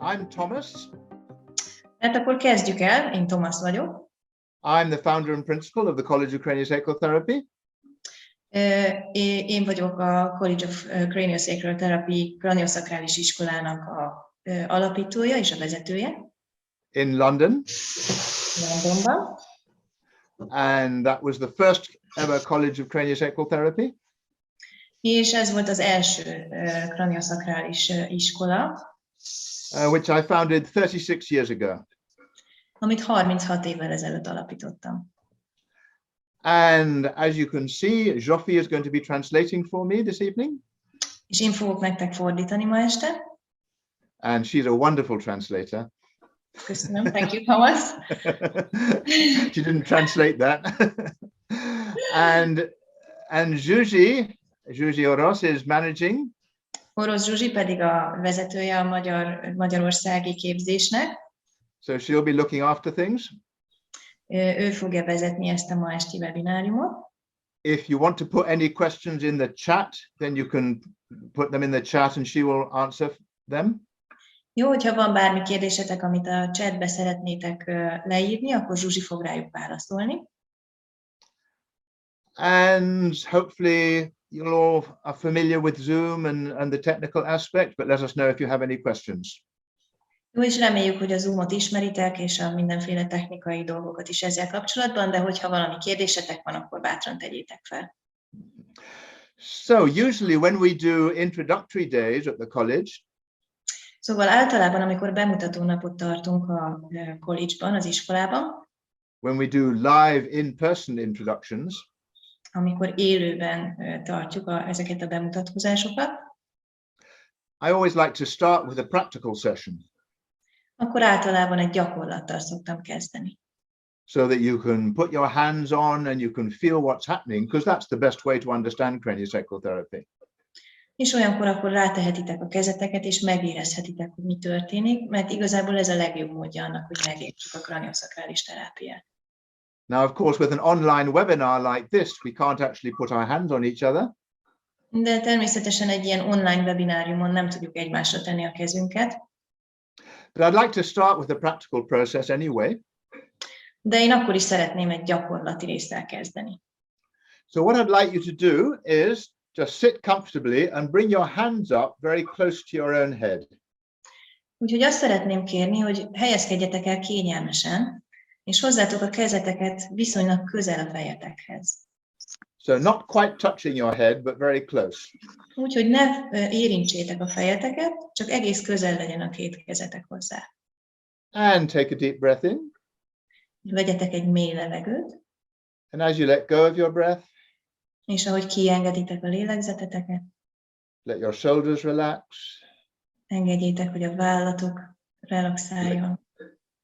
I'm Thomas. Hát akkor kezdjük el, én Thomas vagyok. I'm the founder and principal of the College of Cranio-Sacral Therapy. Én vagyok a College of Cranio-Sacral Therapy craniosacrális iskolának a alapítója és a vezetője. In London. Londonban. And that was the first ever College of Cranio-Sacral Therapy. És ez volt az első craniosacrális iskola. Which I founded 36 years ago. Amit 36 évvel ezelőtt alapítottam. And as you can see, Zsófi is going to be translating for me this evening. És én fogok nektek fordítani ma este. And she's a wonderful translator. Köszönöm, thank you, Thomas. She didn't translate that. and Zsuzsi Orosz is managing. Orosz Zsuzsi pedig a vezetője a magyarországi képzésnek. So she'll be looking after things. Ő fogja vezetni ezt a ma esti webináriumot. If you want to put any questions in the chat, then you can put them in the chat and she will answer them. Jó, hogyha van bármi kérdésetek, amit a chatbe szeretnétek leírni, akkor Zsuzsi fog rájuk válaszolni. And hopefully you're all are familiar with Zoom and the technical aspect, but let us know if you have any questions. Jó, és reméljük, hogy a Zoomot ismeritek, és a mindenféle technikai dolgokat is ezzel kapcsolatban, de hogyha valami kérdésetek van, akkor bátran tegyétek fel. So usually when we do introductory days at the college, szóval általában, amikor bemutató napot tartunk a college-ban, az iskolában, when we do live in-person introductions, amikor élőben tartjuk ezeket a bemutatkozásokat, I always like to start with a practical session. Akkor általában egy gyakorlattal szoktam kezdeni. So that you can put your hands on and you can feel what's happening, because that's the best way to understand craniosacral therapy. És olyankor akkor rátehetitek a kezeteket, és megérezhetitek, hogy mi történik, mert igazából ez a legjobb módja annak, hogy megértsük a craniosacrális terápiát. Now, of course, with an online webinar like this, we can't actually put our hands on each other. De természetesen egy ilyen online webináriumon nem tudjuk egymásra tenni a kezünket. But I'd like to start with the practical process anyway. De én akkor is szeretném egy gyakorlati résszel kezdeni. So what I'd like you to do is just sit comfortably and bring your hands up very close to your own head. Úgyhogy azt szeretném kérni, hogy helyezkedjetek el kényelmesen, és hozzátok a kezeteket viszonylag közel a fejetekhez. So not quite touching your head, but very close. Úgyhogy ne érintsétek a fejeteket, csak egész közel legyen a két kezetek hozzá. And take a deep breath in. Vegyetek egy mély levegőt. And as you let go of your breath, és ahogy kiengeditek a lélegzeteteket, let your shoulders relax. Engedjétek, hogy a vállatok relaxáljon.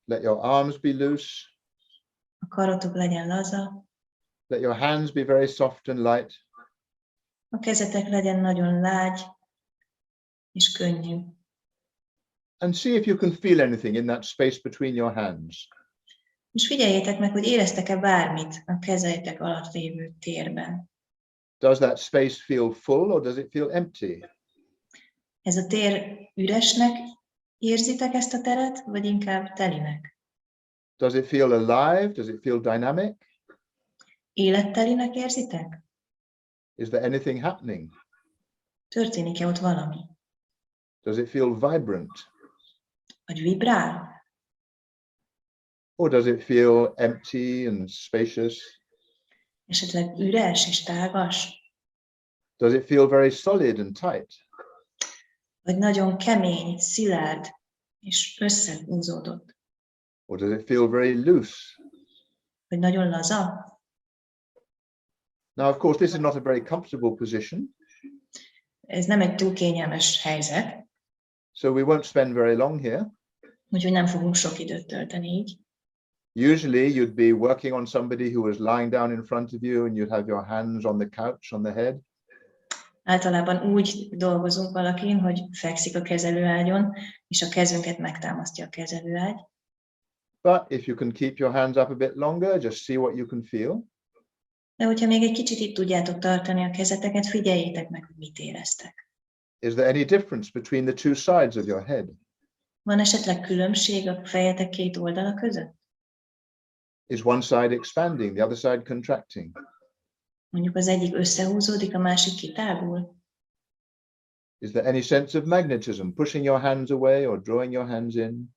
Let your arms be loose. A karotok legyen laza. Let your hands be very soft and light. A kezetek legyen nagyon lágy és könnyű. And see if you can feel anything in that space between your hands. És figyeljétek meg, hogy éreztek-e bármit a kezeitek alatt lévő térben. Does that space feel full or does it feel empty? Ez a tér üresnek érzitek ezt a teret, vagy inkább telinek? Does it feel alive? Does it feel dynamic? Élettelinek érzitek? Is there anything happening? Történik-e ott valami? Does it feel vibrant? Vagy vibrál? Or does it feel empty and spacious? Esetleg üres és tágas? Does it feel very solid and tight? Vagy nagyon kemény, szilárd és összehúzódott? Or does it feel very loose? Vagy nagyon laza? Now, of course, this is not a very comfortable position. Ez nem egy túl kényelmes helyzet. So we won't spend very long here. Úgyhogy nem fogunk sok időt tölteni így. Usually you'd be working on somebody who was lying down in front of you and you'd have your hands on the couch, on the head. Általában úgy dolgozunk valakin, hogy fekszik a kezelőágyon, és a kezünket megtámasztja a kezelőágy. But if you can keep your hands up a bit longer, just see what you can feel. De hogyha még egy kicsit itt tudjátok tartani a kezeteket, figyeljétek meg, hogy mit éreztek. Is there any difference between the two sides of your head? Van esetleg különbség a fejetek két oldala között? Is one side expanding, the other side contracting? Mondjuk az egyik összehúzódik, a másik kitágul? Is there any sense of magnetism, pushing your hands away or drawing your hands in?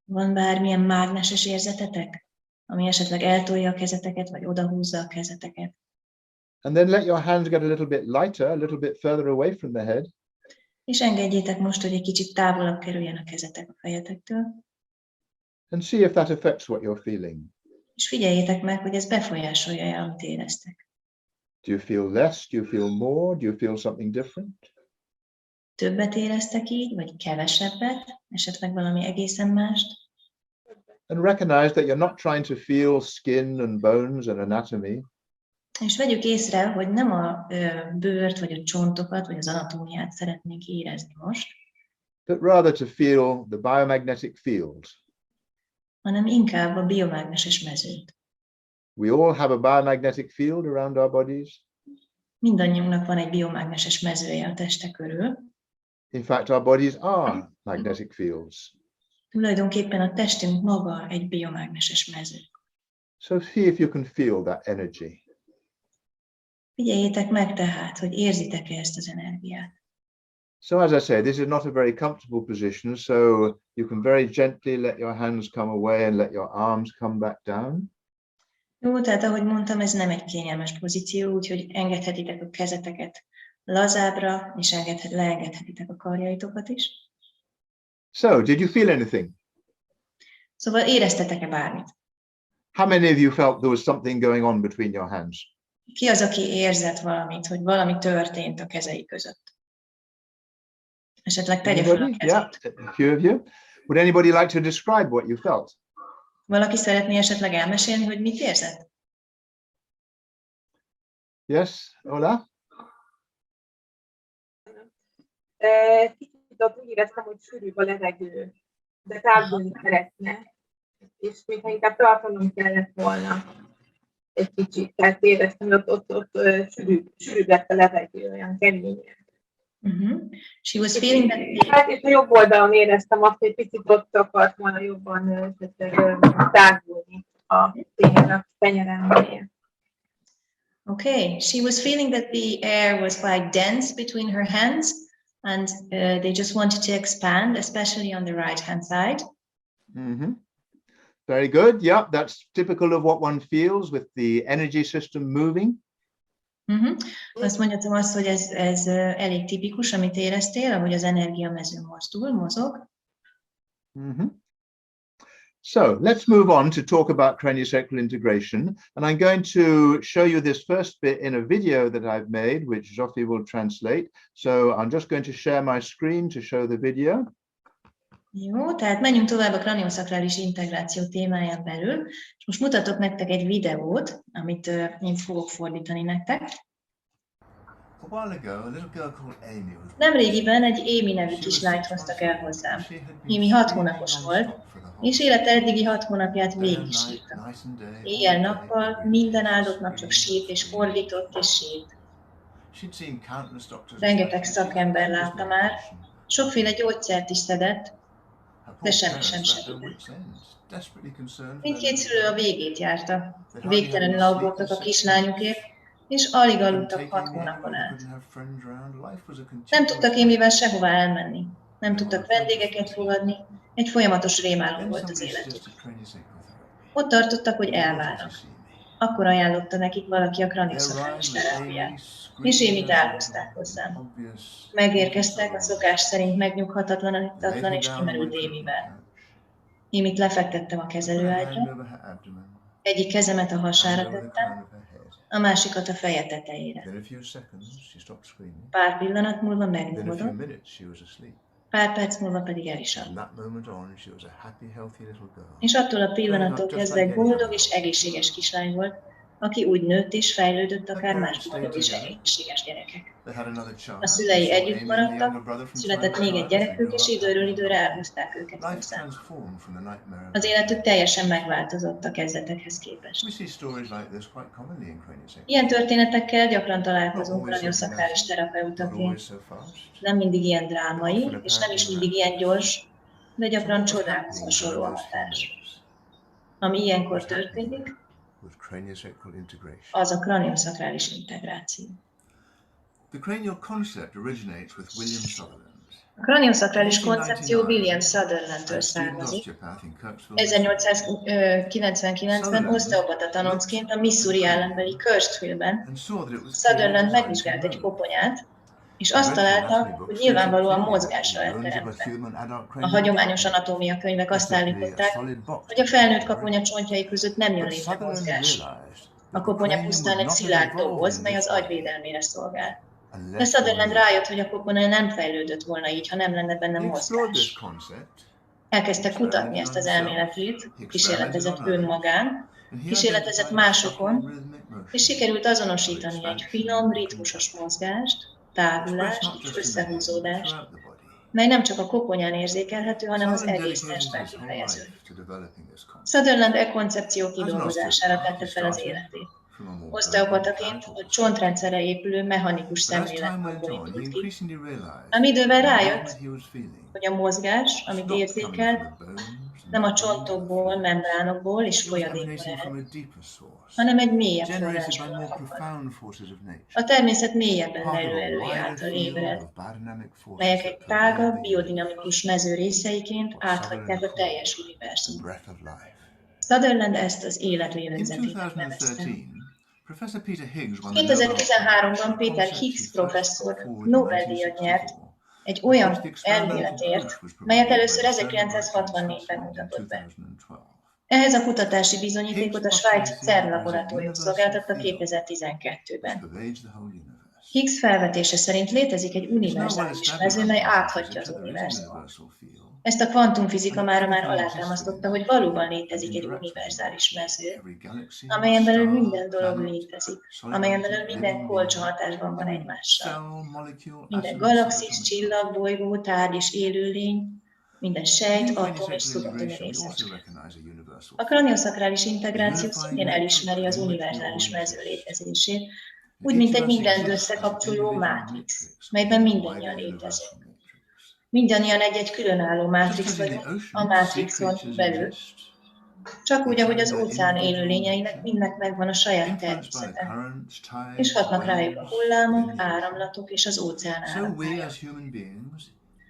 Van bármilyen mágneses érzetetek, ami esetleg eltolja a kezeteket, vagy odahúzza a kezeteket? And then let your hands get a little bit lighter, a little bit further away from the head. És engedjétek most, hogy egy kicsit távolabb kerüljen a kezetek a fejetektől. And see if that affects what you're feeling. És figyeljétek meg, hogy ez befolyásolja-e, amit éreztek. Do you feel less? Do you feel more? Do you feel something different? Többet éreztek így, vagy kevesebbet, esetleg valami egészen mást? And recognize that you're not trying to feel skin and bones and anatomy. És vegyük észre, hogy nem a bőrt, vagy a csontokat, vagy az anatómiát szeretnénk érezni most, but rather to feel the biomagnetic field. hanem inkább a biomágneses mezőt. We all have a biomagnetic field around our bodies. Mindannyiunknak van egy biomágneses mezője a teste körül. In fact, our bodies are magnetic fields. Tulajdonképpen a testünk maga egy biomágneses mező. So see if you can feel that energy. Figyeljétek meg tehát, hogy érzitek-e ezt az energiát. So as I say, this is not a very comfortable position, so you can very gently let your hands come away and let your arms come back down. Jó, tehát ahogy mondtam, ez nem egy kényelmes pozíció, úgyhogy engedhetitek a kezeteket lazábbra, és leengedhetitek a karjaitokat is. So, did you feel anything? Szóval éreztetek-e bármit? How many of you felt there was something going on between your hands? Ki az, aki érzett valamit, hogy valami történt a kezei között? Esetleg tegye fel a kezét. Yeah, a few of you. Would anybody like to describe what you felt? Valaki szeretné esetleg elmesélni, hogy mit érzett? Yes, Ola? Kicsit ott úgy éreztem, hogy sűrűbb a levegő, de tágulni szeretne, és mintha inkább tartanom kellett volna egy kicsit. Tehát éreztem, hogy ott sűrűbb lett a levegő, olyan keményen. She was feeling that Hát, és a jobb oldalon éreztem azt, hogy picit ott akart volna jobban tágulni a tenyeremnél. Okay, she was feeling that the air was quite dense between her hands, and they just wanted to expand, especially on the right-hand side. Very good. Yeah, that's typical of what one feels with the energy system moving. Azt mondhatom azt, hogy ez elég tipikus, amit éreztél, ahogy az energiamező mozog. So let's move on to talk about craniosacral integration. And I'm going to show you this first bit in a video that I've made, which Zsófi will translate. So I'm just going to share my screen to show the video. Jó, tehát menjünk tovább a kranioszakrális integráció témáján belül, és most mutatok nektek egy videót, amit én fogok fordítani nektek. Nemrégiben egy Amy nevű kislányt hoztak el hozzám. Amy 6 hónapos volt, és élete eddigi 6 hónapját végig sírta. Éjjel-nappal, minden áldott nap csak sírt és fordított és sírt. Rengeteg szakember látta már, sokféle gyógyszert is szedett, de semmi sem segített. Mindkét szülő a végét járta. Végtelenül aggódtak a kislányukért, és alig aludtak 6 hónapon át. Nem tudtak Amyvel sehová elmenni, nem tudtak vendégeket fogadni, egy folyamatos rémálom volt az életük. Ott tartottak, hogy elválnak. Akkor ajánlotta nekik valaki a kranioszakrális terápiát, és Amyt elhozták hozzám. Megérkeztek a szokás szerint megnyughatatlan és kimerült Amyvel. Amyt lefektettem a kezelőágyra, egyik kezemet a hasára tettem, a másikat a feje tetejére. Pár pillanat múlva megnyugodott, pár perc múlva pedig el is aludt. És attól a pillanattól kezdve egy boldog és egészséges kislány volt, aki úgy nőtt és fejlődött, akár más boldog és egészséges gyerekek. A szülei együtt maradtak, született még egy gyerekük, és időről időre elhozták őket hozzá. Az életük teljesen megváltozott a kezdetekhez képest. Ilyen történetekkel gyakran találkozunk kranioszakrális terapeutaként. Nem mindig ilyen drámai, és nem is mindig ilyen gyors, de gyakran csodákhoz hasonló a hatás. Ami ilyenkor történik, az a kranioszakrális integráció. A kranioszakrális koncepció William Sutherlandtől származik. 1899-ben oszteopata tanoncként a Missouri állambeli Kirksville-ben Sutherland megvizsgált egy koponyát, és azt találta, hogy nyilvánvalóan mozgásra lett teremtve. A hagyományos anatómia könyvek azt állították, hogy a felnőtt koponya csontjai között nem jön létre mozgás. A koponya pusztán egy szilárd doboz, mely az agy védelmére szolgál. De Sutherland rájött, hogy a koponya nem fejlődött volna így, ha nem lenne benne mozgás. Elkezdte kutatni ezt az elméletét, kísérletezett önmagán, kísérletezett másokon, és sikerült azonosítani egy finom, ritmusos mozgást, tágulást és összehúzódást, mely nem csak a koponyán érzékelhető, hanem az egész testben kifejeződik. Sutherland e koncepció kidolgozására tette fel az életét. Oszteopataként a csontrendszerre épülő mechanikus szemléletmódból indult ki, ami idővel rájött, hogy a mozgás, amit érzékel, nem a csontokból, membránokból és folyadékból ered, hanem egy mélyebb forrásból fakad. A természet mélyebben rejlő erői által ébred, melyek egy tágabb, biodinamikus mező részeiként áthatják a teljes univerzumot. Sutherland ezt az élet lélegzetének nevezte. 2013-ban Peter Higgs professzor Nobel-díjat nyert egy olyan elméletért, melyet először 1964-ben mutatott be. Ehhez a kutatási bizonyítékot a svájci CERN laboratórium szolgáltatta 2012-ben. Higgs felvetése szerint létezik egy univerzális mező, mely áthatja az univerzumot. Ezt a kvantumfizika már alátámasztotta, hogy valóban létezik egy univerzális mező, amelyen belül minden dolog létezik, amelyen belül minden kolcsahatásban van egymással. Minden galaxis, csillag, bolygó, tárgy és élőlény, minden sejt, atom és szubatomi részecske. A kranioszakrális integráció szintén elismeri az univerzális mező létezését, úgy, mint egy mindent összekapcsoló mátrix, melyben mindannyian létezünk. Mindannyian egy-egy különálló mátrix vagyunk a mátrixon belül. Csak úgy, ahogy az óceán élőlényeinek mindnek megvan a saját természete, és hatnak rájuk a hullámok, áramlatok és az óceán áramlája.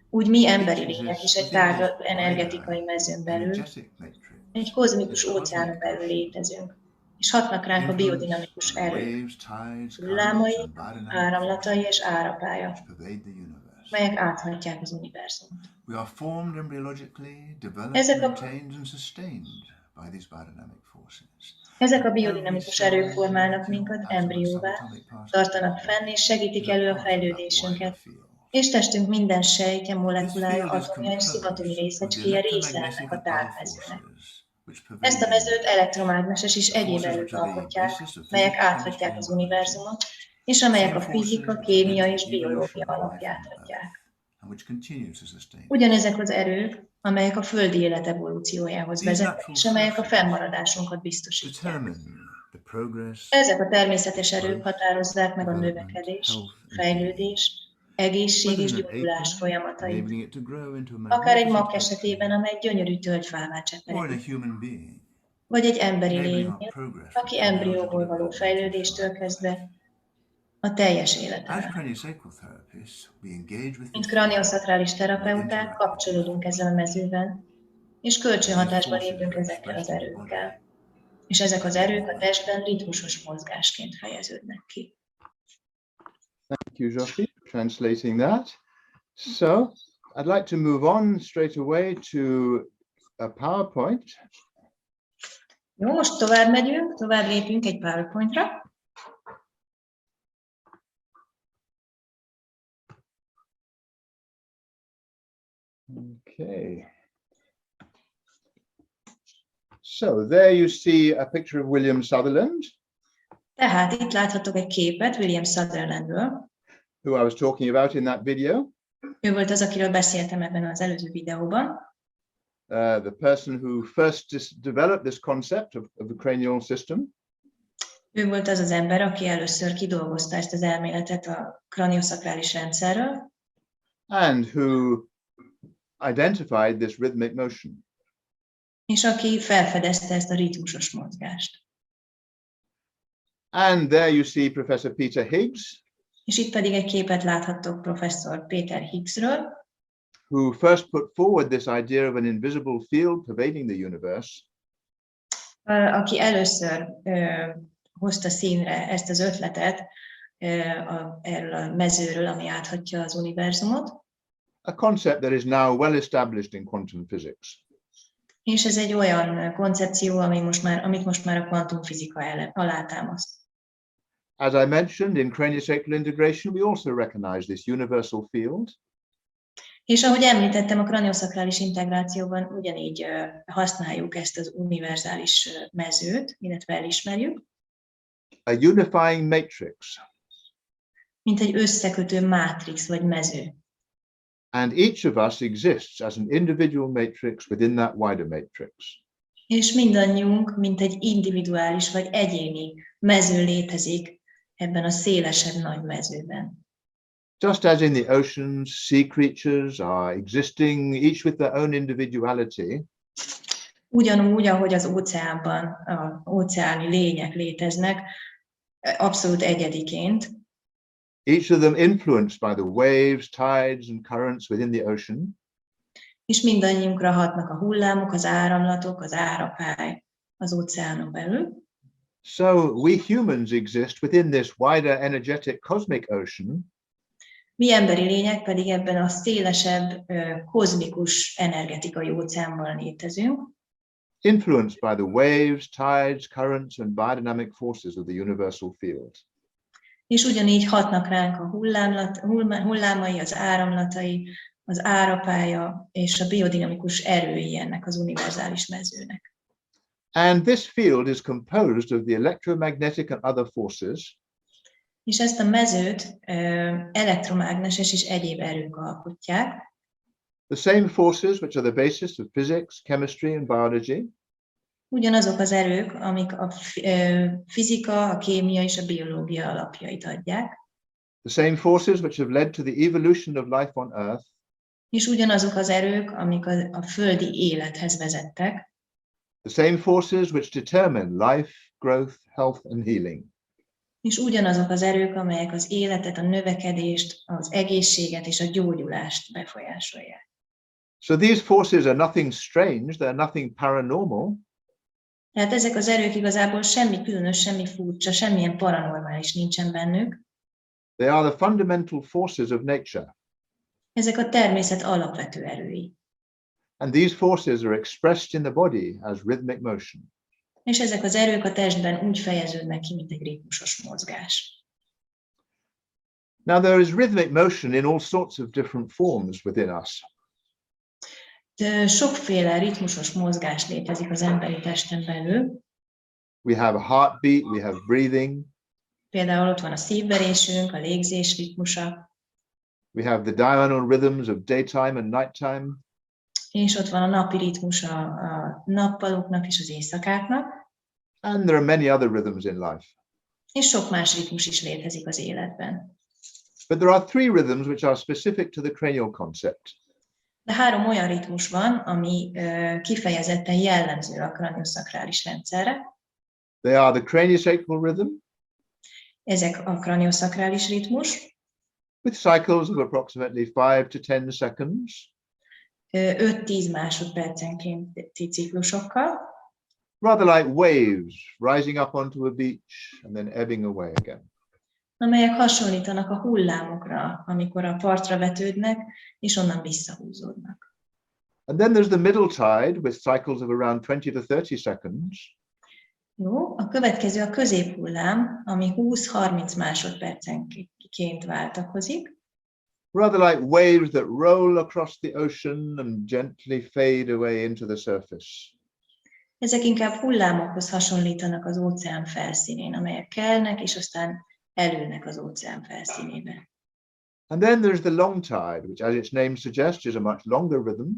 Úgy mi emberi lények is egy tárgyabb energetikai mezőn belül, egy kozmikus óceánon belül létezünk, és hatnak ránk a biodinamikus erők, hullámai, áramlatai és árapálya, melyek áthatják az univerzumot. Ezek a biodinamikus erők formálnak minket embrióvá, tartanak fenn és segítik elő a fejlődésünket, és testünk minden sejtje, molekulája, atomja és szubatomi részecskéje része ennek a távmezőnek. Ezt a mezőt elektromágneses és egyéb erők alkotják, melyek áthatják az univerzumot, és amelyek a fizika, kémia és biológia alapját adják. Ugyanezek az erők, amelyek a földi élet evolúciójához vezetnek, és amelyek a fennmaradásunkat biztosítják. Ezek a természetes erők határozzák meg a növekedés, fejlődés, egészség és gyógyulás folyamatait. Akár egy mag esetében, amely gyönyörű tölgyfává cseperedik. Vagy egy emberi lénynél, aki embrióból való fejlődéstől kezdve a teljes életre. Mint kranioszakrális terapeuták kapcsolódunk ezzel a mezővel, és kölcsönhatásban lépünk ezekkel az erőkkel. És ezek az erők a testben ritmusos mozgásként fejeződnek ki. Thank you, Zsofi, for translating that. So, I'd like to move on straight away to a PowerPoint. Jó, most tovább megyünk, tovább lépünk egy PowerPointra. Okay. So there you see a picture of William Sutherland. Tehát itt láthatok egy képet William Sutherlandről. Who I was talking about in that video. Ő volt az, akiről beszéltem ebben az előző videóban. The person who first developed this concept of the cranial system. Ő volt az az ember, aki először kidolgozta ezt az elméletet a kranioszakrális rendszerről. And who identified this rhythmic motion. És aki felfedezte ezt a ritmusos mozgást. And there you see Professor Peter Higgs, És itt pedig egy képet láthattok professzor Peter Higgsről, who first put forward this idea of an invisible field pervading the universe. Aki először hozta színre ezt az ötletet erről a mezőről, ami áthatja az univerzumot. A concept that is now well established in quantum physics. És ez egy olyan koncepció, amit most már a kvantumfizika alátámaszt. As I mentioned, in Cranio-Sacral Integration, we also recognize this universal field. És ahogy említettem, a kranioszakrális integrációban ugyanígy használjuk ezt az univerzális mezőt, illetve elismerjük. A unifying matrix. Mint egy összekötő mátrix vagy mező. And each of us exists as an individual matrix within that wider matrix. És mindannyiunk, mint egy individuális vagy egyéni mező létezik ebben a szélesebb nagy mezőben. Just as in the oceans, sea creatures are existing, each with their own individuality. Ugyanúgy, ahogy az óceánban az óceáni lények léteznek, abszolút egyediként. Each of them influenced by the waves, tides, and currents within the ocean. És mindannyiunkra hatnak a hullámok, az áramlatok, az árapály az óceánon belül. So we humans exist within this wider energetic cosmic ocean. Mi emberi lények pedig ebben a szélesebb, kozmikus energetikai óceánban létezünk. Influenced by the waves, tides, currents, and biodynamic forces of the universal field. És ugyanígy hatnak ránk a hullámai, az áramlatai, az árapálya és a biodinamikus erői ennek az univerzális mezőnek. And this field is composed of the electromagnetic and other forces. És ezt a mezőt elektromágneses és egyéb erők alkotják. The same forces which are the basis of physics, chemistry, and biology. Ugyanazok az erők, amik a fizika, a kémia és a biológia alapjait adják. The same forces which have led to the evolution of life on Earth. És ugyanazok az erők, amik a földi élethez vezettek. The same forces which determine life, growth, health, and healing. És ugyanazok az erők, amelyek az életet, a növekedést, az egészséget és a gyógyulást befolyásolják. So these forces are nothing strange, they're nothing paranormal. Tehát ezek az erők igazából semmi különös, semmi furcsa, semmilyen paranormális nincsen bennük. They are the fundamental forces of nature. Ezek a természet alapvető erői. And these forces are expressed in the body as rhythmic motion. És ezek az erők a testben úgy fejeződnek ki, mint egy ritmusos mozgás. Now there is rhythmic motion in all sorts of different forms within us. De sokféle ritmusos mozgás létezik az emberi testen belül. We have a heartbeat, we have breathing. Például ott van a szívverésünk, a légzés ritmusa. We have the diurnal rhythms of daytime and nighttime. És ott van a napi ritmus a nappaloknak és az éjszakáknak. And there are many other rhythms in life. És sok más ritmus is létezik az életben. But there are three rhythms which are specific to the cranial concept. De 3 olyan ritmus van, ami kifejezetten jellemző a kranioszakrális rendszerre. They are the craniosacral rhythm. Ezek a kranioszakrális ritmus. With cycles of approximately 5 to 10 seconds. 5-10 másodpercenkénti ciklusokkal. Rather like waves rising up onto a beach and then ebbing away again. Amelyek hasonlítanak a hullámokra, amikor a partra vetődnek, és onnan visszahúzódnak. And then there's the middle tide with cycles of around 20 to 30 seconds. Jó, a következő a középhullám, ami 20-30 másodpercenként váltakozik. Rather like waves that roll across the ocean and gently fade away into the surface. Ezek inkább hullámokhoz hasonlítanak az óceán felszínén, amelyek kelnek, és aztán elülnek az óceán felszínébe. And then there's the long tide, which as its name suggests is a much longer rhythm.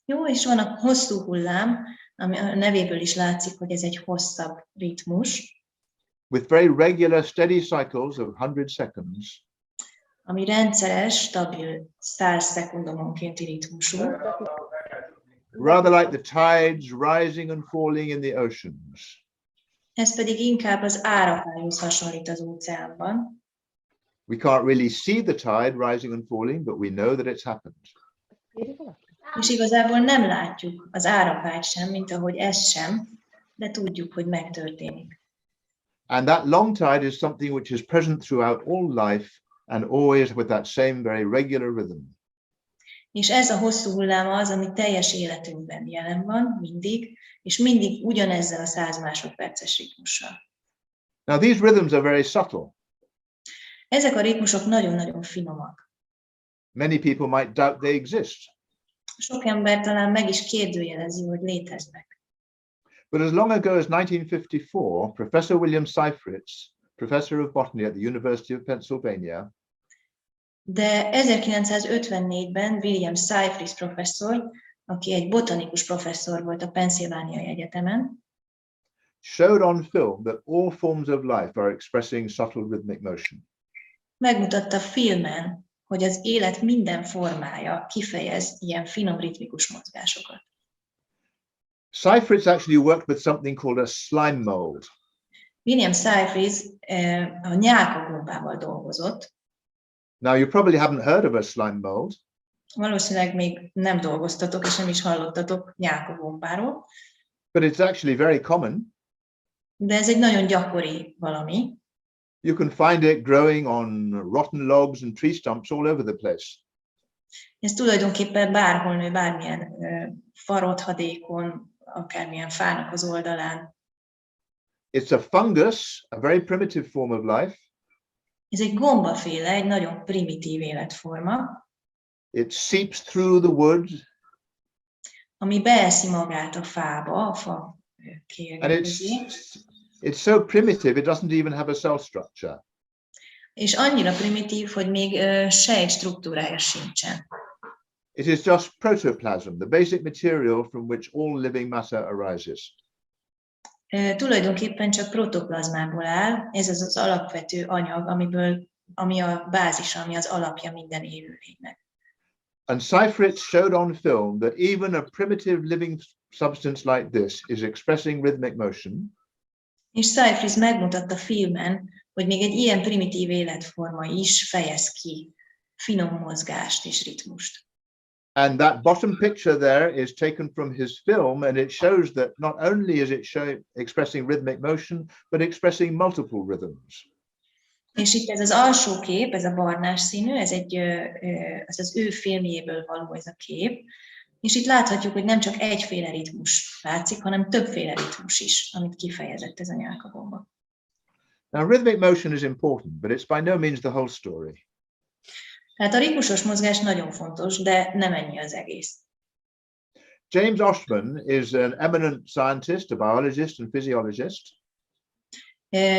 Jó, és van a hosszú hullám, ami a nevéből is látszik, hogy ez egy hosszabb ritmus. With very regular, steady cycles of 100 seconds. ami rendszeres, stabil 100 szekundomonkénti ritmusú. Rather like the tides rising and falling in the oceans. Ez pedig inkább az árakályhoz hasonlít az óceánban. We can't really see the tide rising and falling, but we know that it's happened. És igazából nem látjuk az árakályt sem, mint ahogy ez sem, de tudjuk, hogy megtörténik. And that long tide is something which is present throughout all life and always with that same very regular rhythm. És ez a hosszú hullám az, ami teljes életünkben jelen van, mindig, és mindig ugyanezzel a 100 másodperces ritmussal. Now these rhythms are very subtle. Ezek a ritmusok nagyon-nagyon finomak. Many people might doubt they exist. Sok ember talán meg is kérdőjelezi, hogy léteznek. But as long ago as 1954, Professor William Seifritz, professor of botany at the University of Pennsylvania, De 1954-ben William Seifritz professzor, aki egy botanikus professzor volt a Pennsylvaniai Egyetemen, showed on film that all forms of life are expressing subtle rhythmic motion. megmutatta filmen, hogy az élet minden formája kifejez ilyen finom ritmikus mozgásokat. Seifritz actually worked with something called a slime mold. William Seifritz a nyálkagombával dolgozott. Now you probably haven't heard of a slime mold. Valószínűleg még nem dolgoztatok, és nem is hallottatok nyálkagombáról. But it's actually very common. De ez egy nagyon gyakori valami. You can find it growing on rotten logs and tree stumps all over the place. Ez tulajdonképpen bárhol nő, bármilyen farodhadékon, akármilyen fának az oldalán. It's a fungus, a very primitive form of life. Ez egy gombaféle, egy nagyon primitív életforma, It seeps through the wood. ami beeszi magát a fába, a fa And kérgezé. it's so primitive, it doesn't even have a cell structure. És annyira primitív, hogy még sejt struktúrája sincsen. It is just protoplasm, the basic material from which all living matter arises. Tulajdonképpen csak protoplazmából áll, ez az alapvető anyag, ami a bázisa, ami az alapja minden élőlénynek. And Seifritz showed on film that even a primitive living substance like this is expressing rhythmic motion. És Seifritz megmutatta filmen, hogy még egy ilyen primitív életforma is fejez ki finom mozgást és ritmust. And that bottom picture there is taken from his film, and it shows that not only is it expressing rhythmic motion, but expressing multiple rhythms. És itt ez az alsó kép, ez a barnás színű, ez az ő filmjéből való ez a kép, és itt láthatjuk, hogy nem csak egyféle ritmus látszik, hanem többféle ritmus is, amit kifejezett ez a nyálkagomba. Now, rhythmic motion is important, but it's by no means the whole story. Tehát a ritmusos mozgás nagyon fontos, de nem ennyi az egész. James Oschman is an eminent scientist, a biologist and physiologist.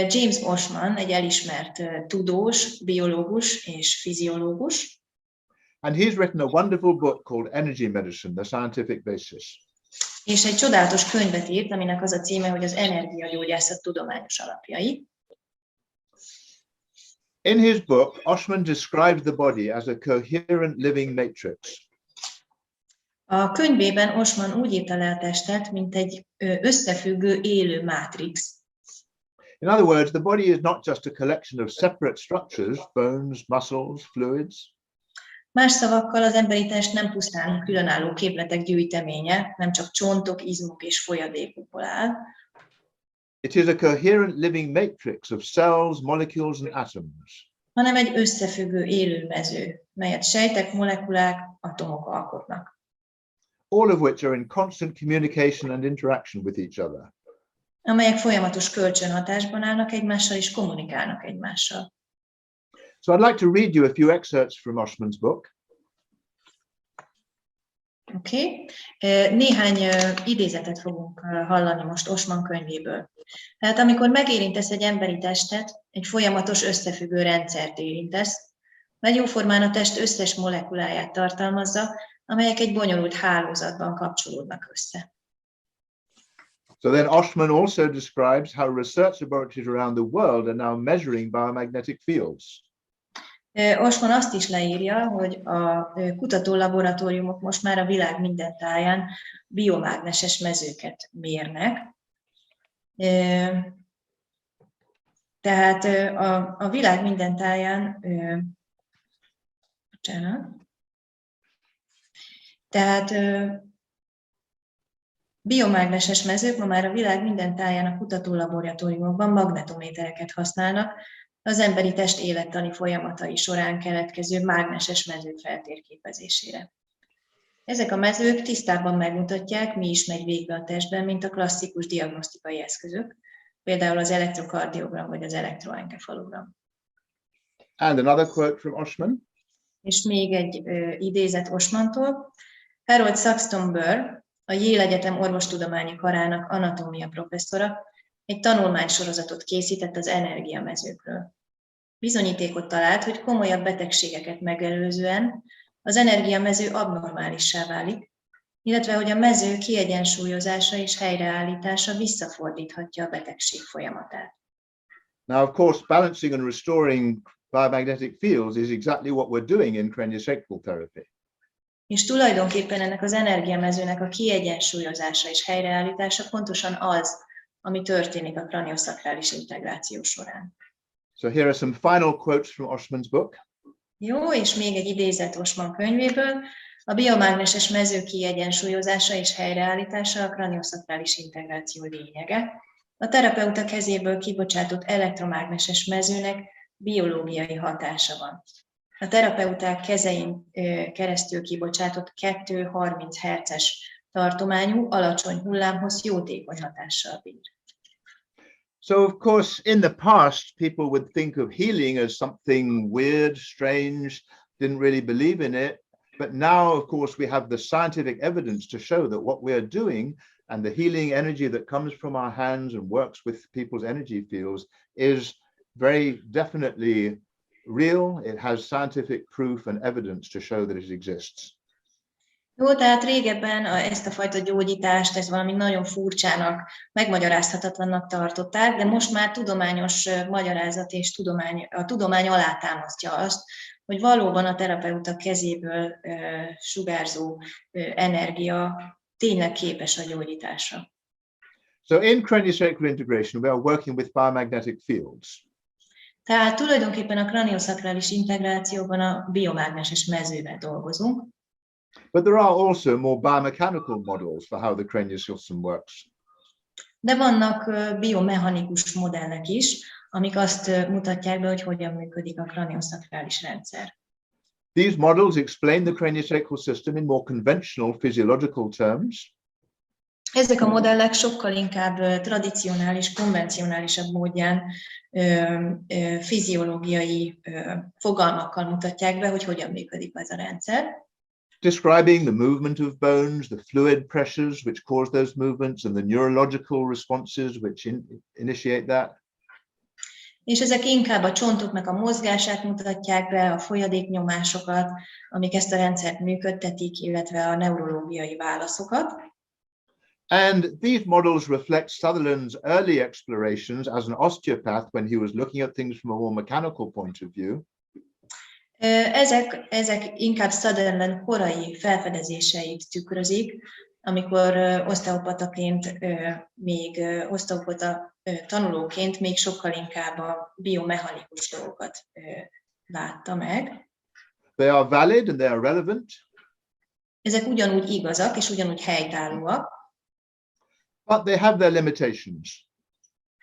James Oschman egy elismert tudós, biológus és fiziológus. And he's written a wonderful book called Energy Medicine, The Scientific Basis. És egy csodálatos könyvet írt, aminek az a címe, hogy az energiagyógyászat tudományos alapjai. In his book, Oschman describes the body as a coherent living matrix. A könyvében Oschman úgy írta le a testet, mint egy összefüggő élő mátrix. In other words, the body is not just a collection of separate structures, bones, muscles, fluids. Más szavakkal az emberi test nem pusztán különálló képletek gyűjteménye, nem csak csontok, izmok és folyadékokból áll. It is a coherent living matrix of cells, molecules, and atoms. Hanem egy összefüggő élőmező, melyet sejtek, molekulák, atomok alkotnak. All of which are in constant communication and interaction with each other. Amelyek folyamatos kölcsönhatásban állnak egymással és kommunikálnak egymással. So I'd like to read you a few excerpts from Oschman's book. Oké. Néhány idézetet fogunk hallani most Oschman könyvéből. Tehát amikor megérintesz egy emberi testet, egy folyamatos összefüggő rendszert érintesz, mely jóformán a test összes molekuláját tartalmazza, amelyek egy bonyolult hálózatban kapcsolódnak össze. So then Oschman also describes how research laboratories around the world are now measuring biomagnetic fields. Osman azt is leírja, hogy a kutatólaboratóriumok most már a világ minden táján biomágneses mezőket mérnek. Tehát a világ minden táján, tehát biomágneses mezők ma már a világ minden táján a kutatólaboratóriumokban magnetométereket használnak az emberi test élettani folyamatai során keletkező mágneses mezők feltérképezésére. Ezek a mezők tisztában megmutatják, mi is megy végbe a testben, mint a klasszikus diagnosztikai eszközök, például az elektrokardiogram vagy az elektroenkefalogram. And another quote from Osman. És még egy idézet Osmantól. Harold Saxton Burr, a Yale Egyetem orvostudományi karának anatómia professzora, egy tanulmánysorozatot készített az energiamezőkről. Bizonyítékot talált, hogy komolyabb betegségeket megelőzően az energiamező abnormálissá válik, illetve hogy a mező kiegyensúlyozása és helyreállítása visszafordíthatja a betegség folyamatát. Now, of course, balancing and restoring biomagnetic fields is exactly what we're doing in craniosacral therapy. És tulajdonképpen ennek az energiamezőnek a kiegyensúlyozása és helyreállítása pontosan az, ami történik a craniosacrális integráció során. So here are some final quotes from Osman's book. Jó, és még egy idézet Osman könyvéből. A biomágneses mező kiegyensúlyozása és helyreállítása a craniosacrális integráció lényege. A terapeuta kezéből kibocsátott elektromágneses mezőnek biológiai hatása van. A terapeuták kezein keresztül kibocsátott 2-30 Hz-es tartományú, alacsony hullámhoz jótékony hatással bír. So, of course, in the past, people would think of healing as something weird, strange, didn't really believe in it. But now, of course, we have the scientific evidence to show that what we are doing and the healing energy that comes from our hands and works with people's energy fields is very definitely real. It has scientific proof and evidence to show that it exists. Jó, tehát régebben ezt a fajta gyógyítást, ez valami nagyon furcsának, megmagyarázhatatlannak tartották, de most már tudományos magyarázat és a tudomány alátámasztja azt, hogy valóban a terapeuta kezéből sugárzó energia tényleg képes a gyógyításra. So in craniosacral integration, we are working with biomagnetic fields. Tehát tulajdonképpen a craniosacrális integrációban a biomágneses mezővel dolgozunk. But there are also more biomechanical models for how the cranial system works. De vannak biomechanikus modellek is, amik azt mutatják be, hogy hogyan működik a craniosacrális rendszer. These models explain the craniosacral system in more conventional physiological terms. Ezek a modellek sokkal inkább tradicionális, konvencionálisabb módján fiziológiai fogalmakkal mutatják be, hogy hogyan működik ez a rendszer. Describing the movement of bones, the fluid pressures which cause those movements, and the neurological responses which initiate that. És ezek inkább a csontoknak a mozgását mutatják be, a folyadéknyomásokat, amik ezt a rendszert működtetik, illetve a neurológiai válaszokat. And these models reflect Sutherland's early explorations as an osteopath when he was looking at things from a more mechanical point of view. Ezek inkább Sutherland korai felfedezéseit tükrözik, amikor oszteopataként, még oszteopata tanulóként még sokkal inkább a biomechanikus dolgokat látta meg. They are valid and they are relevant. Ezek ugyanúgy igazak és ugyanúgy helytállóak. But they have their limitations.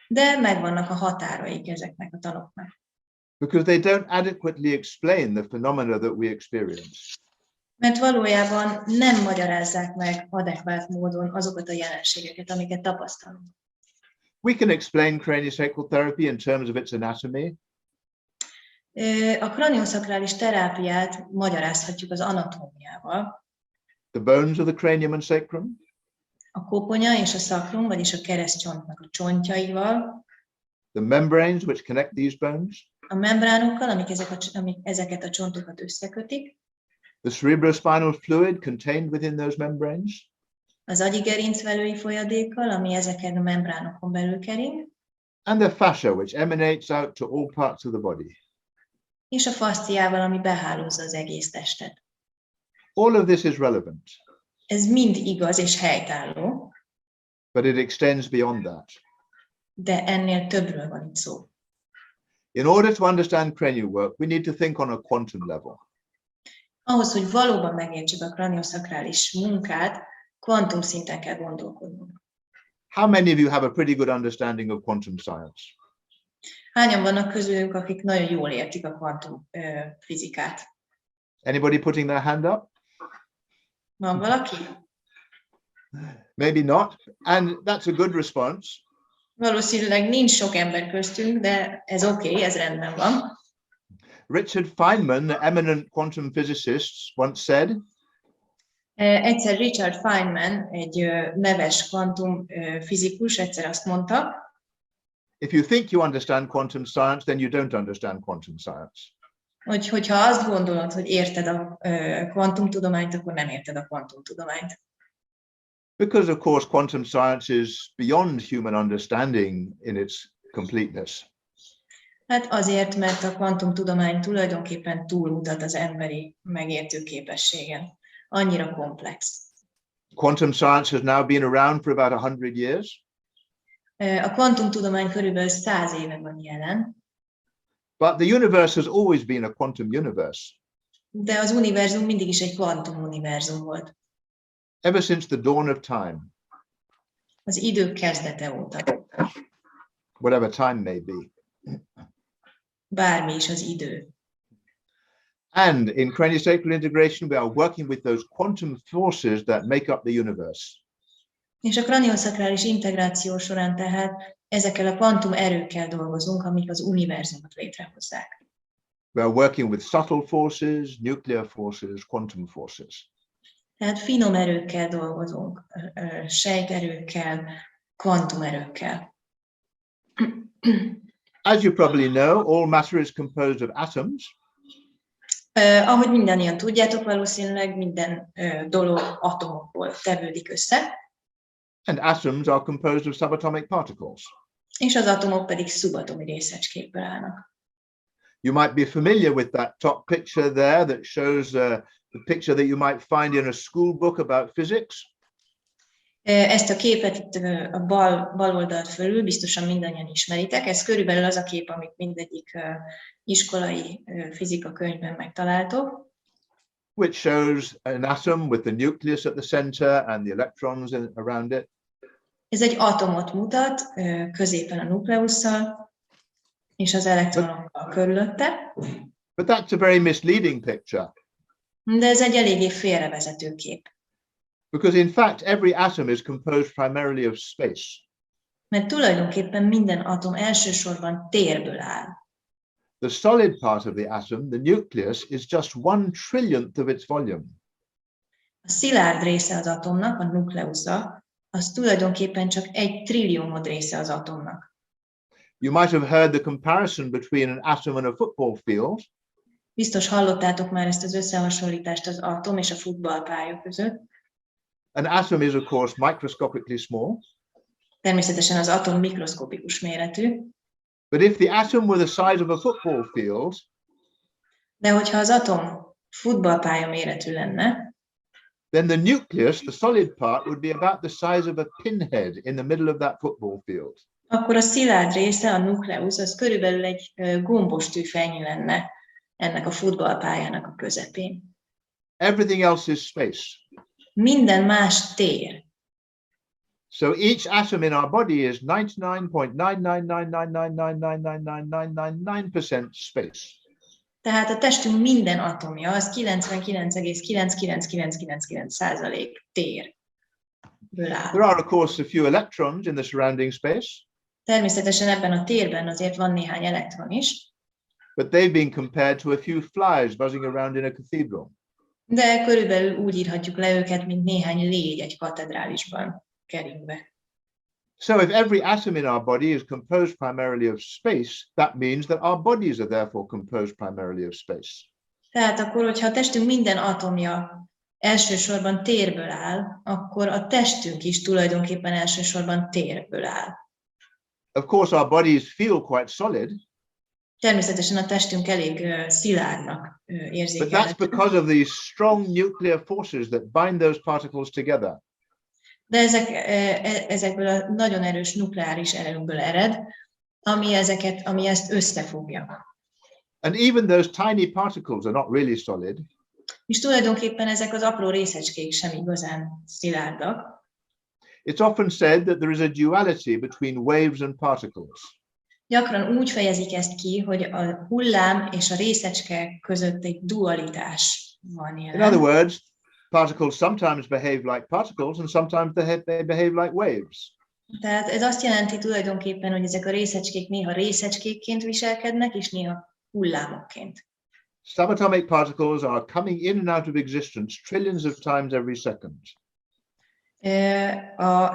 De megvannak a határaik ezeknek a tanoknak. Because they don't adequately explain the phenomena that we experience. Mert valójában nem magyarázzák meg adekvát módon azokat a jelenségeket, amiket tapasztalunk. We can explain craniosacral therapy in terms of its anatomy. A craniosacrális terápiát magyarázhatjuk az anatómiával. The bones of the cranium and sacrum. A koponya és a szakrum, vagyis a keresztcsontnak a csontjaival. The membranes which connect these bones. A membránokkal, amik ezeket a csontokat összekötik. The cerebrospinal fluid contained within those membranes. Az agyi gerincvelői folyadékkal, ami ezeken a membránokon belül kering. And the fascia which emanates out to all parts of the body. és a fasciával, ami behálózza az egész testet. All of this is relevant. Ez mind igaz és helytálló, but it extends beyond that. de ennél többről van itt szó. In order to understand cranial work, we need to think on a quantum level. Ahhoz, hogy valóban megértsük a kranioszakrális munkát, kvantum szinten kell gondolkodnunk. How many of you have a pretty good understanding of quantum science? Hányan vannak közülünk, akik nagyon jól értik a kvantum fizikát? Anybody putting their hand up? Van valaki? Maybe not. And that's a good response. Valószínűleg nincs sok ember köztünk, de ez oké, ez rendben van. Richard Feynman, the eminent quantum physicist, once said, Egyszer Richard Feynman, egy neves kvantum fizikus, egyszer azt mondta, if you think you understand quantum science, then you don't understand quantum science. hogyha azt gondolod, hogy érted a kvantumtudományt, akkor nem érted a kvantumtudományt. Because of course quantum science is beyond human understanding in its completeness. Hát azért, mert a kvantumtudomány tulajdonképpen túlmutat az emberi megértő képességen. Annyira komplex. Quantum science has now been around for about 100 years. A kvantumtudomány körülbelül 100 éve van jelen. But the universe has always been a quantum universe. De az univerzum mindig is egy kvantumuniverzum volt. Ever since the dawn of time. Az idő kezdete óta. Whatever time may be. Bármi is az idő. And in Cranio-Sacral Integration, we are working with those quantum forces that make up the universe. És a kranio-szakrális integráció során tehát ezekkel a kvantum erőkkel dolgozunk, amik az univerzumot létrehozzák. We are working with subtle forces, nuclear forces, quantum forces. Tehát finom erőkkel dolgozunk, sejterőkkel, kvantumerőkkel. As you probably know, all matter is composed of atoms. Ahogy mindannyian tudjátok, valószínűleg minden dolog atomokból tevődik össze. And atoms are composed of subatomic particles. És az atomok pedig szubatomi részecskékből állnak. You might be familiar with that top picture there that shows the picture that you might find in a school book about physics. Ezt a képet itt a bal oldalt fölül biztosan mindannyian ismeritek. Ez körülbelül az a kép, amit mindegyik iskolai fizika könyvben megtaláltok. Which shows an atom with the nucleus at the center and the electrons around it. Ez egy atomot mutat, középen a nukleusszal, és az elektronokkal körülötte. But that's a very misleading picture. De ez egy eléggé félrevezető kép. Because in fact, every atom is composed primarily of space. Mert tulajdonképpen minden atom elsősorban térből áll. The solid part of the atom, the nucleus, is just 1/1000th of its volume. A szilárd része az atomnak, a nukleusza, az tulajdonképpen csak 1 trilliómod része az atomnak. You might have heard the comparison between an atom and a football field. Biztos hallottátok már ezt az összehasonlítást az atom és a futballpálya között. An atom is of course microscopically small. Természetesen az atom mikroszkopikus méretű. But if the atom were the size of a football field, de hogyha az atom futballpálya méretű lenne, then the nucleus, the solid part, would be about the size of a pinhead in the middle of that football field. Akkor a szilárd része, a nukleusz, az körülbelül egy gombos tűfenyő lenne ennek a futballpályának a közepén. Everything else is space. Minden más tér. So each atom in our body is 99.999999999% space. Tehát a testünk minden atomja az 99,99999% térből áll. There are of course a few electrons in the surrounding space. Természetesen ebben a térben azért van néhány elektron is. But they've been compared to a few flies buzzing around in a cathedral. De körülbelül úgy írhatjuk le őket, mint néhány légy egy katedrálisban keringve. So if every atom in our body is composed primarily of space, that means that our bodies are therefore composed primarily of space. Tehát akkor, hogyha a testünk minden atomja elsősorban térből áll, akkor a testünk is tulajdonképpen elsősorban térből áll. Of course, our bodies feel quite solid. Természetesen a testünk elég szilárdnak But that's érzékelhető. because of these strong nuclear forces that bind those particles together. De ezekből a nagyon erős nukleáris erőkből ered, ami ezt összefogja. And even those tiny particles are not really solid. És tulajdonképpen ezek az apró részecskék sem igazán szilárdak. It's often said that there is a duality between waves and particles. Gyakran úgy fejezik ezt ki, hogy a hullám és a részecske között egy dualitás van In other jelen. words, particles sometimes behave like particles and sometimes they behave like waves. Tehát ez azt jelenti tulajdonképpen, hogy ezek a részecskék néha részecskékként viselkednek, és néha hullámokként. Subatomic particles are coming in and out of existence trillions of times every second.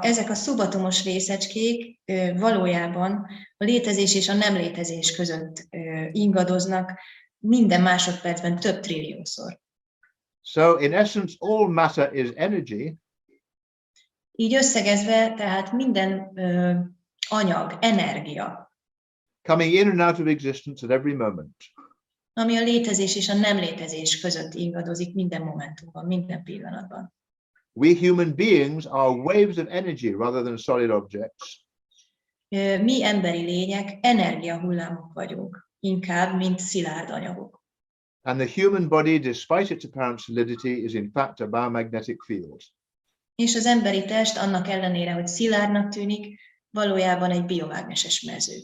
Ezek a szubatomos részecskék valójában a létezés és a nem létezés között ingadoznak minden másodpercben több trilliószor. So in essence, all matter is energy. Így összegezve, tehát minden anyag, energia, Coming in and out of existence at every moment. ami a létezés és a nem létezés között ingadozik minden momentumban, minden pillanatban. We human beings are waves of energy rather than solid objects. Mi emberi lények energiahullámok vagyunk, inkább, mint szilárd anyagok. And the human body, despite its apparent solidity, is in fact a biomagnetic field. És az emberi test annak ellenére, hogy szilárdnak tűnik, valójában egy biomágneses mező.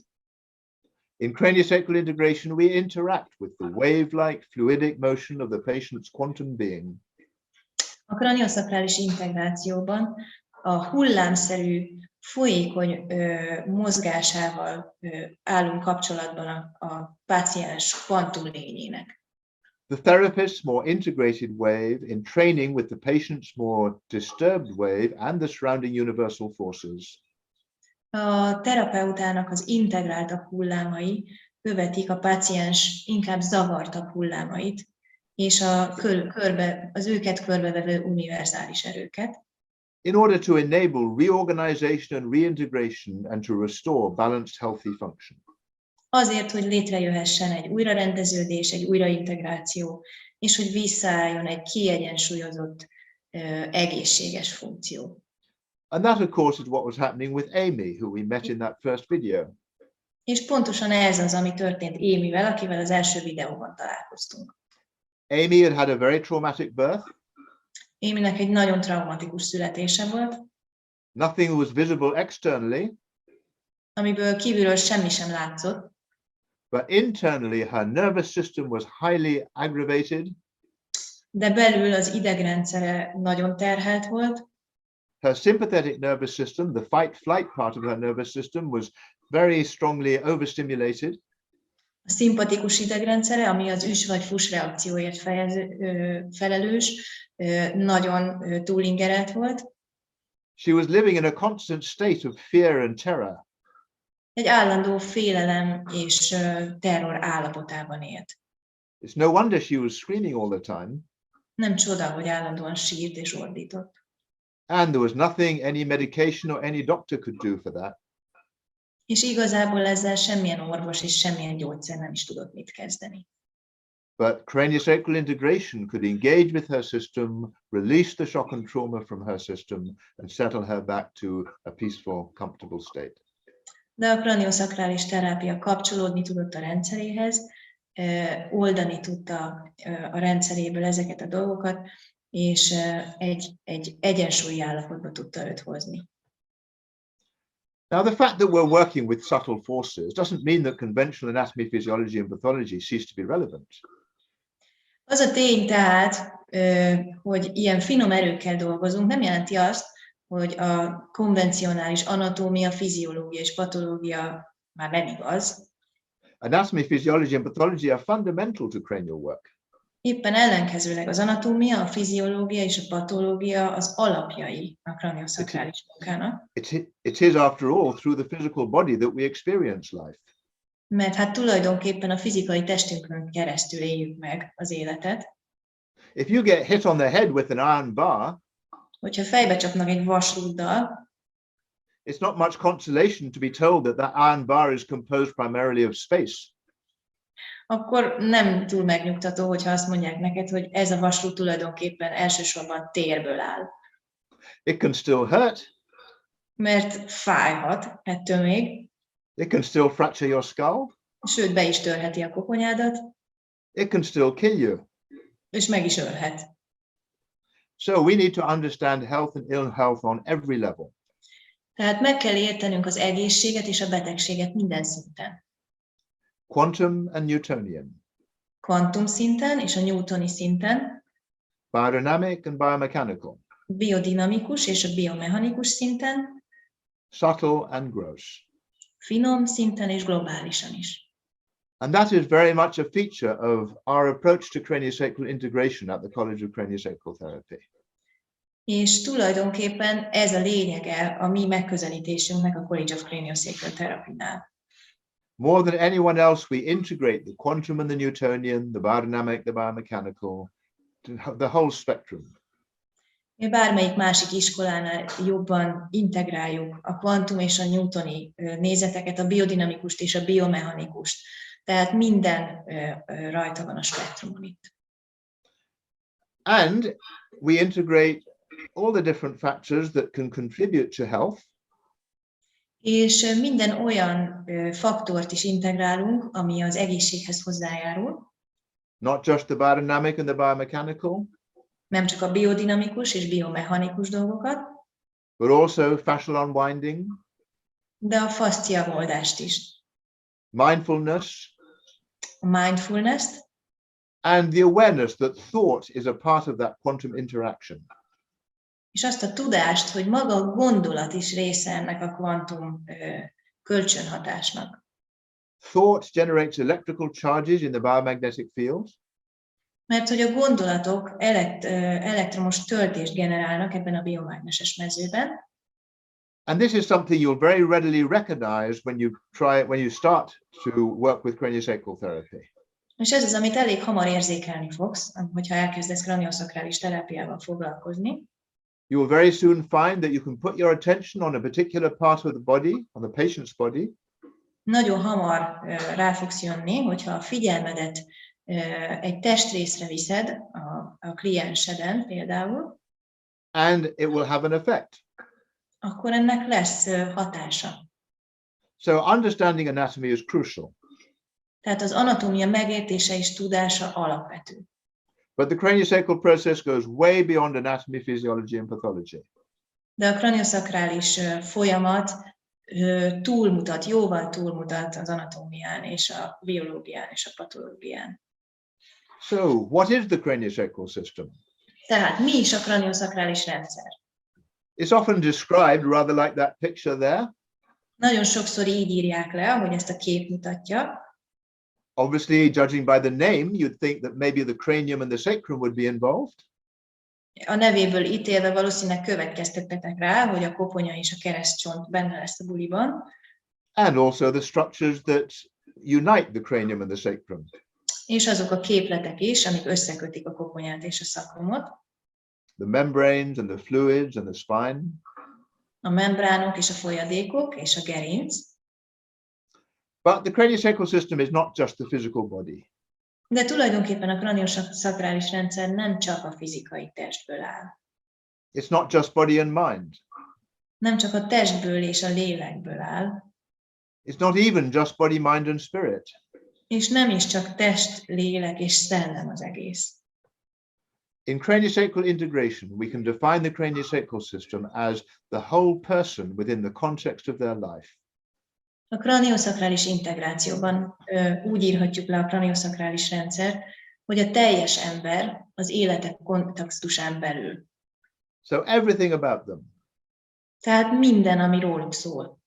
In craniosacral integration, we interact with the wave-like fluidic motion of the patient's quantum being. A kranioszakrális integrációban a hullámszerű, folyékony mozgásával állunk kapcsolatban a páciens kvantum lényének. The therapist's more integrated wave in training with the patient's more disturbed wave and the surrounding universal forces. A terapeutának az integráltabb hullámai követik a páciens inkább zavartabb hullámait, és az őket körbevevő univerzális erőket. In order to enable reorganization and reintegration and to restore balanced, healthy function. Azért, hogy létrejöhessen egy újrarendeződés, egy újraintegráció, és hogy visszaálljon egy kiegyensúlyozott, egészséges funkció. And that, of course, is what was happening with Amy, who we met in that first video. És pontosan ez az, ami történt Amyvel, akivel az első videóban találkoztunk. Amy had a very traumatic birth. Amynek egy nagyon traumatikus születése volt, Nothing was visible externally, amiből kívülről semmi sem látszott, but internally her nervous system was highly aggravated. de belül az idegrendszere nagyon terhelt volt. Her sympathetic nervous system, the fight-flight part of her nervous system, was very strongly overstimulated. A szimpatikus idegrendszere, ami az üs vagy fuss reakcióért felelős, nagyon túlingerelt volt. She was living in a constant state of fear and terror. Egy állandó félelem és terror állapotában élt. It's no wonder she was screaming all the time. Nem csoda, hogy állandóan sírt és ordított. And there was nothing any medication or any doctor could do for that. És igazából ezzel semmilyen orvos és semmilyen gyógyszer nem is tudott mit kezdeni. But craniosacral integration could engage with her system, release the shock and trauma from her system, and settle her back to a peaceful, comfortable state. De a kranioszakrális terápia kapcsolódni tudott a rendszeréhez, oldani tudta a rendszeréből ezeket a dolgokat, és egy egyensúlyi állapotba tudta őt hozni. Now, the fact that we're working with subtle forces doesn't mean that conventional anatomy, physiology, and pathology cease to be relevant. Az a tény tehát, hogy ilyen finom erőkkel dolgozunk, nem jelenti azt, hogy a konvencionális anatómia, fiziológia és patológia már nem igaz. Anatomy, physiology, and pathology are fundamental to cranial work. Éppen ellenkezőleg az anatómia, a fiziológia és a patológia az alapjai a kranioszakrális munkának. It is, after all, through the physical body that we experience life. Mert hát tulajdonképpen a fizikai testünkön keresztül éljük meg az életet. If you get hit on the head with an iron bar, hogyha fejbe csapnak egy vasrúddal, it's not much consolation to be told that that iron bar is composed primarily of space. akkor nem túl megnyugtató, hogyha azt mondják neked, hogy ez a vasrú tulajdonképpen elsősorban térből áll. It can still hurt. Mert fájhat ettől még. It can still fracture your skull. Sőt, be is törheti a koponyádat. It can still kill you. És meg is ölhet. So we need to understand health and ill health on every level. Tehát meg kell értenünk az egészséget és a betegséget minden szinten. Quantum and Newtonian. Kvantum szinten és a newtoni szinten. Biodynamic and biomechanical. Biodinamikus és a biomechanikus szinten. Subtle and gross. Finom szinten és globálisan is. And that is very much a feature of our approach to craniosacral integration at the College of Cranio-Sacral Therapy. És tulajdonképpen ez a lényege a mi megközelítésünknek a College of Cranio-Sacral Therapy-nál. More than anyone else, we integrate the quantum and the Newtonian, the biodynamic, the biomechanical, the whole spectrum. Mi bármelyik másik iskolánál jobban integráljuk a kvantum és a newtoni nézeteket, a biodinamikust és a biomechanikust. Tehát minden rajta van a spektrumon itt. And we integrate all the different factors that can contribute to health. És minden olyan faktort is integrálunk, ami az egészséghez hozzájárul. Not just the biodynamic and the biomechanical. Nem csak a biodinamikus és biomechanikus dolgokat. But also fascial unwinding. De a fascia oldást is. Mindfulness. A mindfulness-t. And the awareness that thought is a part of that quantum interaction. És azt a tudást, hogy maga a gondolat is része ennek a kvantum kölcsönhatásnak. Thought generates electrical charges in the biomagnetic field. Mert hogy a gondolatok elektromos töltést generálnak ebben a biomágneses mezőben. And this is something you'll very readily recognize when you start to work with craniosacral therapy. És ez az, amit elég hamar érzékelni fogsz, hogyha elkezdesz kraniosakrális terápiával foglalkozni. You will very soon find that you can put your attention on a particular part of the body, on the patient's body. Nagyon hamar rá fogsz jönni, hogyha a figyelmedet egy testrészre viszed, a klienseden például. And it will have an effect. Akkor ennek lesz hatása. So understanding anatomy is crucial. Tehát az anatómia megértése és tudása alapvető. But the craniosacral process goes way beyond anatomy, physiology and pathology. De a kraniosakrális folyamat jóval túlmutat az anatómián és a biológián és a patológián. So, what is the craniosacral system? Tehát mi is a kraniosakrális rendszer? It's often described rather like that picture there. Nagyon sokszor így írják le, ahogy ezt a kép mutatja. Obviously, judging by the name, you'd think that maybe the cranium and the sacrum would be involved. A nevéből ítélve valószínűleg következtettetek rá, hogy a koponya és a keresztcsont benne lesz a buliban. And also the structures that unite the cranium and the sacrum. És azok a képletek is, amik összekötik a koponyát és a szakrumot. The membranes and the fluids and the spine. A membránok és a folyadékok és a gerinc. But the craniosacral system is not just the physical body. De tulajdonképpen a kraniosakrális rendszer nem csak a fizikai testből áll. It's not just body and mind. Nem csak a testből és a lélekből áll. It's not even just body, mind and spirit. És nem is csak test, lélek és szellem az egész. In craniosacral integration, we can define the craniosacral system as the whole person within the context of their life. A kraniosakrális integrációban úgy írhatjuk le a kraniosakrális rendszert, hogy a teljes ember az életek kontextusán belül. So everything about them. Tehát minden, ami róluk szól.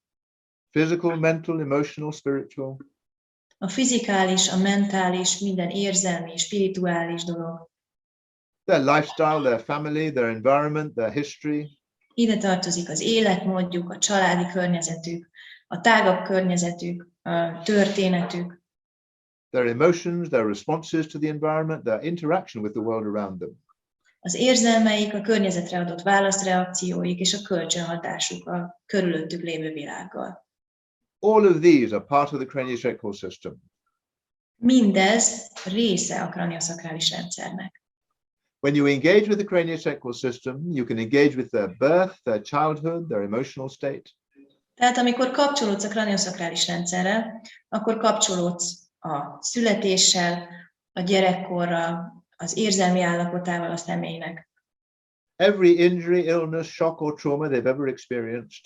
Physical, mental, emotional, spiritual. A fizikális, a mentális, minden érzelmi, spirituális dolog. Their lifestyle, their family, their environment, their history. Ide tartozik az életmódjuk, a családi környezetük, a tágabb környezetük, a történetük. Their emotions, their responses to the environment, their interaction with the world around them. Az érzelmeik, a környezetre adott válaszreakcióik és a kölcsönhatásuk a körülöttük lévő világgal. All of these are part of the craniosacral system. Mindez része a kraniosakrális rendszernek. When you engage with the craniosacral system, you can engage with their birth, their childhood, their emotional state. Tehát amikor kapcsolódsz a kraniosakrális rendszerrel, akkor kapcsolódsz a születéssel, a gyerekkorral, az érzelmi állapotával a személynek. Every injury, illness, shock or trauma they've ever experienced.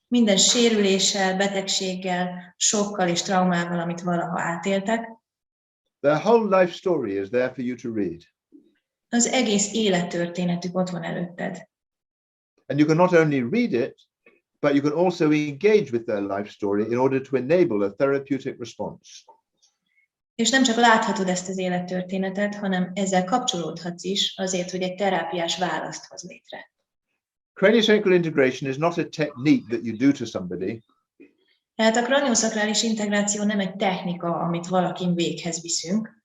Minden sérüléssel, betegséggel, sokkal és traumával, amit valaha átéltek. Their whole life story is there for you to read. Az egész élettörténetük ott van előtted. And you can not only read it, but you can also engage with their life story in order to enable a therapeutic response. És nem csak láthatod ezt az élettörténetet, hanem ezzel kapcsolódhatsz is azért, hogy egy terápiás választ hoz létre. Cranio-sacral integration is not a technique that you do to somebody. Tehát a kraniosakrális integráció nem egy technika, amit valakin véghez viszünk.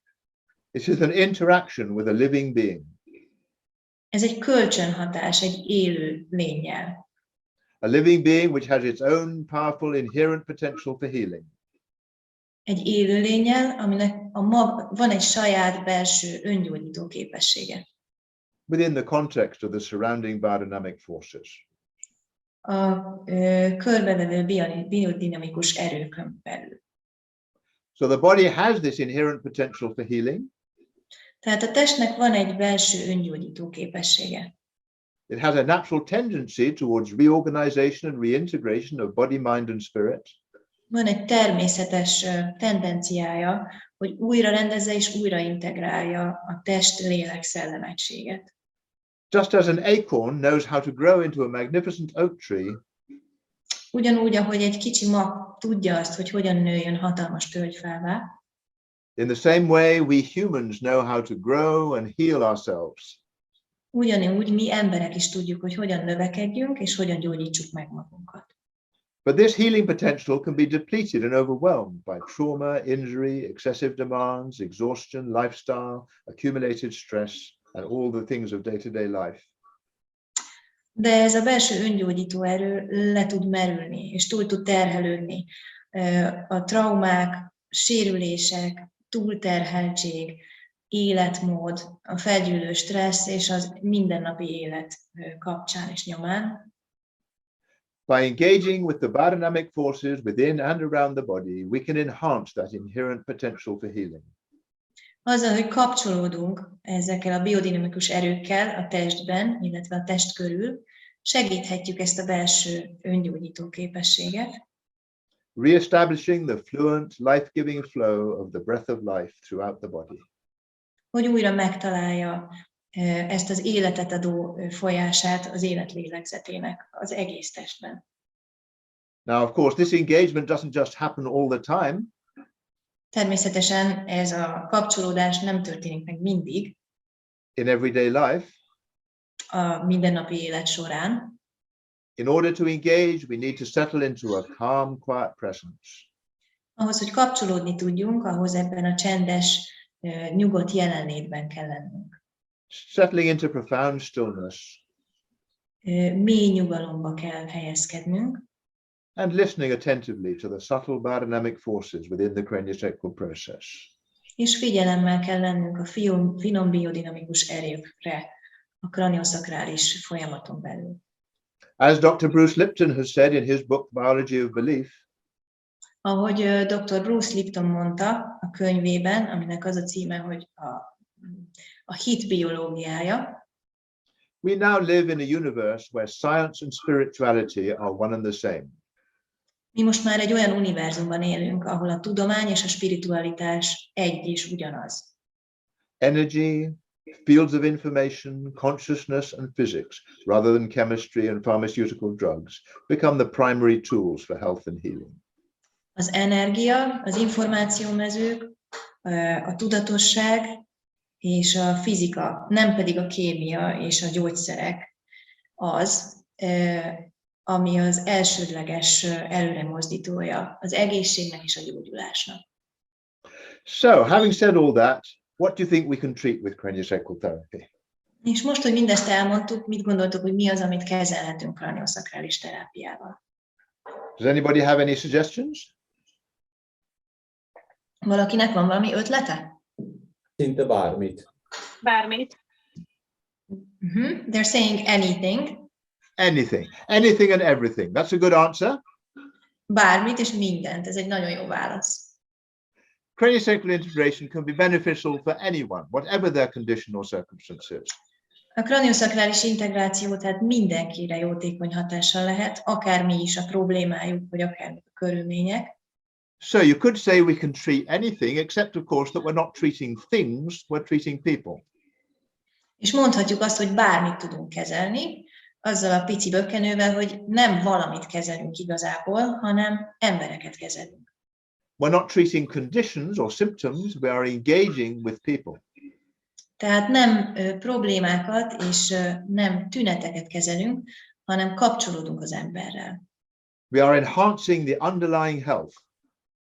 It is an interaction with a living being. Ez egy kölcsönhatás, egy élő lénnyel. A living being which has its own powerful inherent potential for healing. Egy élő lénnyel, aminek van egy saját belső öngyógyító képessége. Within the context of the surrounding biodynamic forces. A körbevevő biodinamikus erőkön belül. So the body has this inherent potential for healing. Tehát a testnek van egy belső öngyógyító képessége. It has a natural tendency towards reorganization and reintegration of body, mind and spirit. Van egy természetes tendenciája, hogy újra rendezze és újra integrálja a test, lélek, szellem egységet. Just as an acorn knows how to grow into a magnificent oak tree, Ugyanúgy, ahogy egy kicsi mag tudja azt, hogy hogyan nőjön hatalmas tölgyfává, in the same way we humans know how to grow and heal ourselves. ugyanúgy mi emberek is tudjuk, hogy hogyan növekedjünk és hogyan gyógyítsuk meg magunkat. But this healing potential can be depleted and overwhelmed by trauma, injury, excessive demands, exhaustion, lifestyle, accumulated stress, and all the things of day-to-day life. De ez a belső öngyógyító erő le tud merülni, és túl tud terhelődni. A traumák, sérülések, túlterheltség, életmód, a felgyűlő stressz és az mindennapi élet kapcsán és nyomán. By engaging with the biodynamic forces within and around the body, we can enhance that inherent potential for healing. Azzal, hogy kapcsolódunk ezekkel a biodinamikus erőkkel a testben, illetve a test körül, segíthetjük ezt a belső öngyógyító képességet. Re-establishing the fluent, life-giving flow of the breath of life throughout the body. Hogy újra megtalálja ezt az életet adó folyását az élet lélegzetének az egész testben. Now, of course, this engagement doesn't just happen all the time. Természetesen ez a kapcsolódás nem történik meg mindig In everyday life. a mindennapi élet során. In order to engage, we need to settle into a calm, quiet presence. Ahhoz, hogy kapcsolódni tudjunk, ahhoz ebben a csendes, nyugodt jelenlétben kell lennünk. Settling into profound stillness. Mély nyugalomba kell helyezkednünk. And listening attentively to the subtle biodynamic forces within the craniosacral process. És figyelemmel kell lennünk a finom biodinamikus erőkre a kraniosakrális folyamaton belül. As Dr. Bruce Lipton has said in his book, Biology of Belief, ahogy Dr. Bruce Lipton mondta a könyvében, aminek az a címe, hogy a hit biológiája, we now live in a universe where science and spirituality are one and the same. Mi most már egy olyan univerzumban élünk, ahol a tudomány és a spiritualitás egy és ugyanaz. Energy, fields of information, consciousness and physics, rather than chemistry and pharmaceutical drugs, become the primary tools for health and healing. Az energia, az információmezők, a tudatosság és a fizika, nem pedig a kémia és a gyógyszerek az, ami az elsődleges előremozdítója az egészségnek és a gyógyulásnak. So, having said all that, what do you think we can treat with craniosacral therapy? És most, hogy mindezt elmondtuk, mit gondoltuk, hogy mi az, amit kezelhetünk kraniosakrális terápiával? Does anybody have any suggestions? Valakinek van valami ötlete? Szinte bármit. Bármit. They're saying anything. Anything. Anything and everything. That's a good answer. Bármit és mindent. Ez egy nagyon jó válasz. Craniosacral integration can be beneficial for anyone, whatever their condition or circumstances. A kraniosakrális integráció tehát mindenkire jótékony hatással lehet, akármi is a problémájuk, vagy akármi a körülmények. So you could say we can treat anything, except of course that we're not treating things, we're treating people. És mondhatjuk azt, hogy bármit tudunk kezelni, azzal a pici bökkenővel, hogy nem valamit kezelünk igazából, hanem embereket kezelünk. We're not treating conditions or symptoms, we are engaging with people. Tehát nem problémákat és nem tüneteket kezelünk, hanem kapcsolódunk az emberrel. We are enhancing the underlying health.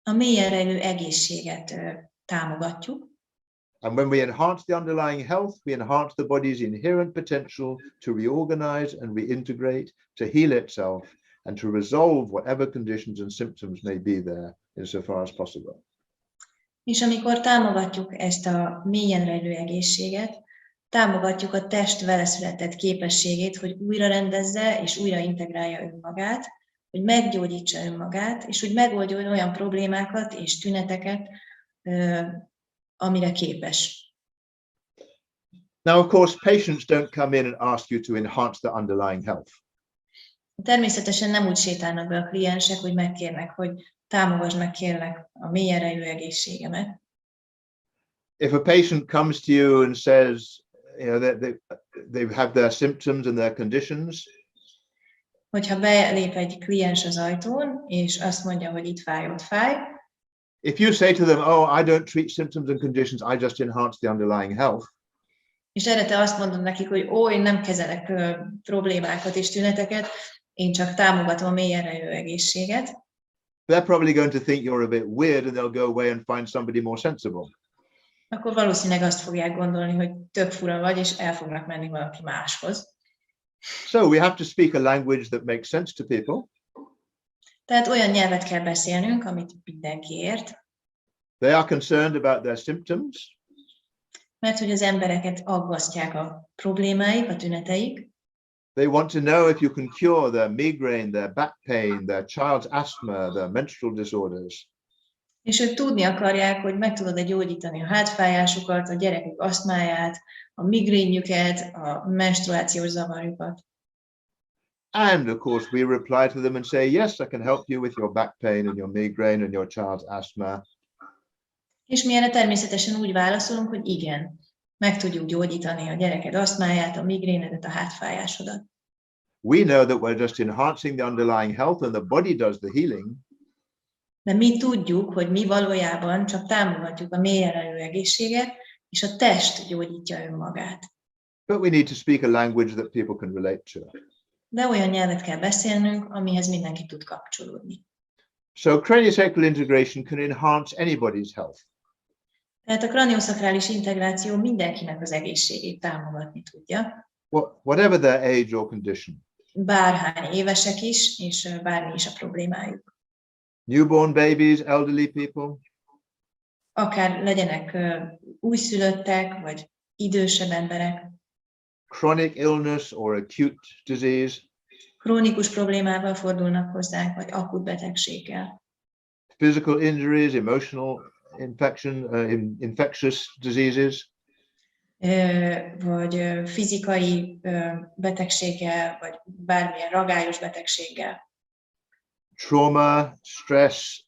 A mélyen rejlő egészséget támogatjuk. And when we enhance the underlying health, we enhance the body's inherent potential to reorganize and reintegrate, to heal itself, and to resolve whatever conditions and symptoms may be there insofar as possible. És amikor támogatjuk ezt a mélyen rejlő egészséget, támogatjuk a test veleszületett képességét, hogy újra rendezze és újra integrálja önmagát, hogy meggyógyítsa önmagát, és hogy megoldjon olyan problémákat és tüneteket, amire képes. Now, of course, patients don't come in and ask you to enhance the underlying health. Természetesen nem úgy sétálnak be a kliensek, hogy megkérnek, hogy támogasd meg kérlek a mélyen rejlő egészségemet. If a patient comes to you and says, you know, they have their symptoms and their conditions, hogyha belép egy kliens az ajtón, és azt mondja, hogy itt fáj, ott fáj, if you say to them, oh, I don't treat symptoms and conditions, I just enhance the underlying health, és erre te azt mondod nekik, hogy ó, én nem kezelek problémákat és tüneteket, én csak támogatom a mélyen rejlő egészséget, they're probably going to think you're a bit weird and they'll go away and find somebody more sensible. akkor valószínűleg azt fogják gondolni, hogy tök fura vagy, és el fognak menni valaki máshoz. So we have to speak a language that makes sense to people. Tehát olyan nyelvet kell beszélnünk, amit mindenki ért, They are concerned about their symptoms. mert hogy az embereket aggasztják a problémáik, a tüneteik. They want to know if you can cure their migraine, their back pain, their child's asthma, their menstrual disorders. És ők tudni akarják, hogy meg tudod-e gyógyítani a hátfájásukat, a gyerekük asztmáját, a migrénjüket, a menstruációs zavarjukat. And of course, we reply to them and say, yes, I can help you with your back pain and your migraine and your child's asthma. És mi erre természetesen úgy válaszolunk, hogy igen, meg tudjuk gyógyítani a gyereked asztmáját, a migrénedet, a hátfájásodat. We know that we're just enhancing the underlying health and the body does the healing. De mi tudjuk, hogy mi valójában csak támogatjuk a mélyen rejlő egészséget, és a test gyógyítja önmagát. But we need to speak a language that people can relate to. De olyan nyelvet kell beszélnünk, amihez mindenki tud kapcsolódni. So craniosacral integration can enhance anybody's health. Tehát a kraniosakrális integráció mindenkinek az egészségét támogatni tudja. Whatever their age or condition. Bárhány évesek is, és bármi is a problémájuk. Newborn babies, elderly people. Akár legyenek újszülöttek, vagy idősebb emberek. Chronic illness or acute disease. Krónikus problémával fordulnak hozzánk, vagy akut betegséggel. Physical injuries, emotional infection, infectious diseases. Vagy fizikai betegséggel, vagy bármilyen ragályos betegséggel. Trauma, stress,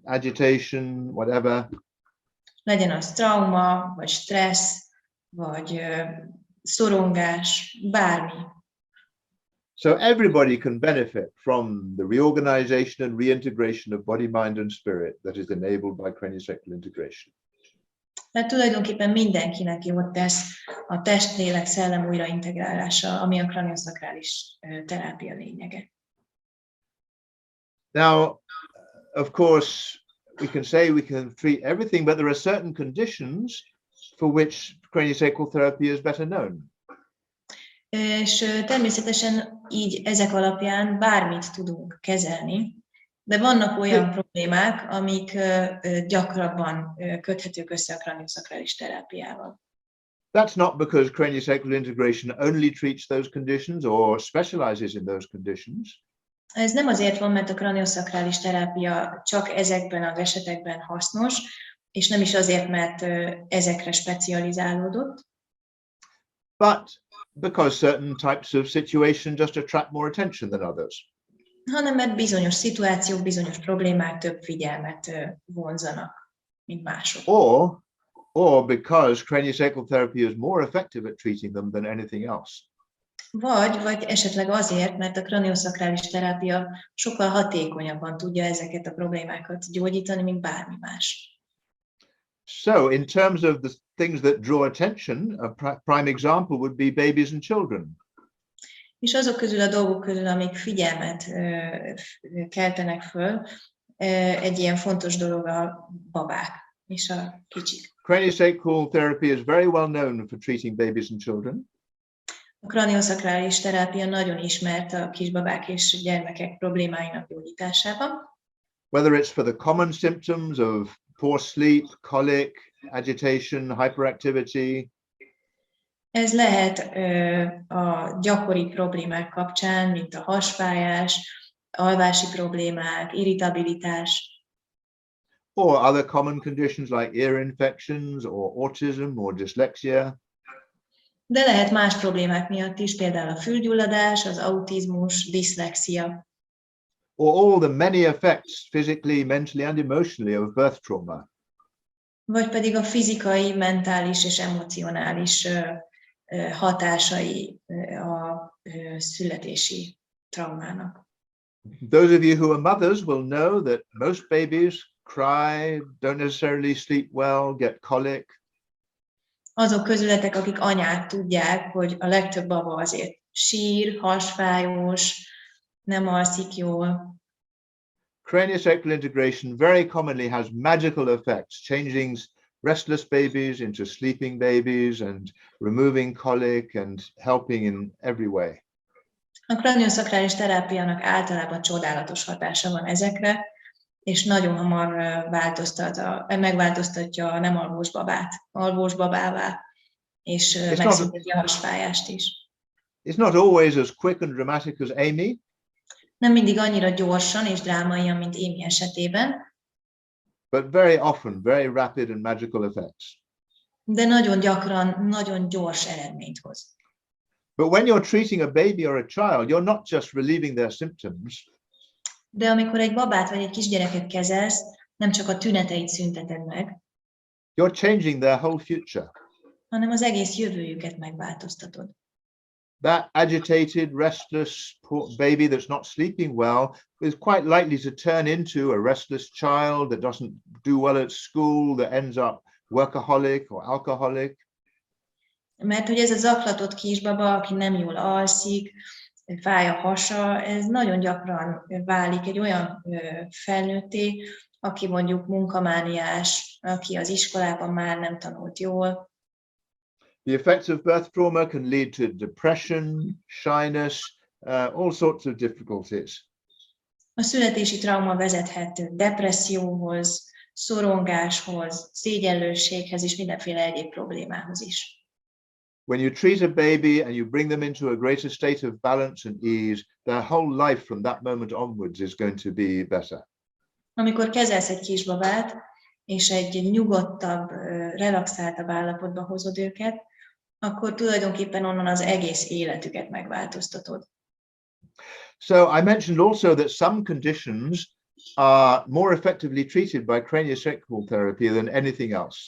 agitation, whatever. Legyen az trauma, vagy stressz, vagy szorongás, bármi. So everybody can benefit from the reorganization and reintegration of body, mind, and spirit that is enabled by craniosacral integration. Mert tulajdonképpen mindenkinek jót tesz a test, lélek, szellem újraintegrálása, ami a kraniosakrális terápia lényege. Now, of course, we can say we can treat everything, but there are certain conditions for which craniosacral therapy is better known. És természetesen így ezek alapján bármit tudunk kezelni, De vannak olyan problémák, amik gyakrabban köthetők össze a kranioszakrális terápiával. That's not because craniosacral integration only treats those conditions or specializes in those conditions. Ez nem azért van, mert a kranioszakrális terápia csak ezekben az esetekben hasznos, és nem is azért, mert ezekre specializálódott, But because certain types of situation just attract more attention than others. hanem mert bizonyos szituációk, bizonyos problémák több figyelmet vonzanak, mint mások. Or because craniosacral therapy is more effective at treating them than anything else. Vagy esetleg azért, mert a kranioszakrális terápia sokkal hatékonyabban tudja ezeket a problémákat gyógyítani, mint bármi más. So in terms of the things that draw attention, a prime example would be babies and children. És azok közül a dolgok közül, amik figyelmet keltenek föl, egy ilyen fontos dolog a babák és a kicsik. Cranio-sacral therapy is very well known for treating babies and children. A kranioszakrális terápia nagyon ismert a kisbabák és gyermekek problémáinak gyógyításában. Whether it's for the common symptoms of poor sleep, colic, agitation, hyperactivity. Ez lehet a gyakori problémák kapcsán, mint a hasfájás, alvási problémák, irritabilitás. Or other common conditions like ear infections or autism or dyslexia. De lehet más problémák miatt is, például a fülgyulladás, az autizmus, diszlexia. Or all the many effects physically, mentally and emotionally of birth trauma. Vagy pedig a fizikai, mentális és emocionális hatásai a születési traumának. Those of you who are mothers will know that most babies cry, don't necessarily sleep well, get colic. Azok közületek, akik anyák, tudják, hogy a legtöbb baba azért sír, hasfájós, nem alszik jól. Cranio-sacral integration very commonly has magical effects, changing restless babies into sleeping babies and removing colic and helping in every way. A kranioszakrális terápiának általában csodálatos hatása van ezekre, és nagyon hamar megváltoztatja a nem alvós babát alvós babává, és megszünteti a hasfájást is. It's not always as quick and dramatic as Amy. Nem mindig annyira gyorsan és drámaian, mint Amy esetében, but very often very rapid and magical effects. De nagyon gyakran nagyon gyors eredményt hoz. But when you're treating a baby or a child, you're not just relieving their symptoms. De amikor egy babát vagy egy kisgyereket kezelsz, nem csak a tüneteit szünteted meg, you're changing their whole future. hanem az egész jövőjüket megváltoztatod. That agitated, restless baby that's not sleeping well is quite likely to turn into a restless child that doesn't do well at school, that ends up workaholic or alcoholic. Mert hogy ez a zaklatott kisbaba, aki nem jól alszik, fáj a hasa, ez nagyon gyakran válik egy olyan felnőtté, aki mondjuk munkamániás, aki az iskolában már nem tanult jól. The effects of birth trauma can lead to depression, shyness, all sorts of difficulties. A születési trauma vezethet depresszióhoz, szorongáshoz, szégyenlősséghez és mindenféle egyéb problémához is. When you treat a baby and you bring them into a greater state of balance and ease, their whole life from that moment onwards is going to be better. Amikor kezelsz egy kisbabát, és egy nyugodtabb, relaxáltabb állapotba hozod őket, akkor tulajdonképpen onnan az egész életüket megváltoztatod. So I mentioned also that some conditions are more effectively treated by craniosacral therapy than anything else.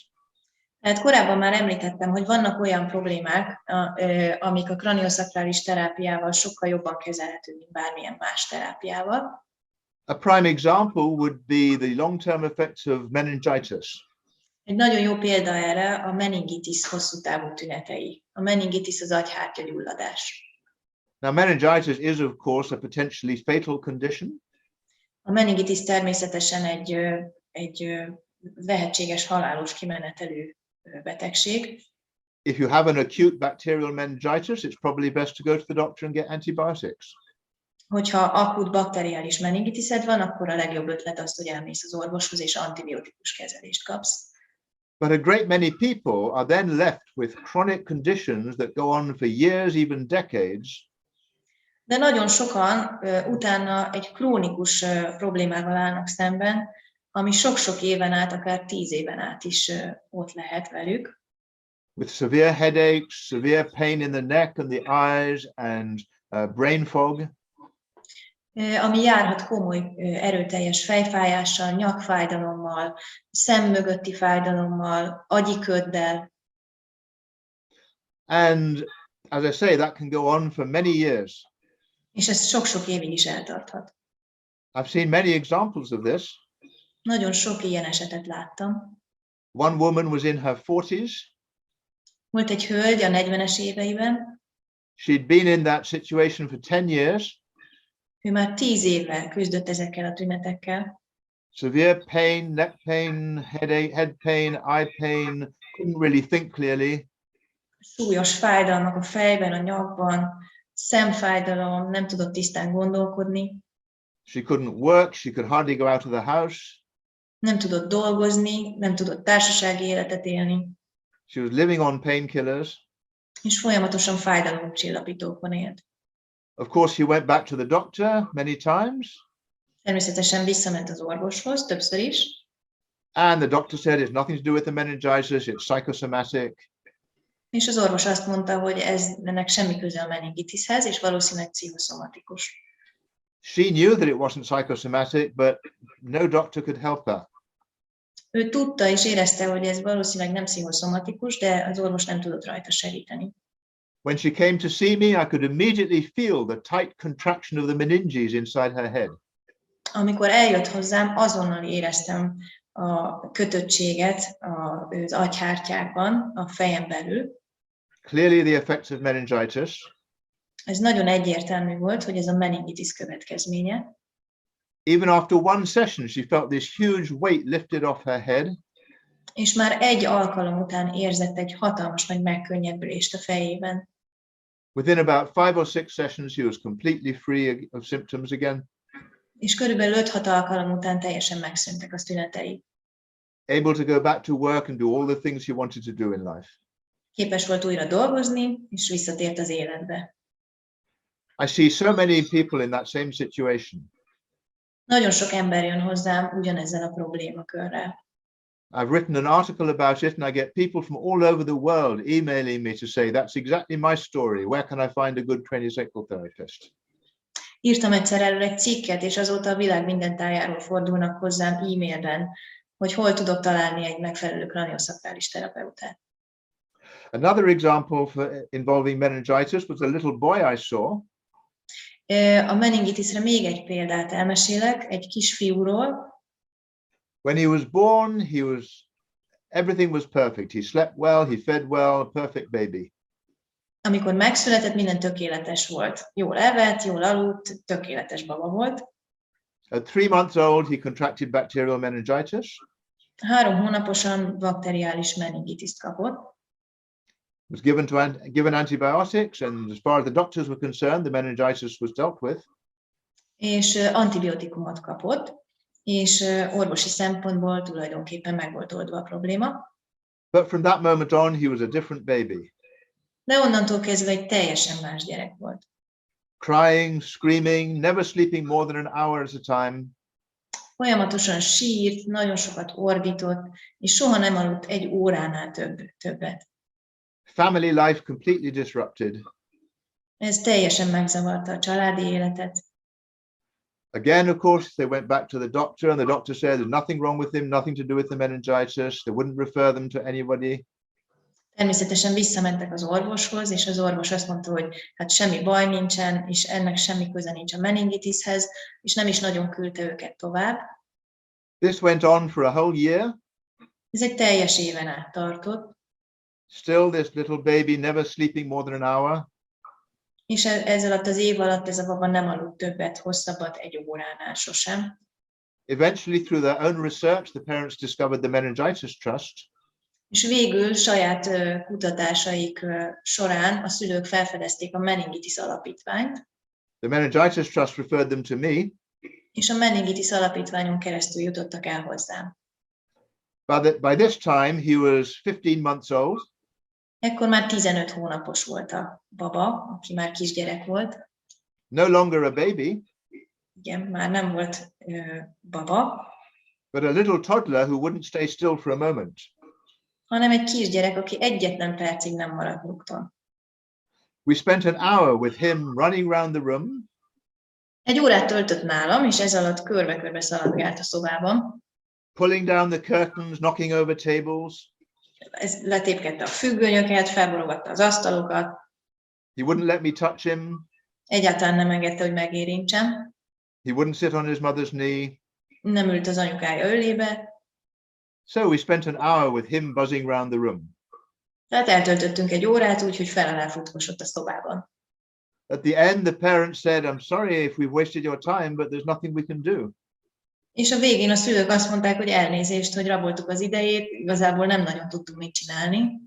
Tehát korábban már említettem, hogy vannak olyan problémák, amik a kranioszakrális terápiával sokkal jobban kezelhető, mint bármilyen más terápiával. A prime example would be the long-term effects of meningitis. Egy nagyon jó példa erre a meningitis hosszú távú tünetei. A meningitis az agyhártyagyulladás. Now, meningitis is, of course, a potentially fatal condition. A meningitis természetesen egy lehetséges halálos kimenetelű betegség. If you have an acute bacterial meningitis, it's probably best to go to the doctor and get antibiotics. hogyha akut bakteriális meningitiszed van, akkor a legjobb ötlet az, hogy elmész az orvoshoz, és antibiotikus kezelést kapsz. But a great many people are then left with chronic conditions that go on for years, even decades. De nagyon sokan utána egy krónikus problémával állnak szemben, ami sok-sok éven át, akár 10 éven át is ott lehet velük. With severe headaches, severe pain in the neck and the eyes, and brain fog. Ami járhat komoly, erőteljes fejfájással, nyakfájdalommal, szem mögötti fájdalommal, agyiköddel. And as I say, that can go on for many years. És ez sok-sok évig is eltarthat. I've seen many examples of this. Nagyon sok ilyen esetet láttam. One woman was in her 40s. Volt egy hölgy a 40-es éveiben. She'd been in that situation for 10 years. Ő már 10 éve küzdött ezekkel a tünetekkel. Severe pain, neck pain, headache, head pain, eye pain, couldn't really think clearly. Súlyos fájdalmak a fejben, a nyakban, szemfájdalom, nem tudott tisztán gondolkodni. She couldn't work, she could hardly go out of the house. Nem tudott dolgozni, nem tudott társasági életet élni. She was living on painkillers. És folyamatosan fájdalomcsillapítókon élt. Of course, he went back to the doctor many times. Természetesen visszament az orvoshoz, többször is. And the doctor said it's nothing to do with the meningitis, it's psychosomatic. És az orvos azt mondta, hogy ennek semmi köze a meningitiszhez, és valószínűleg pszichoszomatikus. She knew that it wasn't psychosomatic, but no doctor could help her. Ő tudta és érezte, hogy ez valószínűleg nem pszichoszomatikus, de az orvos nem tudott rajta segíteni. When she came to see me, I could immediately feel the tight contraction of the meninges inside her head. Amikor eljött hozzám, azonnal éreztem a kötöttséget az agyhártyákban, a fejem belül. Clearly the effects of meningitis. Ez nagyon egyértelmű volt, hogy ez a meningitis következménye. Even after one session, she felt this huge weight lifted off her head. És már egy alkalom után érzett egy hatalmas nagy megkönnyebbülést a fejében. Within about 5 or 6 sessions, she was completely free of symptoms again. És körülbelül 5-6 alkalom után teljesen megszűntek a tünetei. Able to go back to work and do all the things she wanted to do in life. Képes volt újra dolgozni, és visszatért az életbe. I see so many people in that same situation. Nagyon sok ember jön hozzám ugyanezzel a problémakörrel. I've written an article about it, and I get people from all over the world emailing me to say, that's exactly my story. Where can I find a good craniosacral therapist? Írtam egyszer erről egy cikket, és azóta a világ minden tájáról fordulnak hozzám e-mailben, hogy hol tudok találni egy megfelelő kraniosakrális terapeutát. Another example involving meningitis was a little boy I saw. A meningitisre még egy példát elmesélek, egy kisfiúról. When he was born, everything was perfect. He slept well, he fed well, a perfect baby. Amikor megszületett, minden tökéletes volt. Jól evett, jól aludt, tökéletes baba volt. At 3 months old, he contracted bacterial meningitis. 3 hónaposan bakteriális meningitiszt kapott. Was given antibiotics, and as far as the doctors were concerned, the meningitis was dealt with. És antibiotikumot kapott, és orvosi szempontból tulajdonképpen meg volt oldva a probléma. But from that moment on, he was a different baby. De onnantól kezdve egy teljesen más gyerek volt. Crying, screaming, never sleeping more than an hour at a time. Folyamatosan sírt, nagyon sokat ordított, és soha nem aludt 1 óránál többet. Family life completely disrupted. Ez teljesen megzavarta a családi életet. Again, of course, they went back to the doctor, and the doctor said there's nothing wrong with him, nothing to do with the meningitis. They wouldn't refer them to anybody. Természetesen visszamentek az orvoshoz, és az orvos azt mondta, hogy hát semmi baj nincsen, és ennek semmi köze nincs a meningitishez, és nem is nagyon küldte őket tovább. This went on for a whole year. Ez egy teljes éven át tartott. Still, this little baby never sleeping more than an hour. És ez alatt az év alatt ez a baba nem aludt többet, hosszabbat 1 óránál sosem. Eventually, through their own research, the parents discovered the Meningitis Trust. És végül saját kutatásaik során a szülők felfedezték a meningitis alapítványt. The Meningitis Trust referred them to me. És a meningitis alapítványon keresztül jutottak el hozzám. By this time, he was 15 months old. Ekkor már 15 hónapos volt a baba, aki már kisgyerek volt. No longer a baby, Igen, már nem volt baba, but a little toddler who wouldn't stay still for a moment. hanem egy kisgyerek, aki egyetlen percig nem maradt nyugton. We spent an hour with him running around the room. Egy órát töltött nálam, és ez alatt körbe-körbe szaladgált a szobában. Pulling down the curtains, knocking over tables. Ez letépkedte a függönyöket, felborogatta az asztalokat. He wouldn't let me touch him. Egyáltalán nem engedte, hogy megérintsem. He wouldn't sit on his mother's knee. Nem ült az anyukája ölébe. So we spent an hour with him buzzing around the room. Tehát eltöltöttünk egy órát úgy, hogy fel alá futkosott a szobában. At the end, the parents said, "I'm sorry if we've wasted your time, but there's nothing we can do." És a végén a szülők azt mondták, hogy elnézést, hogy raboltuk az idejét, igazából nem nagyon tudtunk mit csinálni.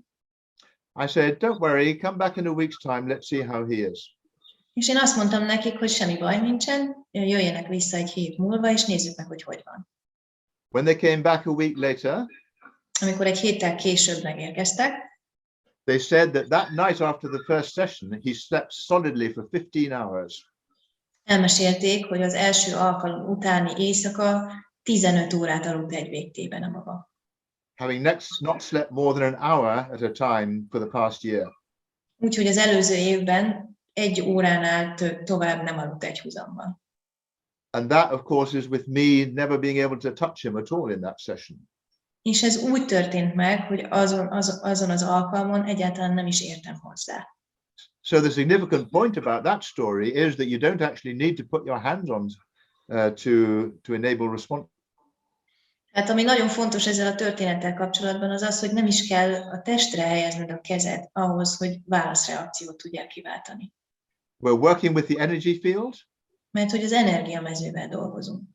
I said, "Don't worry, come back in a week's time, let's see how he is." És én azt mondtam nekik, hogy semmi baj nincsen, jöjjenek vissza egy hét múlva, és nézzük meg, hogy van. When they came back a week later, Amikor egy héttel később megérkeztek, they said that night after the first session, he slept solidly for 15 hours. elmesélték, hogy az első alkalom utáni éjszaka 15 órát aludt egy végtében a baba. Having not slept more than an hour at a time for the past year. Úgyhogy az előző évben egy óránál tovább nem aludt egy húzamban. And that, of course, is with me never being able to touch him at all in that session. És ez úgy történt meg, hogy azon az alkalmon egyáltalán nem is értem hozzá. So the significant point about that story is that you don't actually need to put your hands on to enable response. Tehát ami nagyon fontos ezzel a történettel kapcsolatban az az, hogy nem is kell a testre helyezned a kezed ahhoz, hogy válaszreakciót tudják kiváltani. We're working with the energy field. Mert hogy az energiamezővel dolgozunk.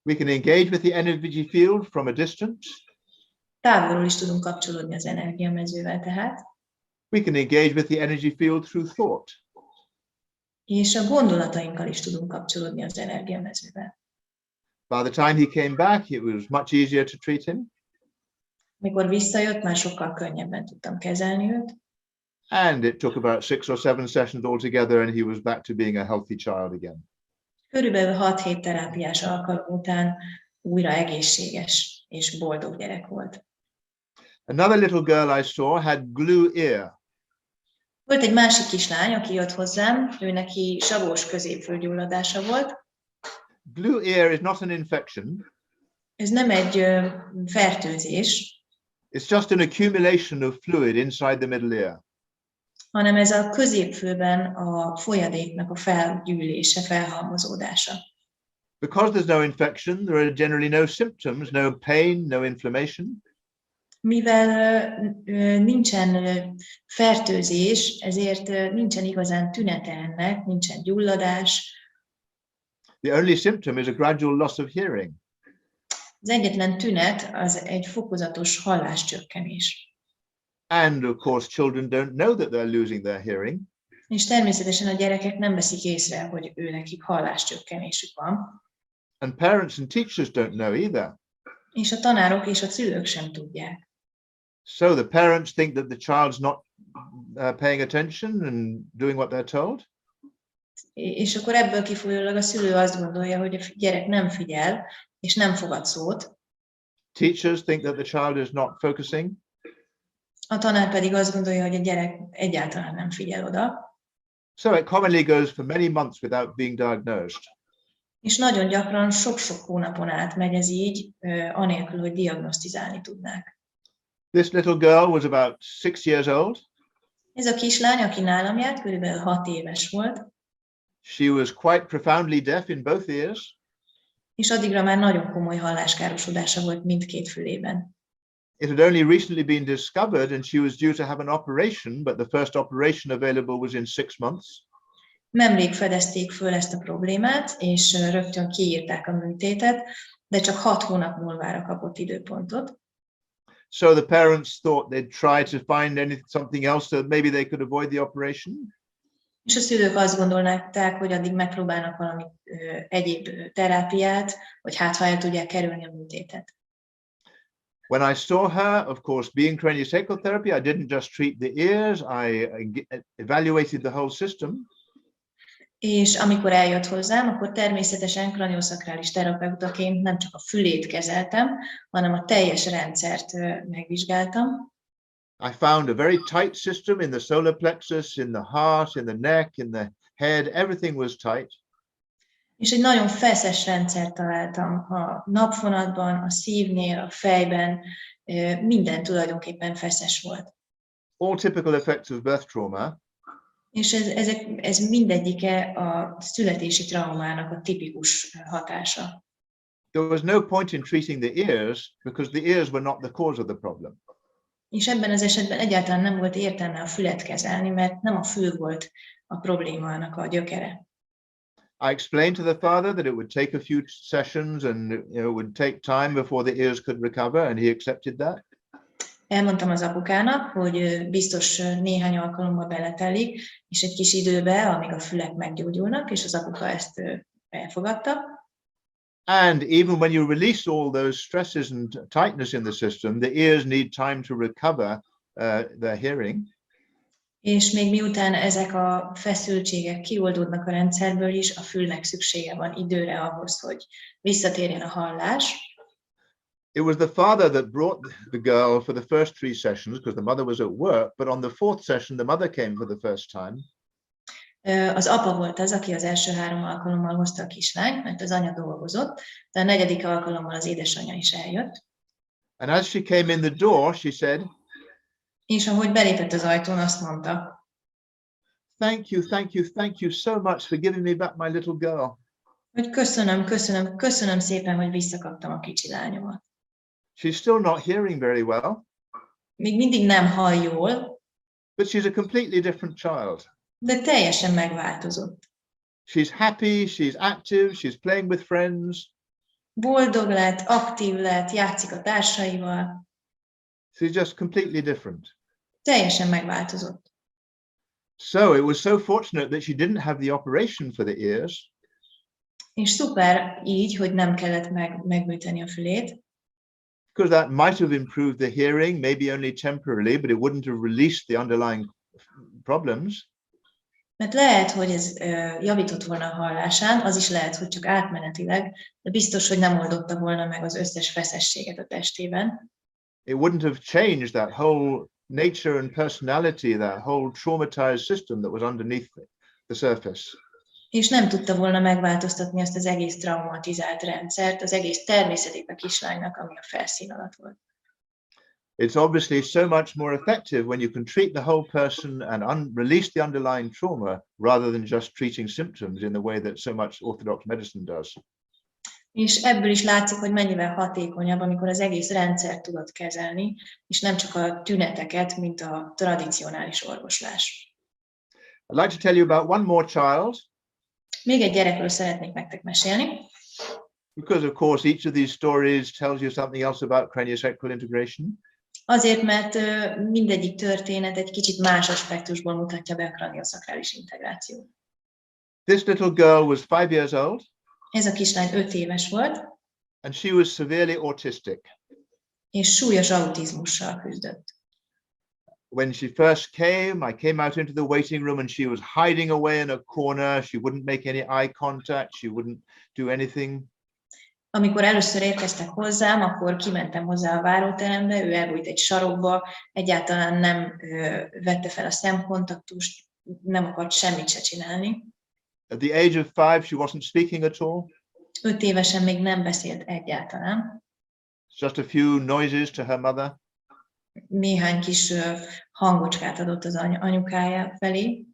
We can engage with the energy field from a distance. Távolról is tudunk kapcsolódni az energiamezővel tehát. We can engage with the energy field through thought. És a gondolatainkkal is tudunk kapcsolódni az energiamezővel. By the time he came back, it was much easier to treat him. Mikor visszajött, már sokkal könnyebben tudtam kezelni őt. And it took about 6 or 7 sessions altogether, and he was back to being a healthy child again. Körülbelül 6-7 terápiás alkalom után újra egészséges és boldog gyerek volt. Another little girl I saw had glue ear. Volt egy másik kislány, aki jött hozzám, ő neki savós középfőgyulladása volt. Glue ear is not an infection. Ez nem egy fertőzés, It's just an accumulation of fluid inside the middle ear. hanem ez a középfőben a folyadéknak a felgyűlése, felhalmozódása. Because there's no infection, there are generally no symptoms, no pain, no inflammation. Mivel nincsen fertőzés, ezért nincsen igazán tünete ennek, nincsen gyulladás. The only symptom is a gradual loss of hearing. Az egyetlen tünet az egy fokozatos halláscsökkenés. And of course, children don't know that they're losing their hearing. És természetesen a gyerekek nem veszik észre, hogy nekik halláscsökkenésük van. And parents and teachers don't know either. És a tanárok és a szülők sem tudják. So the parents think that the child's not paying attention and doing what they're told. És akkor ebből kifolyólag a szülő azt gondolja, hogy a gyerek nem figyel, és nem fogad szót. Teachers think that the child is not focusing. A tanár pedig azt gondolja, hogy a gyerek egyáltalán nem figyel oda. So it commonly goes for many months without being diagnosed. És nagyon gyakran sok-sok hónapon át megy ez így, anélkül, hogy diagnosztizálni tudnák. This little girl was about 6 years old. Ez a kislány, aki nálam járt, körülbelül 6 éves volt. She was quite profoundly deaf in both ears. És addigra már nagyon komoly halláskárosodása volt mindkét fülében. It had only recently been discovered and she was due to have an operation, but the first operation available was in 6 months. Nemrég fedezték föl ezt a problémát, és rögtön kiírták a műtétet, de csak 6 hónap múlvára kapott időpontot. So the parents thought they'd try to find something else so that maybe they could avoid the operation. És a szülők azt gondolták, hogy addig megpróbálnak valami egyéb terápiát, hogy hát ha el tudják kerülni a műtétet. When I saw her, of course, being craniosacral therapy, I didn't just treat the ears, I evaluated the whole system. És amikor eljött hozzám, akkor természetesen kraniosakrális terapeutaként nem csak a fülét kezeltem, hanem a teljes rendszert megvizsgáltam. I found a very tight system in the solar plexus, in the heart, in the neck, in the head, everything was tight. És egy nagyon feszes rendszert találtam a napfonatban, a szívnél, a fejben, minden tulajdonképpen feszes volt. All typical effects of birth trauma. És ez mindegyike a születési traumának a tipikus hatása. There was no point in treating the ears because the ears were not the cause of the problem. És ebben az esetben egyáltalán nem volt értelme a fület kezelni, mert nem a fül volt a problémának a gyökere. I explained to the father that it would take a few sessions and it would take time before the ears could recover, and he accepted that. Elmondtam az apukának, hogy biztos néhány alkalommal beletelik, és egy kis időbe, amíg a fülek meggyógyulnak, és az apuka ezt elfogadta. And even when you release all those stresses and tightness in the system, the ears need time to recover their hearing. És még miután ezek a feszültségek kioldódnak a rendszerből is, a fülnek szüksége van időre ahhoz, hogy visszatérjen a hallás. It was the father that brought the girl for the first 3 sessions because the mother was at work, but on the 4th session the mother came for the first time. Az apa volt az, aki az első 3 alkalommal hozta a kislányt, mert az anya dolgozott, de a 4. alkalommal az édesanyja is eljött. And as she came in the door, she said, És ahogy belépett az ajtón, azt mondta, thank you so much for giving me back my little girl. hogy köszönöm szépen, hogy visszakaptam a kicsi lányomat. She's still not hearing very well, Még mindig nem hall jól, but she's a completely different child. de teljesen megváltozott. She's happy, she's active, she's playing with friends. Boldog lett, aktív lett, játszik a társaival. She's just completely different. Teljesen megváltozott. So it was so fortunate that she didn't have the operation for the ears. És szuper így, hogy nem kellett megműteni a fülét. Because that might have improved the hearing, maybe only temporarily, but it wouldn't have released the underlying problems. Mert lehet, hogy ez javított volna a hallásán, az is lehet, hogy csak átmenetileg, de biztos, hogy nem oldotta volna meg az összes feszességet a testében. It wouldn't have changed that whole nature and personality, that whole traumatized system that was underneath the surface. És nem tudta volna megváltoztatni azt az egész traumatizált rendszert, az egész természetét a kislánynak, ami a felszín alatt volt. It's obviously so much more effective when you can treat the whole person and release the underlying trauma rather than just treating symptoms in the way that so much orthodox medicine does. És ebből is látszik, hogy mennyivel hatékonyabb, amikor az egész rendszert tudod kezelni, és nem csak a tüneteket, mint a tradicionális orvoslás. I'd like to tell you about one more child. Még egy gyerekről szeretnék nektek mesélni. Because of course each of these stories tells you something else about craniosacral integration. Azért, mert mindegyik történet egy kicsit más aspektusból mutatja be a kraniosakrális integrációt. This little girl was 5 years old. Ez a kislány 5 éves volt, and she was severely autistic. És súlyos autizmussal küzdött. When she first came, I came out into the waiting room and she was hiding away in a corner. She wouldn't make any eye contact. She wouldn't do anything. Amikor először érkeztek hozzám, akkor kimentem hozzá a váróterembe, ő elbújt egy sarokba, egyáltalán nem vette fel a szemkontaktust, nem akart semmit se csinálni. At the age of 5, she wasn't speaking at all. 5 évesen még nem beszélt egyáltalán. Just a few noises to her mother. Néhány kis hangocskát adott az anyukája felé.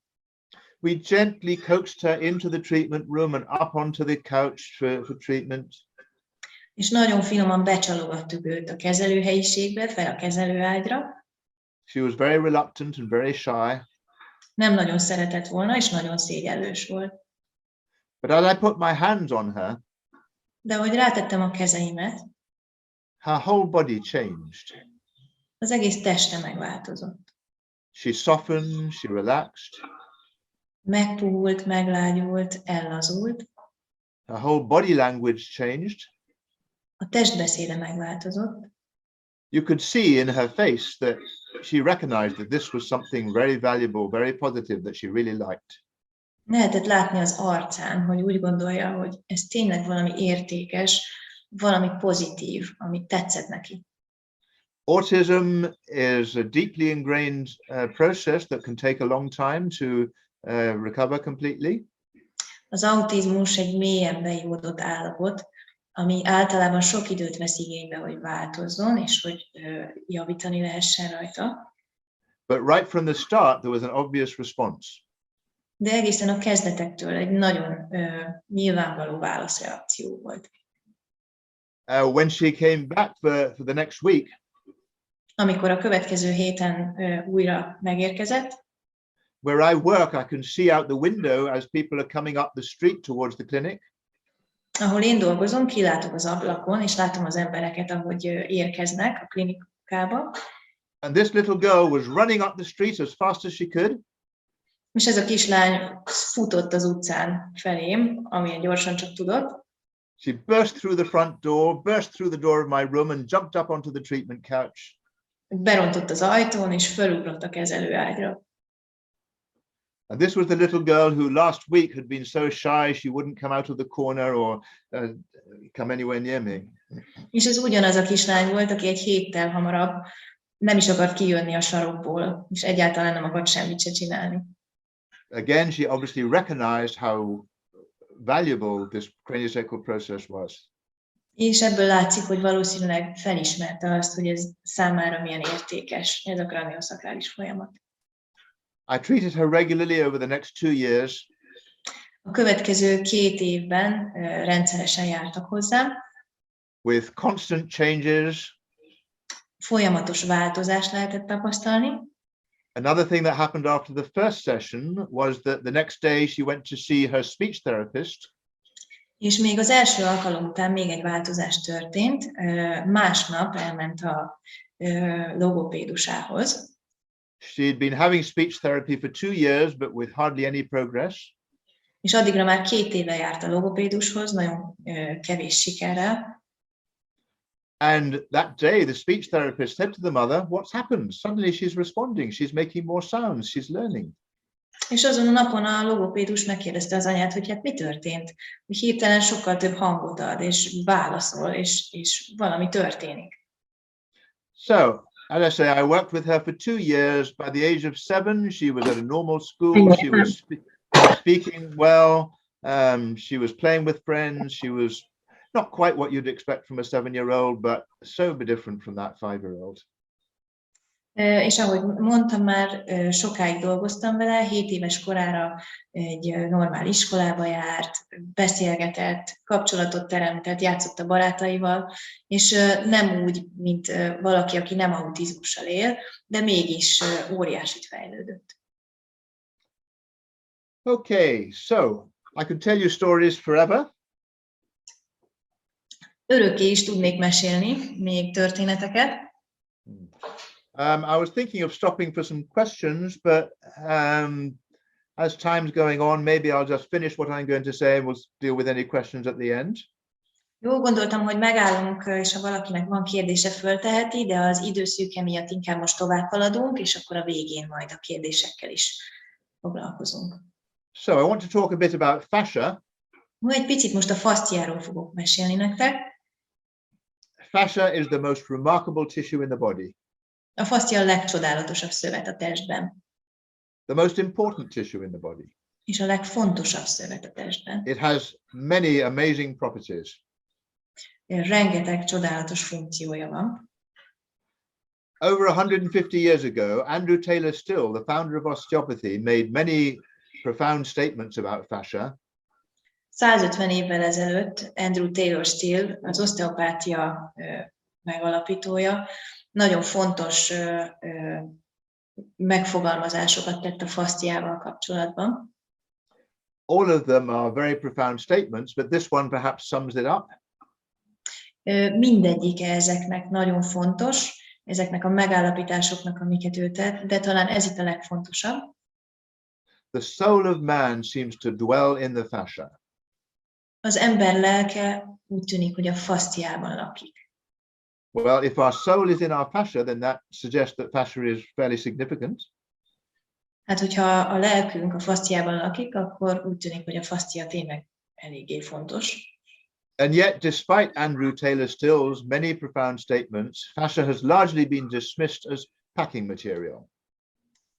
We gently coaxed her into the treatment room and up onto the couch for treatment. És nagyon finoman becsalogattuk őt a kezelőhelyiségbe, fel a kezelőágyra. She was very reluctant and very shy. Nem nagyon szeretett volna, és nagyon szégyellős volt. But as I put my hands on her, de ahogy rátettem a kezeimet, her whole body changed. Az egész teste megváltozott. She softened, she relaxed. megpuhult, meglágyult, ellazult. Her whole body language changed. A testbeszéde megváltozott. You could see in her face that she recognized that this was something very valuable, very positive, that she really liked. Lehetett látni az arcán, hogy úgy gondolja, hogy ez tényleg valami értékes, valami pozitív, ami tetszett neki. Autism is a deeply ingrained process that can take a long time to recover completely. Az autizmus egy mélyen beívódott állapot, ami általában sok időt vesz igénybe, hogy változzon, és hogy javítani lehessen rajta. But right from the start, there was an obvious response. De egészen a kezdetektől egy nagyon nyilvánvaló válaszreakció volt. When she came back for the next week, Amikor a következő héten újra megérkezett, where I work, I can see out the window as people are coming up the street towards the clinic. Ahol én dolgozom, kilátok az ablakon, és látom az embereket, ahogy érkeznek a klinikába. And this little girl was running up the street as fast as she could. És ez a kislány futott az utcán felém, amilyen gyorsan csak tudott. She burst through the front door, burst through the door of my room and jumped up onto the treatment couch. Berontott az ajtón, és felugrott a kezelőágyra. And this was the little girl who last week had been so shy she wouldn't come out of the corner or come anywhere near me. És ez ugyanaz a kislány volt, aki egy héttel hamarabb nem is akart kijönni a sarokból, és egyáltalán nem akart semmit se csinálni. Again, she obviously recognized how valuable this craniosacral process was. És ebből látszik, hogy valószínűleg felismerte azt, hogy ez számára milyen értékes, ez a kranioszakrális folyamat. I treated her regularly over the next 2 years. A következő 2 évben rendszeresen jártak hozzám. With constant changes. Folyamatos változást lehetett tapasztalni. Another thing that happened after the first session was that the next day she went to see her speech therapist. És még az első alkalom után még egy változás történt. Másnap elment a logopédusához. She'd been having speech therapy for 2 years, but with hardly any progress. És addigra már 2 éve járt a logopédushoz, nagyon kevés sikerrel. And that day, the speech therapist said to the mother, "What's happened? Suddenly she's responding. She's making more sounds. She's learning." És azon a napon a logopédus megkérdezte az anyát, hogy hát mi történt, hogy hirtelen sokkal több hangot ad, és válaszol, és valami történik. So, as I say, I worked with her for 2 years. By the age of 7, she was at a normal school. She was speaking well. She was playing with friends. She was not quite what you'd expect from a 7-year-old, but so different from that 5-year-old. És ahogy mondtam már, sokáig dolgoztam vele, 7 éves korára egy normál iskolába járt, beszélgetett, kapcsolatot teremtett, játszott a barátaival, és nem úgy, mint valaki, aki nem autizmussal él, de mégis óriásit fejlődött. Okay, so I could tell you stories forever. Örökké is tudnék mesélni még történeteket. I was thinking of stopping for some questions, but as time's going on, maybe I'll just finish what I'm going to say and we'll deal with any questions at the end. Jó, gondoltam, hogy megállunk, és ha valakinek van kérdése, fölteheti, de az időszűke miatt inkább most tovább haladunk, és akkor a végén majd a kérdésekkel is foglalkozunk. So I want to talk a bit about fascia. Egy picit most a fasciáról fogok mesélni nektek. Fascia is the most remarkable tissue in the body. A fascia a legcsodálatosabb szövet a testben. The most important tissue in the body. És a legfontosabb szövet a testben. It has many amazing properties. Rengeteg csodálatos funkciója van. Over 150 years ago, Andrew Taylor Still, the founder of osteopathy, made many profound statements about fascia. 150 évvel ezelőtt Andrew Taylor Still, az oszteopátia megalapítója, nagyon fontos megfogalmazásokat tett a fasciával kapcsolatban. All of them are very profound statements, but this one perhaps sums it up. Mindegyike ezeknek nagyon fontos, ezeknek a megállapításoknak, amiket ő tett, de talán ez itt a legfontosabb. the soul of man seems to dwell in the fascia. Az ember lelke úgy tűnik, hogy a fasciában lakik. Well, if our soul is in our fascia, then that suggests that fascia is fairly significant. Hát, hogyha a lelkünk a fasciában lakik, akkor úgy tűnik, hogy a fascia tényleg eléggé fontos. And yet, despite Andrew Taylor Still's many profound statements, fascia has largely been dismissed as packing material.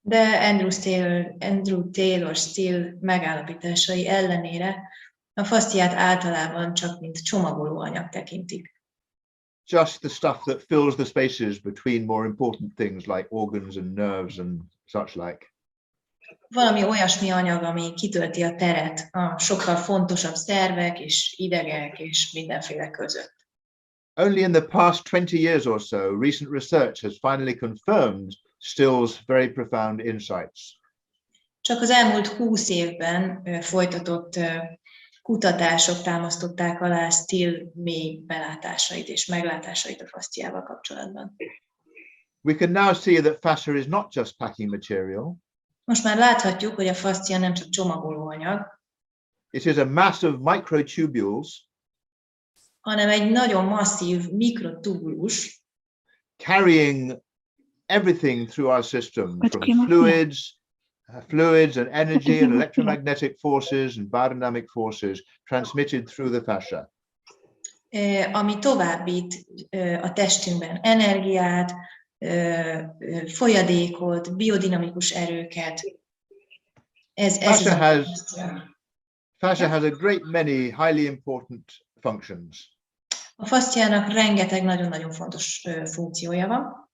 De Andrew Taylor Still megállapításai ellenére a fasciát általában csak mint csomagolóanyag tekintik. Just the stuff that fills the spaces between more important things like organs and nerves and such like. Valami olyasmi anyag, ami kitölti a teret a sokkal fontosabb szervek és idegek és mindenféle között. Only in the past 20 years or so, recent research has finally confirmed Still's very profound insights. Csak az elmúlt 20 évben folytatott kutatások támasztották alá Still mély belátásait és meglátásait a fasciával kapcsolatban. We can now see that fascia is not just packing material. Most már láthatjuk, hogy a fascia nem csak csomagolóanyag, It is a mass of microtubules hanem egy nagyon masszív mikrotubulus, carrying everything through our system, from fluids and energy and electromagnetic forces and biodynamic forces transmitted through the fascia. ami továbbít a testünkben energiát, folyadékot, biodinamikus erőket. Fascia has a great many highly important functions. A fasciának rengeteg nagyon-nagyon fontos funkciója van.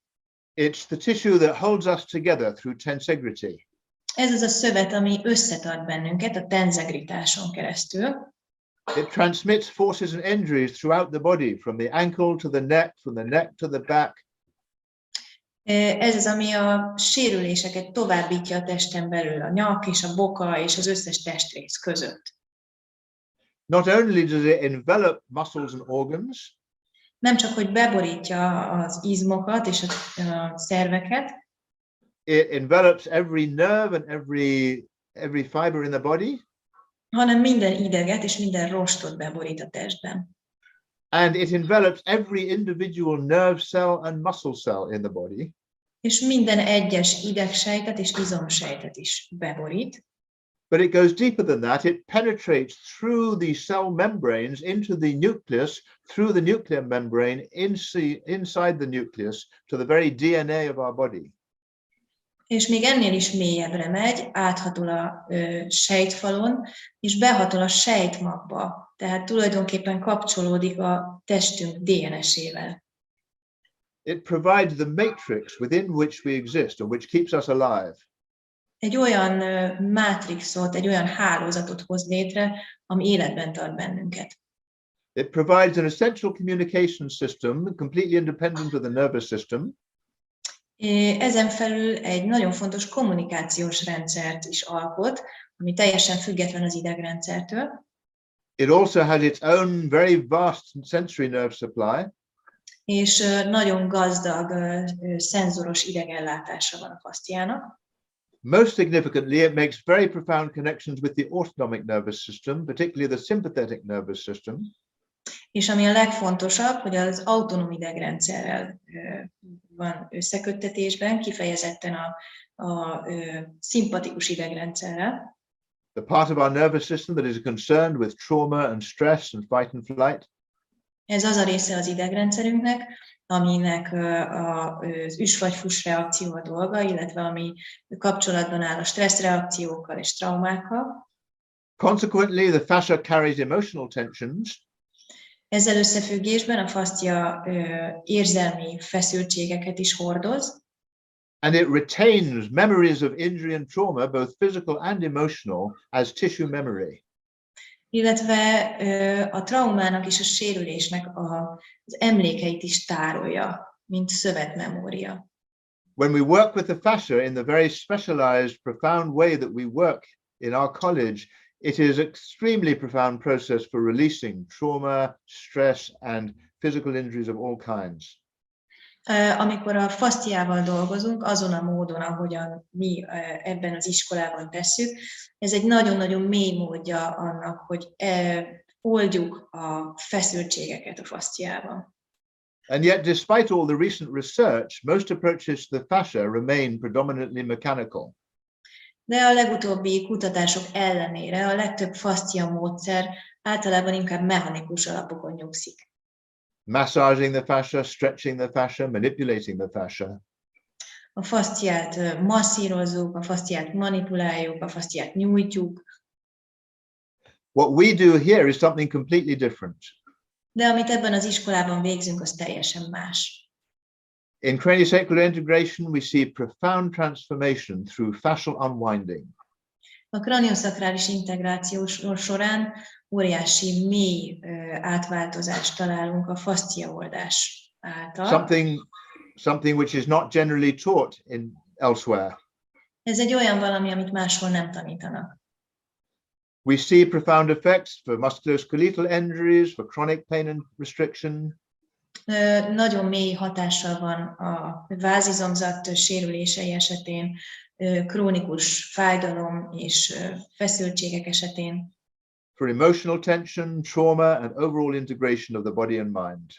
It's the tissue that holds us together through tensegrity. Ez az a szövet, ami összetart bennünket a tenzegritáson keresztül. It transmits forces and energies throughout the body, from the ankle to the neck, from the neck to the back. Ez az, ami a sérüléseket továbbítja a testen belül, a nyak és a boka és az összes testrész között. Not only does it envelop muscles and organs, Nem csak, hogy beborítja az izmokat és a szerveket, it envelops every nerve and every fiber in the body, hanem minden ideget és minden rostot beborít a testben. and it envelops every individual nerve cell and muscle cell in the body. És minden egyes idegsejtet és izomsejtet is beborít. But it goes deeper than that. It penetrates through the cell membranes into the nucleus, through the nuclear membrane, inside the nucleus, to the very DNA of our body. És még ennél is mélyebbre megy, áthatol a sejtfalon, és behatol a sejtmagba. Tehát tulajdonképpen kapcsolódik a testünk DNS-ével. It provides the matrix within which we exist and which keeps us alive. Egy olyan mátrixot, egy olyan hálózatot hoz létre, ami életben tart bennünket. It provides an essential communication system, completely independent of the nervous system. Ezen felül egy nagyon fontos kommunikációs rendszert is alkot, ami teljesen független az idegrendszertől. It also has its own very vast sensory nerve supply. És nagyon gazdag szenzoros idegellátása van a fasciának. Most significantly, it makes very profound connections with the autonomic nervous system, particularly the sympathetic nervous system. És ami a legfontosabb, hogy az autonóm idegrendszerrel van összeköttetésben, kifejezetten a szimpatikus idegrendszerrel. The part of our nervous system that is concerned with trauma and stress and fight and flight. Ez az a része az idegrendszerünknek, aminek az üs-vagy-fuss reakció a dolga, illetve ami kapcsolatban áll a stresszreakciókkal és traumákkal. Consequently, the fascia carries emotional tensions. Ezzel összefüggésben a fascia érzelmi feszültségeket is hordoz. And it retains memories of injury and trauma, both physical and emotional, as tissue memory. Illetve a traumának és a sérülésnek az emlékeit is tárolja, mint szövetmemória. When we work with the fascia in the very specialized, profound way that we work in our college, it is an extremely profound process for releasing trauma, stress, and physical injuries of all kinds. Amikor a fasciával dolgozunk, azon a módon, ahogyan mi ebben az iskolában tesszük, ez egy nagyon-nagyon mély módja annak, hogy oldjuk a feszültségeket a fasciában. And yet, despite all the recent research, most approaches to the fascia remain predominantly mechanical. De a legutóbbi kutatások ellenére a legtöbb fascia módszer általában inkább mechanikus alapokon nyugszik. Massaging the fascia, stretching the fascia, manipulating the fascia. A fasciát masszírozzuk, a fasciát manipuláljuk, a fasciát nyújtjuk. What we do here is something completely different. De amit ebben az iskolában végzünk, az teljesen más. In Cranio-Sacral Integration, we see profound transformation through fascial unwinding. A craniosacrális integráció során óriási mély átváltozást találunk a fasciaoldás által. Something which is not generally taught elsewhere. Ez egy olyan valami, amit máshol nem tanítanak. We see profound effects for musculoskeletal injuries, for chronic pain and restriction. Nagyon mély hatással van a vázizomzat sérülései esetén, krónikus fájdalom és feszültségek esetén. For emotional tension, trauma, and overall integration of the body and mind.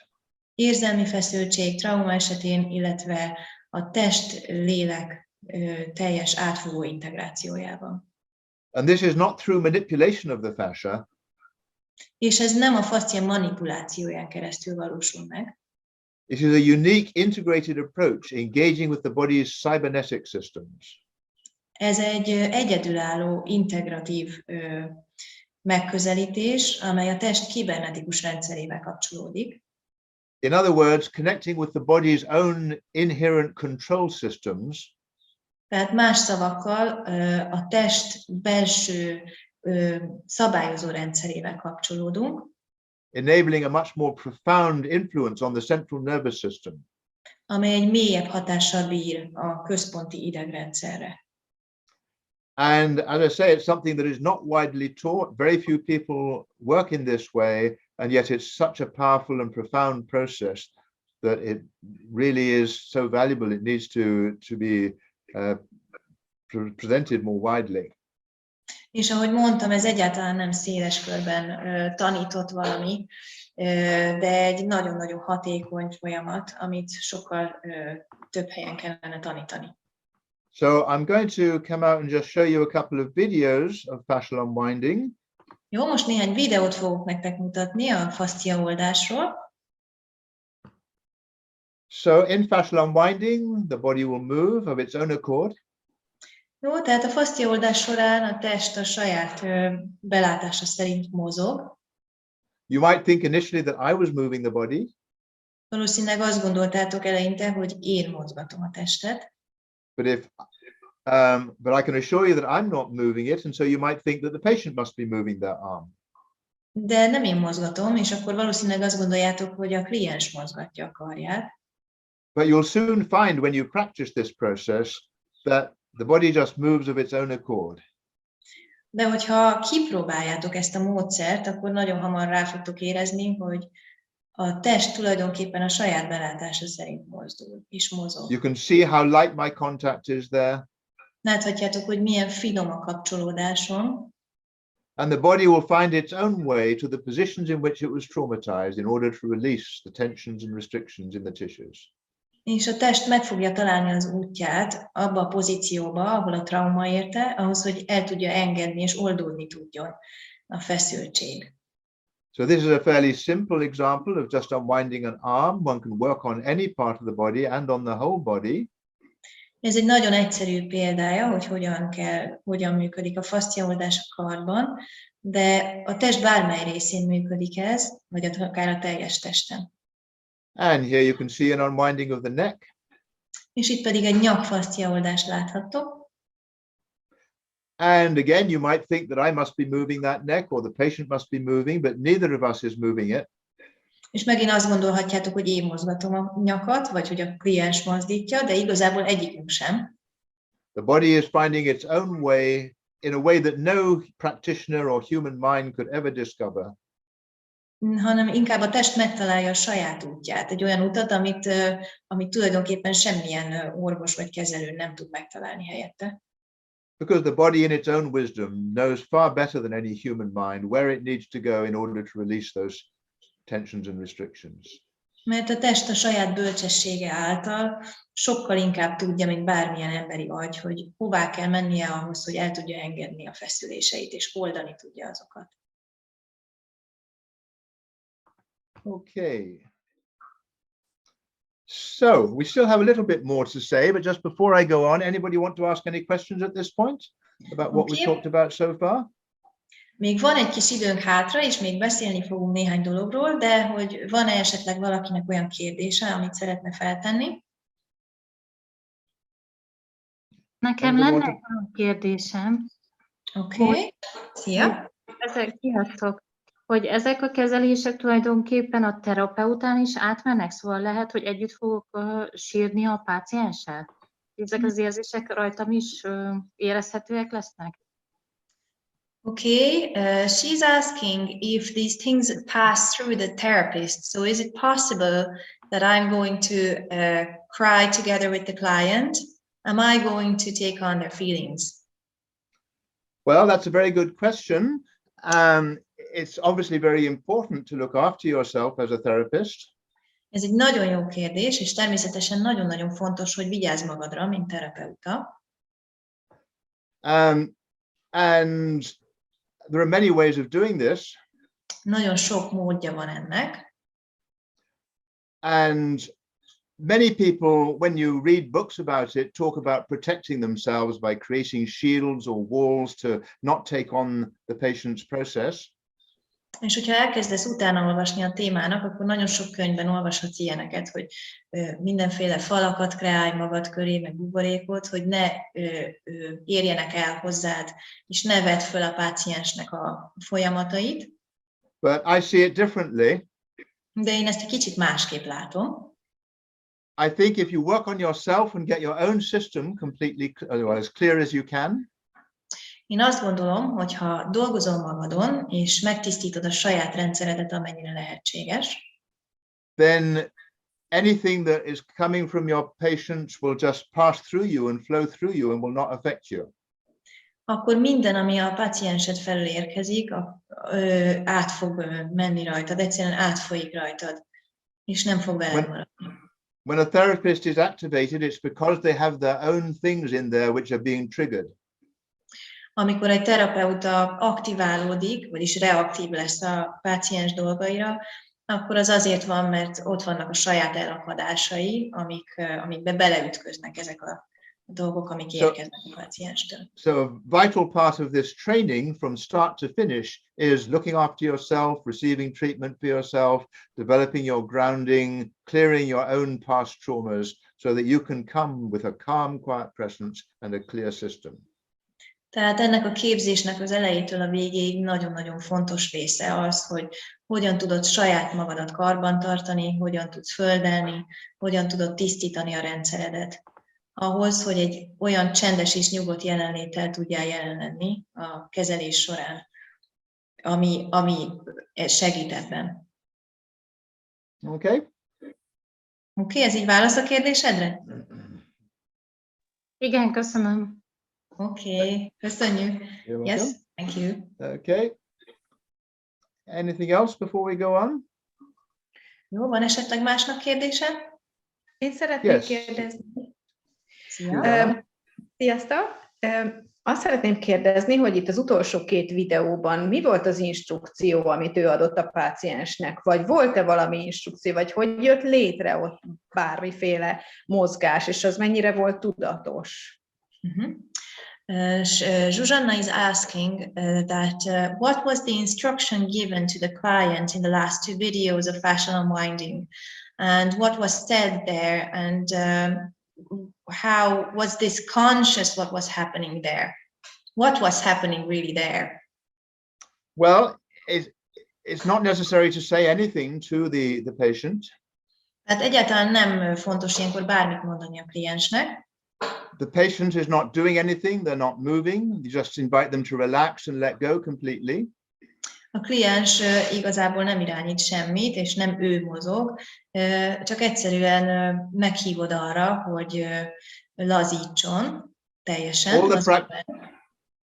Érzelmi feszültség, trauma esetén, illetve a test-lélek teljes átfogó integrációjában. And this is not through manipulation of the fascia. És ez nem a fascia manipulációján keresztül valósul meg. It is a unique integrated approach engaging with the body's cybernetic systems. Ez egy egyedülálló, integratív megközelítés, amely a test kibernetikus rendszerével kapcsolódik. In other words, connecting with the body's own inherent control systems. Tehát más szavakkal a test belső szabályozó rendszerével kapcsolódunk. Enabling a much more profound influence on the central nervous system. Amely egy mélyebb hatással bír a központi idegrendszerre. And as I say, it's something that is not widely taught. Very few people work in this way, and yet it's such a powerful and profound process that it really is so valuable. It needs to be presented more widely. És ahogy mondtam, ez egyáltalán nem széles körben tanított valami, de egy nagyon-nagyon hatékony folyamat, amit sokkal több helyen kellene tanítani. So I'm going to come out and just show you a couple of videos of fascial unwinding. Jó, most néhány videót fogok nektek mutatni a fascia oldásról. So in fascial unwinding, the body will move of its own accord. Jó, tehát a fascia oldás során a test a saját belátása szerint mozog. You might think initially that I was moving the body. Valószínűleg azt gondoltátok eleinte, hogy én mozgatom a testet. But I can assure you that I'm not moving it, and so you might think that the patient must be moving their arm. De nem én mozgatom, és akkor valószínűleg azt gondoljátok, hogy a kliens mozgatja a karját. But you'll soon find when you practice this process that the body just moves of its own accord. De hogyha kipróbáljátok ezt a módszert, akkor nagyon hamar rá fogtok érezni, hogy a test tulajdonképpen a saját belátása szerint mozdul és mozog. You can see how light my contact is there. Láthatjátok, hogy milyen finom a kapcsolódásom. And the body will find its own way to the positions in which it was traumatized in order to release the tensions and restrictions in the tissues. És a test meg fogja találni az útját abba a pozícióba, ahol a trauma érte, ahhoz, hogy el tudja engedni és oldódni tudjon a feszültség. So this is a fairly simple example of just unwinding an arm. One can work on any part of the body and on the whole body. Ez egy nagyon egyszerű példája, hogy hogyan működik a fasciaoldás a karban, de a test bármely részén működik ez, vagy akár a teljes testen. And here you can see an unwinding of the neck. És itt pedig egy nyakfasciaoldást láthattok. And again, you might think that I must be moving that neck or the patient must be moving, but neither of us is moving it. És megint azt gondolhatjátok, hogy én mozgatom a nyakat, vagy hogy a kliens mozdítja, de igazából egyikünk sem. The body is finding its own way in a way that no practitioner or human mind could ever discover. hanem inkább a test megtalálja a saját útját, egy olyan utat, amit tulajdonképpen semmilyen orvos vagy kezelő nem tud megtalálni helyette. Because the body in its own wisdom knows far better than any human mind where it needs to go in order to release those tensions and restrictions. Mert a test a saját bölcsessége által sokkal inkább tudja, mint bármilyen emberi agy, hogy hová kell mennie ahhoz, hogy el tudja engedni a feszüléseit, és oldani tudja azokat. Okay. So we still have a little bit more to say, but just before I go on, anybody want to ask any questions at this point about what we talked about so far? Még van egy kis időnk hátra, és még beszélni fogunk néhány dologról, de hogy van-e esetleg valakinek olyan kérdése, amit szeretne feltenni? Nekem lenne egy olyan kérdésem. Oké. Szia! Sziasztok! Hogy ezek a kezelések tulajdonképpen a terapeután is átmennek, szóval lehet, hogy együtt fogok sírni a pácienssel? Ezek az érzések rajtam is érezhetőek lesznek? Okay, she's asking if these things pass through the therapist. So is it possible that I'm going to cry together with the client? Am I going to take on their feelings? Well, that's a very good question. It's obviously very important to look after yourself as a therapist. Ez egy nagyon jó kérdés, és természetesen nagyon-nagyon fontos, hogy vigyázz magadra, mint terapeuta. And there are many ways of doing this. Nagyon sok módja van ennek. And many people, when you read books about it, talk about protecting themselves by creating shields or walls to not take on the patient's process. És hogyha elkezdesz utána olvasni a témának, akkor nagyon sok könyvben olvashatsz ilyeneket, hogy mindenféle falakat kreálj magad köré, meg buborékot, hogy ne érjenek el hozzád, és ne vedd föl a páciensnek a folyamatait. But I see it differently. De én ezt egy kicsit másképp látom. I think if you work on yourself and get your own system completely as clear as you can, Én azt gondolom, hogy ha dolgozol magadon, és megtisztítod a saját rendszeredet, amennyire lehetséges, then anything that is coming from your patients will just pass through you and flow through you and will not affect you. akkor minden, ami a páciensed felől érkezik, át fog menni rajtad, egyszerűen átfolyik rajtad, és nem fog veled maradni. When a therapist is activated, it's because they have their own things in there which are being triggered. Amikor egy terapeuta aktiválódik, vagyis reaktív lesz a páciens dolgaira, akkor az azért van, mert ott vannak a saját elakadásai, amikbe beleütköznek ezek a dolgok, amik érkeznek a pácienstől. So a vital part of this training from start to finish is looking after yourself, receiving treatment for yourself, developing your grounding, clearing your own past traumas so that you can come with a calm, quiet presence and a clear system. Tehát ennek a képzésnek az elejétől a végéig nagyon-nagyon fontos része az, hogy hogyan tudod saját magadat karbantartani, hogyan tudsz földelni, hogyan tudod tisztítani a rendszeredet. Ahhoz, hogy egy olyan csendes és nyugodt jelenléttel tudjál jelen lenni a kezelés során, ami segít ebben. Okay? Oké, ez így válasz a kérdésedre? Igen, köszönöm. Oké, köszönjük. Yes, thank you. Okay. Anything else before we go on? Jó, van esetleg másnak kérdése? Én szeretnék kérdezni. Szia. Sziasztok! Azt szeretném kérdezni, hogy itt az utolsó 2 videóban mi volt az instrukció, amit ő adott a páciensnek, vagy volt-e valami instrukció, vagy hogy jött létre ott bármiféle mozgás, és az mennyire volt tudatos? Zsuzsanna is asking that what was the instruction given to the client in the last 2 videos of fascial unwinding, and what was said there, and how was this conscious what was happening there? What was happening really there? Well, it's not necessary to say anything to the patient. Tehát egyáltalán nem fontos ilyenkor bármit mondani a kliensnek. The patient is not doing anything, they're not moving. You just invite them to relax and let go completely. A kliens igazából nem irányít semmit, és nem ő mozog, csak egyszerűen meghívod arra, hogy lazítson teljesen.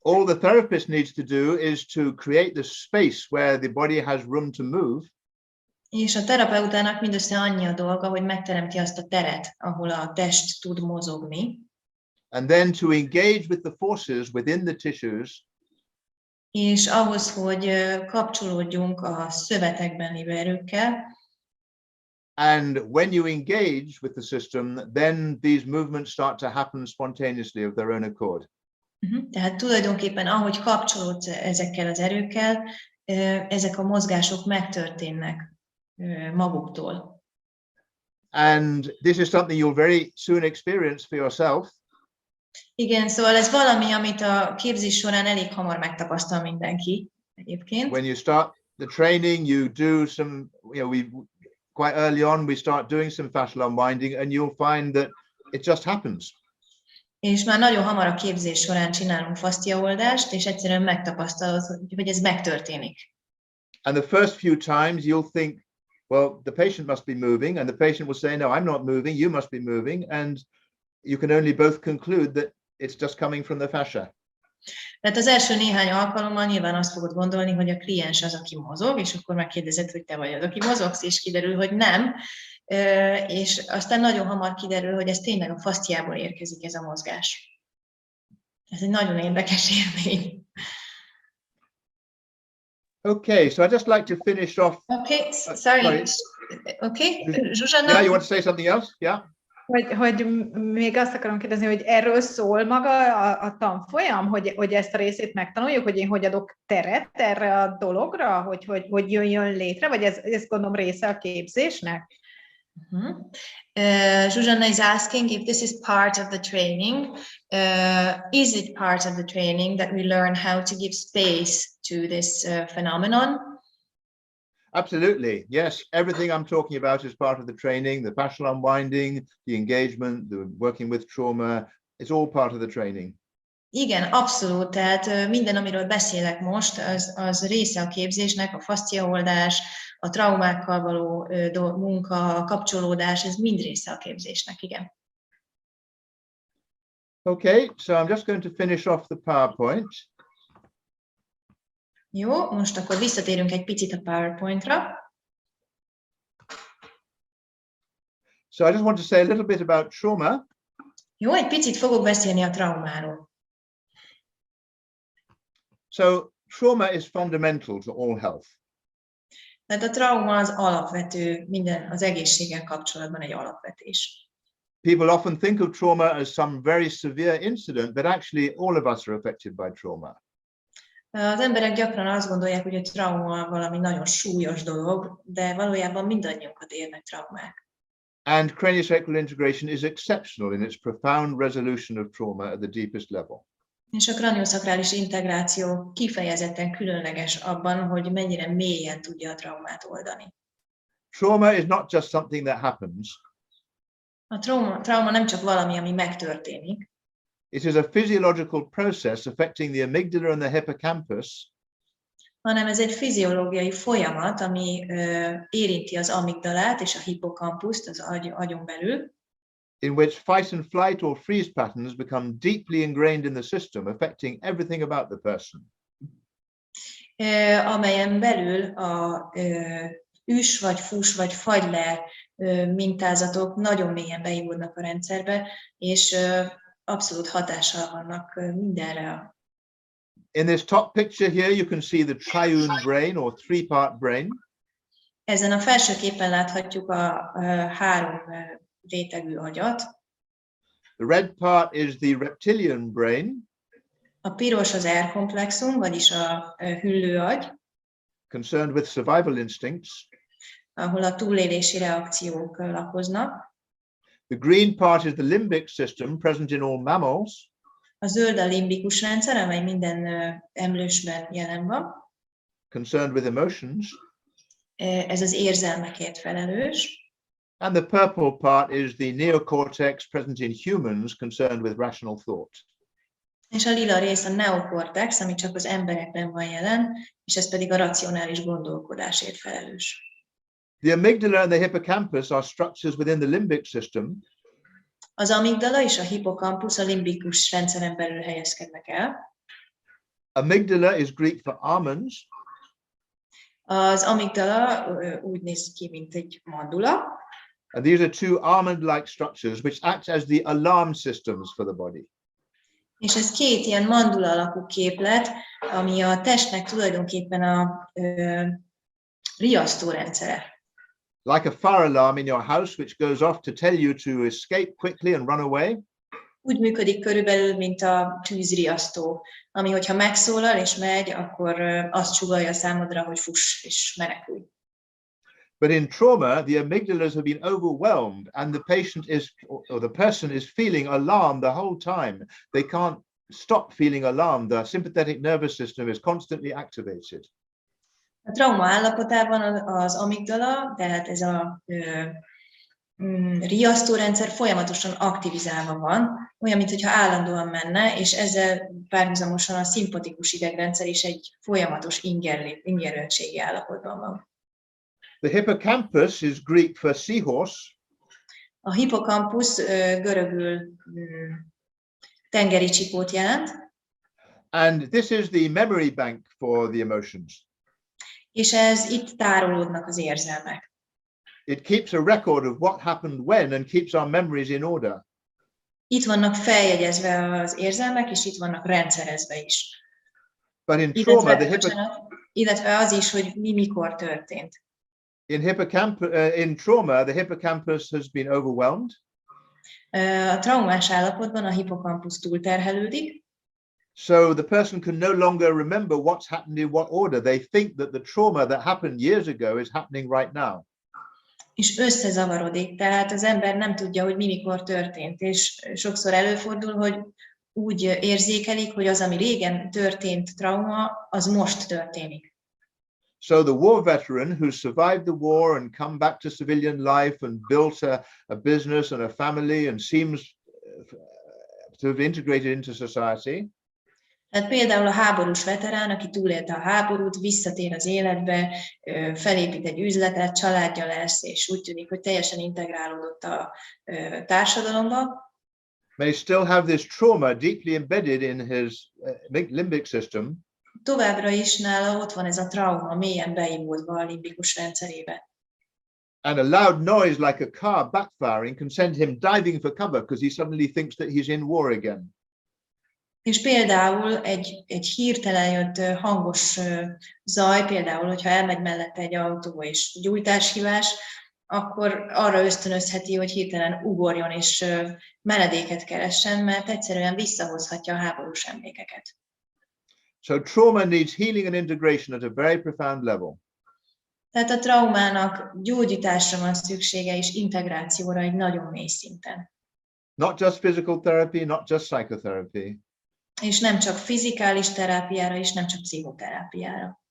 All the therapist needs to do is to create the space where the body has room to move. És a terapeutának mindössze annyi a dolga, hogy megteremti azt a teret, ahol a test tud mozogni. And then to engage with the forces within the tissues. És ahhoz, hogy kapcsolódjunk a szövetekben lévő erőkkel. And when you engage with the system, then these movements start to happen spontaneously of their own accord. Tehát tulajdonképpen ahogy kapcsolódsz ezekkel az erőkkel, ezek a mozgások megtörténnek maguktól. And this is something you'll very soon experience for yourself. Igen, szóval ez valami, amit a képzés során elég hamar megtapasztal mindenki egyébként. When you start the training, you do some, quite early on, we start doing some fascial unwinding, and you'll find that it just happens. És már nagyon hamar a képzés során csinálunk fasciaoldást, és egyszerűen megtapasztalod, hogy ez megtörténik. And the first few times you'll think, well, the patient must be moving, and the patient will say, no, I'm not moving, you must be moving, and you can only both conclude that it's just coming from the fascia. Tehát az első néhány alkalommal nyilván azt fogod gondolni, hogy a kliens az, aki mozog, és akkor megkérdezed, hogy te vagy az, aki mozogsz, és kiderül, hogy nem. És aztán nagyon hamar kiderül, hogy ez tényleg a fasciából érkezik ez a mozgás. Ez egy nagyon érdekes élmény. Okay, so I'd just like to finish off. Okay, sorry. Okay, Zsuzsanna? Yeah, you want to say something else? Yeah. Hogy még azt akarom kérdezni, hogy erről szól maga a tanfolyam, hogy ezt a részét megtanuljuk, hogy én hogy adok teret erre a dologra, hogy jöjjön létre, vagy ez gondolom része a képzésnek? Zsuzsanna is asking if this is part of the training. Is it part of the training that we learn how to give space to this phenomenon? Absolutely, yes. Everything I'm talking about is part of the training, the fascial unwinding, the engagement, the working with trauma, it's all part of the training. Igen, abszolút. Tehát minden, amiről beszélek most, az része a képzésnek, a fasciaoldás, a traumákkal való munka, a kapcsolódás, ez mind része a képzésnek, igen. Okay, so I'm just going to finish off the PowerPoint. Jó, most akkor visszatérünk egy picit a PowerPoint-ra. So I just want to say a little bit about trauma. Jó, egy picit fogok beszélni a traumáról. So trauma is fundamental to all health. Tehát a trauma az alapvető, minden az egészséggel kapcsolatban egy alapvetés. People often think of trauma as some very severe incident, but actually all of us are affected by trauma. Az emberek gyakran azt gondolják, hogy a trauma valami nagyon súlyos dolog, de valójában mindannyiunkat érnek traumák. And craniosacral integration is exceptional in its profound resolution of trauma at the deepest level. És a kraniosakrális integráció kifejezetten különleges abban, hogy mennyire mélyen tudja a traumát oldani. Trauma is not just something that happens. A trauma nem csak valami, ami megtörténik. It is a physiological process affecting the amygdala and the hippocampus, hanem ez egy fiziológiai folyamat, ami érinti az amigdalát és a hippocampust, az agyon belül, in which fight and flight or freeze patterns become deeply ingrained in the system, affecting everything about the person. Amelyen belül a üs, vagy fuss, vagy fagy le mintázatok nagyon mélyen beívódnak a rendszerbe, és abszolút hatással vannak mindenre. In this top picture here, you can see the triune brain or three-part brain. Ezen a felső képen láthatjuk a három rétegű agyat. The red part is the reptilian brain. A piros az R-komplexum, vagyis a hüllőagy. Concerned with survival instincts. Ahol a túlélési reakciók lakoznak. The green part is the limbic system present in all mammals. A zöld a limbikus rendszer, amely minden emlősben jelen van. Concerned with emotions. Ez az érzelmekért felelős. And the purple part is the neocortex present in humans, concerned with rational thought. És a lila rész a neokortex, ami csak az emberekben van jelen, és ez pedig a racionális gondolkodásért felelős. The amygdala and the hippocampus are structures within the limbic system. Az amigdala és a hippocampus a limbikus rendszeren belül helyezkednek el. Amygdala is Greek for almonds. Az amigdala úgy néz ki, mint egy mandula, And these are two almond-like structures which act as the alarm systems for the body. és ez két ilyen mandula alakú képlet, ami a testnek tulajdonképpen a riasztórendszere. Like a fire alarm in your house, which goes off to tell you to escape quickly and run away. Úgy működik körülbelül, mint a tűzriasztó, ami hogyha megszólal és megy, akkor azt sugallja számodra, hogy fuss és menekülj. But in trauma, the amygdalas have been overwhelmed and the patient is, or the person is feeling alarmed the whole time. They can't stop feeling alarmed. The sympathetic nervous system is constantly activated. A trauma állapotában az amigdala, tehát ez a riasztórendszer folyamatosan aktivizálva van, olyan, mintha állandóan menne, és ezzel párhuzamosan a szimpatikus idegrendszer is egy folyamatos ingerültségi állapotban van. The hippocampus is Greek for seahorse. A hippocampus görögül tengeri csipót jelent. And this is the memory bank for the emotions. És ez itt tárolódnak az érzelmek. It keeps a record of what happened when and keeps our memories in order. Itt vannak feljegyezve az érzelmek, és itt vannak rendszerezve is. But in trauma, illetve az is, hogy mi mikor történt. In trauma, the hippocampus has been overwhelmed. A traumás állapotban a hippocampus túlterhelődik. So the person can no longer remember what's happened in what order. They think that the trauma that happened years ago is happening right now. És összezavarodik, tehát az ember nem tudja, hogy mi mikor történt, és sokszor előfordul, hogy úgy érzékelik, hogy az, ami régen történt trauma, az most történik. So the war veteran who survived the war and come back to civilian life and built a business and a family and seems to have integrated into society. Tehát például a háborús veterán, aki túlélte a háborút, visszatér az életbe, felépít egy üzletet, családja lesz, és úgy tűnik, hogy teljesen integrálódott a társadalomba. May still have this trauma deeply embedded in his limbic system. Továbbra is nála ott van ez a trauma mélyen beivódva a limbikus rendszerébe. And a loud noise like a car backfiring can send him diving for cover because he suddenly thinks that he's in war again. És például egy hirtelen jött hangos zaj, például, hogyha elmegy mellette egy autó és gyújtáshívás, akkor arra ösztönözheti, hogy hirtelen ugorjon és menedéket keressen, mert egyszerűen visszahozhatja a háborús emlékeket. So trauma needs healing and integration at a very profound level. Tehát a traumának gyógyításra van szüksége és integrációra egy nagyon mély szinten. Not just physical therapy, not just psychotherapy. És nem csak fizikális terápiára, és nem csak pszichoterápiára.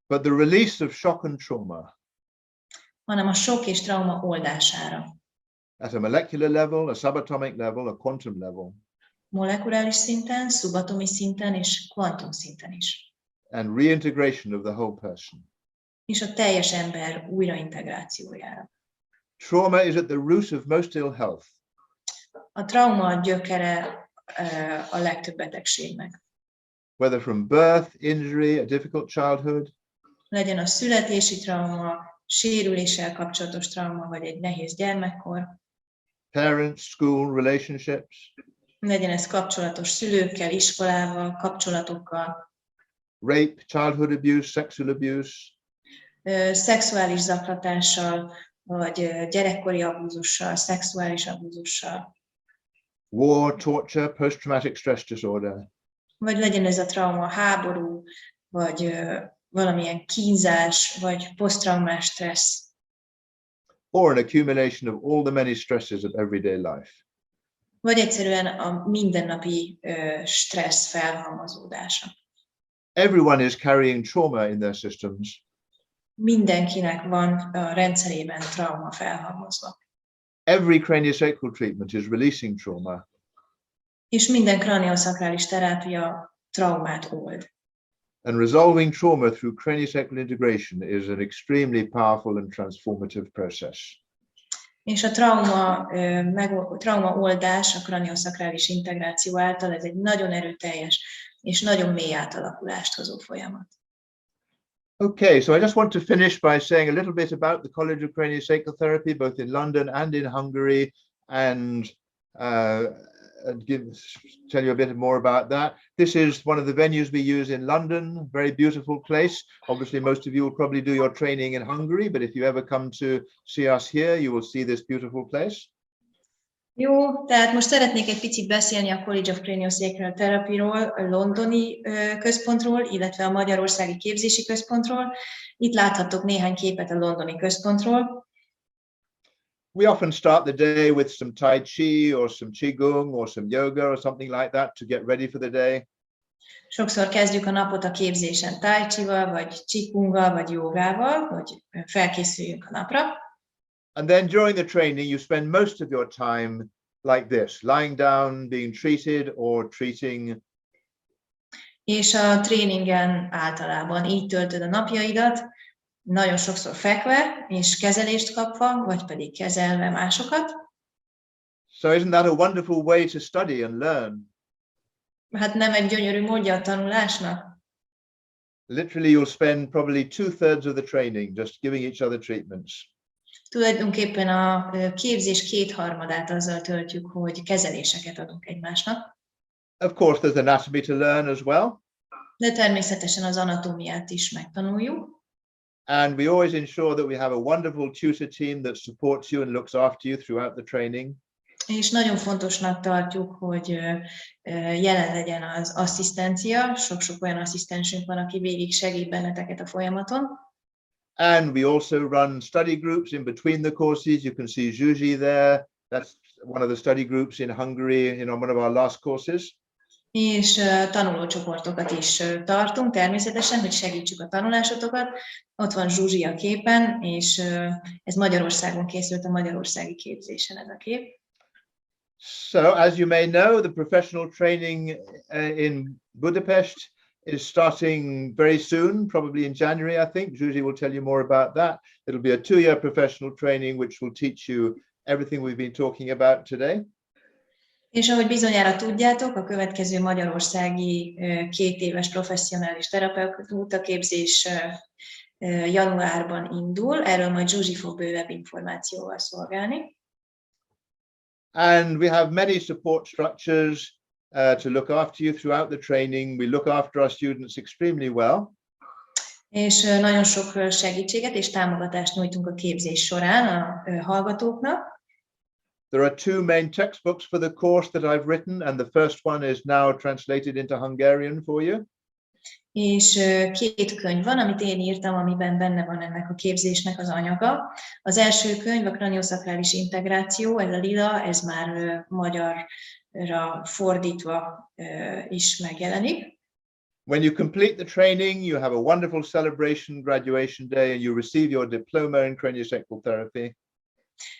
But the release of shock and trauma. Hanem a sok és trauma oldására. At a molecular level, a subatomic level, a quantum level. Molekuláris szinten, szubatomi szinten és kvantum szinten is. And reintegration of the whole person. És a teljes ember újraintegrációjára. Trauma is at the root of most ill health. A trauma a gyökere a legtöbb betegségnek. Whether from birth, injury, a difficult childhood. Legyen a születési trauma, sérüléssel kapcsolatos trauma, vagy egy nehéz gyermekkor. Parents, school, relationships. Legyen ez kapcsolatos szülőkkel, iskolával, kapcsolatokkal. Rape, childhood abuse, sexual abuse. Szexuális zaklatással, vagy gyerekkori abúzussal, szexuális abúzussal. War, torture, post-traumatic stress disorder. Vagy legyen ez a trauma háború, vagy valamilyen kínzás, vagy posztraumás stressz. Or an accumulation of all the many stresses of everyday life. Vagy egyszerűen a mindennapi stressz felhalmozódása. Everyone is carrying trauma in their systems. Mindenkinek van a rendszerében trauma felhalmozva. Every craniosacral treatment is releasing trauma. És minden craniosacrális terápia traumát old. And resolving trauma through craniosacral integration is an extremely powerful and transformative process. És a trauma oldás a craniosacrális integráció által, ez egy nagyon erőteljes és nagyon mély átalakulást hozó folyamat. Okay, so I just want to finish by saying a little bit about the College of Cranio-Sacral Therapy, both in London and in Hungary, and tell you a bit more about that. This is one of the venues we use in London, very beautiful place. Obviously, most of you will probably do your training in Hungary, but if you ever come to see us here, you will see this beautiful place. Jó, tehát most szeretnék egy picit beszélni a College of Cranio-Sacral Therapyról, a londoni központról, illetve a magyarországi képzési központról. Itt láthattok néhány képet a londoni központról. We often start the day with some Tai Chi or some Qigong or some yoga or something like that to get ready for the day. Sokszor kezdjük a napot a képzésen Tai Chi-val, vagy Qigonggal, vagy jogával, hogy felkészüljünk a napra. And then during the training, you spend most of your time like this, lying down, being treated or treating. És a tréningen általában így töltöd a napjaidat, nagyon sokszor fekve, és kezelést kapva, vagy pedig kezelve másokat. So isn't that a wonderful way to study and learn? Hát nem egy gyönyörű módja a tanulásnak? Literally, you'll spend probably 2/3 of the training just giving each other treatments. Tulajdonképpen a képzés 2/3 azzal töltjük, hogy kezeléseket adunk egymásnak. Of course, there's anatomy to learn as well. De természetesen az anatómiát is megtanuljuk. And we always ensure that we have a wonderful tutor team that supports you and looks after you throughout the training. És nagyon fontosnak tartjuk, hogy jelen legyen az asszisztencia. Sok-sok olyan asszisztensünk van, aki végig segít benneteket a folyamaton. And we also run study groups in between the courses. You can see Zsuzsi there. That's one of the study groups in Hungary, one of our last courses. És tanulócsoportokat is tartunk, természetesen, hogy segítsük a tanulásotokat. Ott van Zsuzsi a képen, és ez Magyarországon készült, a magyarországi képzésen ez a kép. So, as you may know, the professional training in Budapest is starting very soon, probably in January, I think. Zsuzsi will tell you more about that. It'll be a 2-year professional training, which will teach you everything we've been talking about today. És ahogy bizonyára tudjátok, a következő magyarországi 2 éves professzionális terapeuta képzés januárban indul. Erről majd Zsuzsi fog bővebb információval szolgálni. And we have many support structures to look after you throughout the training. We look after our students extremely well. És nagyon sok segítséget és támogatást nyújtunk a képzés során a hallgatóknak. There are 2 main textbooks for the course that I've written, and the first one is now translated into Hungarian for you. És 2 könyv van, amit én írtam, amiben benne van ennek a képzésnek az anyaga. Az első könyv a Craniosacrális Integráció, ez a lila, ez már magyarra fordítva is megjelenik. When you complete the training, you have a wonderful celebration, graduation day, and you receive your diploma in Cranio-Sacral Therapy.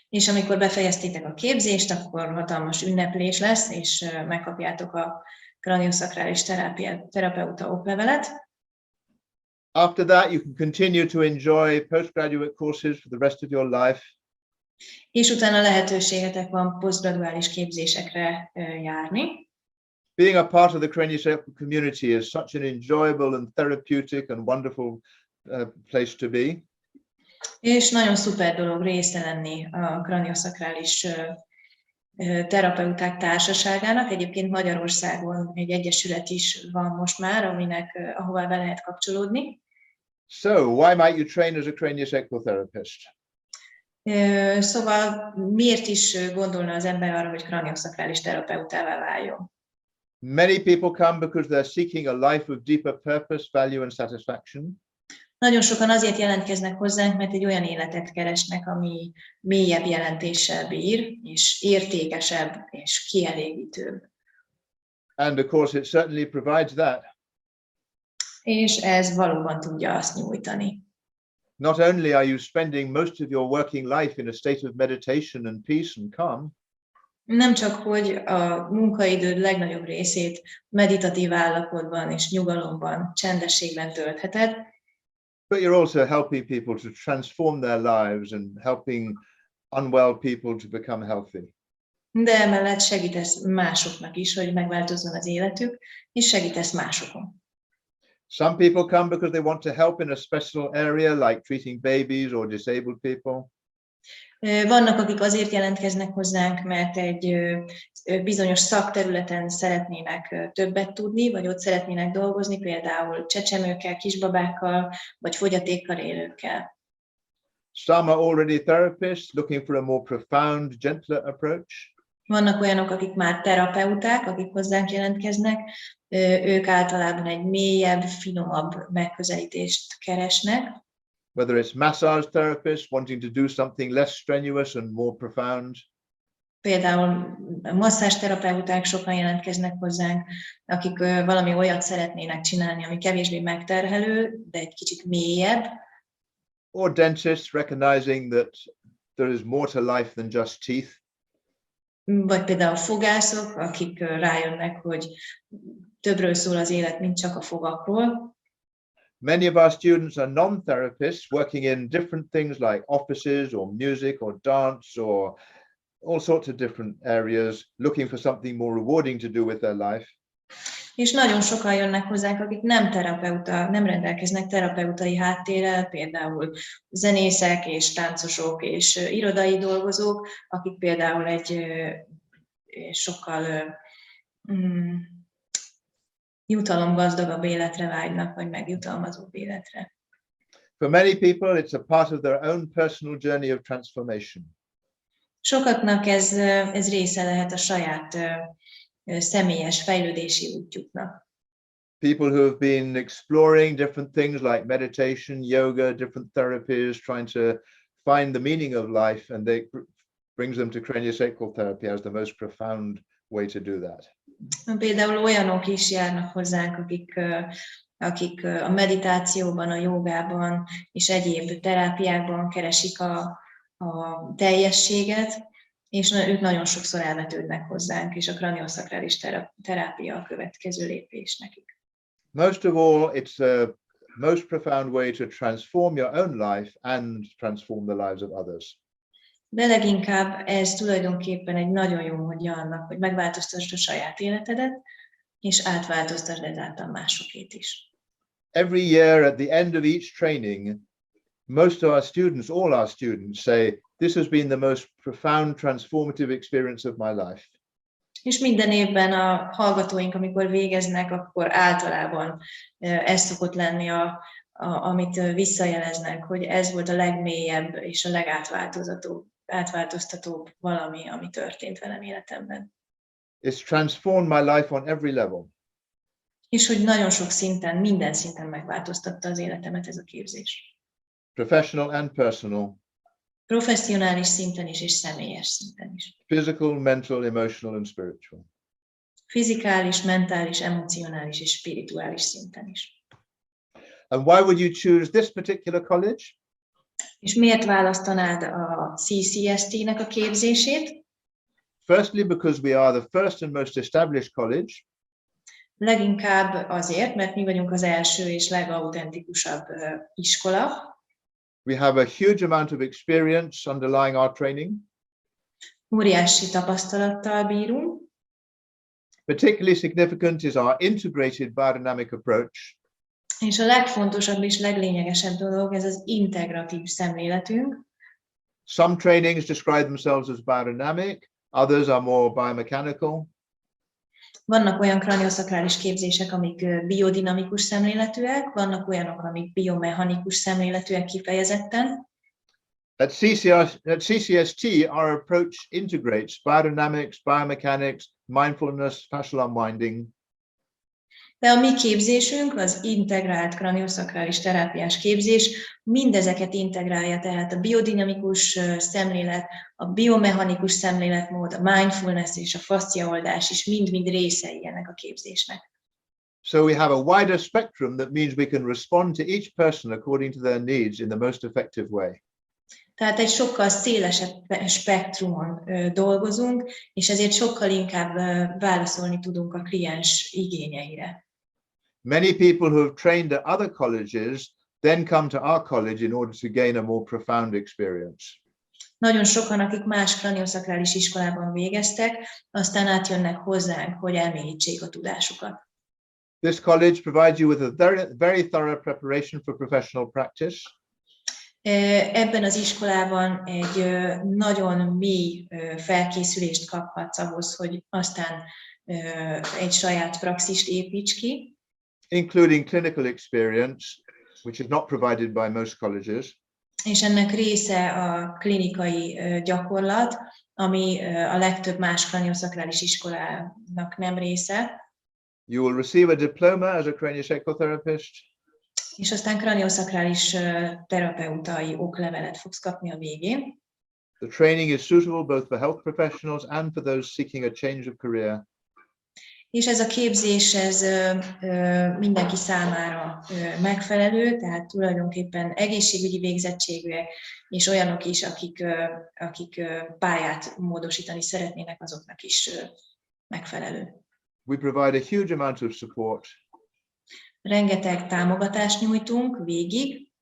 És amikor befejeztétek a képzést, akkor hatalmas ünneplés lesz, és megkapjátok a craniosacrális terapeuta oklevelet. After that, you can continue to enjoy postgraduate courses for the rest of your life. És utána lehetőségetek van posztgraduális képzésekre járni. Being a part of the Cranio-Sacral community is such an enjoyable and therapeutic and wonderful place to be. És nagyon szuper dolog része lenni a craniosacrális terapeuták társaságának. Egyébként Magyarországon egy egyesület is van most már, ahová be lehet kapcsolódni. So, why might you train as a craniosacral therapist? Szóval miért is gondolna az ember arra, hogy craniosacrális terapeutává váljon? Many people come because they're seeking a life of deeper purpose, value and satisfaction. Nagyon sokan azért jelentkeznek hozzánk, mert egy olyan életet keresnek, ami mélyebb jelentéssel bír, és értékesebb, és kielégítőbb. And of course, it certainly provides that. És ez valóban tudja azt nyújtani. Not only are you spending most of your working life in a state of meditation and peace and calm, Nem csak, hogy a munkaidőd legnagyobb részét meditatív állapotban és nyugalomban, csendességben töltheted, but you're also helping people to transform their lives and helping unwell people to become healthy. de emellett segítesz másoknak is, hogy megváltozzon az életük, és segítesz másokon. Some people come because they want to help in a special area, like treating babies or disabled people. Vannak, akik azért jelentkeznek hozzánk, mert egy bizonyos szakterületen szeretnének többet tudni, vagy ott szeretnének dolgozni, például csecsemőkkel, kisbabákkal, vagy fogyatékkal élőkkel. Some are already therapists looking for a more profound, gentler approach. Vannak olyanok, akik már terapeuták, akik hozzánk jelentkeznek, ők általában egy mélyebb, finomabb megközelítést keresnek. Whether it's massage therapists wanting to do something less strenuous and more profound. Például masszásterapeuták sokan jelentkeznek hozzánk, akik valami olyat szeretnének csinálni, ami kevésbé megterhelő, de egy kicsit mélyebb. Or dentists recognizing that there is more to life than just teeth. Vagy például fogászok, akik rájönnek, hogy többről szól az élet, mint csak a fogakról. Many of our students are non-therapists working in different things like offices or music or dance or all sorts of different areas, looking for something more rewarding to do with their life. És nagyon sokan jönnek hozzánk, akik nem terapeuta, nem rendelkeznek terapeutai háttérrel, például zenészek és táncosok és irodai dolgozók, akik például egy sokkal jutalomgazdagabb életre vágynak, vagy megjutalmazóbb életre. For many people, it's a part of their own personal journey of transformation. Sokaknak ez része lehet a saját személyes fejlődési útjuknak. People who have been exploring different things like meditation, yoga, different therapies, trying to find the meaning of life, and they brings them to craniosacral therapy as the most profound way to do that. Például olyanok is járnak hozzánk, akik a meditációban, a jogában és egyéb terápiákban keresik a teljességet, és ők nagyon sokszor elvetődnek hozzánk, és a craniosacrális terápia a következő lépés nekik. Most of all, it's the most profound way to transform your own life and transform the lives of others. De leginkább ez tulajdonképpen egy nagyon jó módja annak, hogy megváltoztasd a saját életedet, és átváltoztasd ezáltal másokét is. Every year at the end of each training, most of our students, all our students say, this has been the most profound transformative experience of my life. És minden évben a hallgatóink, amikor végeznek, akkor általában ez szokott lenni, amit visszajeleznek, hogy ez volt a legmélyebb és a legátváltoztatóbb valami, ami történt velem életemben. It's transformed my life on every level. És hogy nagyon sok szinten, minden szinten megváltoztatta az életemet ez a képzés. Professional and personal. Professzionális szinten is, és személyes szinten is. Physical, mental, emotional, and spiritual. Fizikális, mentális, emocionális és spirituális szinten is. And why would you choose this particular college? És miért választanád a CCST-nek a képzését? Firstly, because we are the first and most established college. Leginkább azért, mert mi vagyunk az első és legautentikusabb iskola. We have a huge amount of experience underlying our training. Óriási tapasztalattal bírunk. Particularly significant is our integrated biodynamic approach. És a legfontosabb és leglényegesebb dolog ez az integratív szemléletünk. Some trainings describe themselves as biodynamic, others are more biomechanical. Vannak olyan craniosacrális képzések, amik biodinamikus szemléletűek, vannak olyanok, amik biomechanikus szemléletűek kifejezetten. At CCST, our approach integrates biodynamics, biomechanics, mindfulness, fascial unwinding. De a mi képzésünk, az integrált craniosacrális terápiás képzés mindezeket integrálja, tehát a biodinamikus szemlélet, a biomechanikus szemléletmód, a mindfulness és a fascia oldás is mind-mind részei ennek a képzésnek. So we have a wider spectrum that means we can respond to each person according to their needs in the most effective way. Tehát egy sokkal szélesebb spektrumon dolgozunk, és ezért sokkal inkább válaszolni tudunk a kliens igényeire. Many people who have trained at other colleges then come to our college in order to gain a more profound experience. Nagyon sokan, akik más kraniosakrális iskolában végeztek, aztán átjönnek hozzánk, hogy elmélyítsék a tudásukat. This college provides you with a very thorough preparation for professional practice. Ebben az iskolában egy nagyon mély felkészülést kaphatsz ahhoz, hogy aztán egy saját praxist építs ki. Including clinical experience, which is not provided by most colleges. És ennek része a klinikai gyakorlat, ami a legtöbb más kraniosakrális iskolának nem része. You will receive a diploma as a craniosacral therapist. És aztán kraniosakrális terapeutai oklevelet fogsz kapni a végén. The training is suitable both for health professionals and for those seeking a change of career. És ez a képzés ez mindenki számára megfelelő, tehát tulajdonképpen egészségügyi végzettségűek, és olyanok is, akik pályát módosítani szeretnének, azoknak is megfelelő. We provide a huge amount of support. Rengeteg támogatást nyújtunk végig.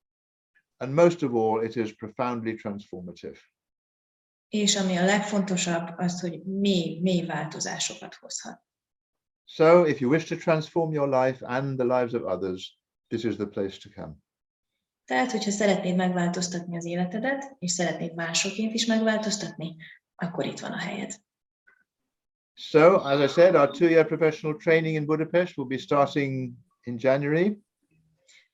And most of all, it is profoundly transformative. És ami a legfontosabb, az, hogy mély változásokat hozhat. So, if you wish to transform your life and the lives of others, this is the place to come. Tehát, hogyha szeretnéd megváltoztatni az életedet, és szeretnéd másokét is megváltoztatni, akkor itt van a helyed. So, as I said, our 2-year professional training in Budapest will be starting in January.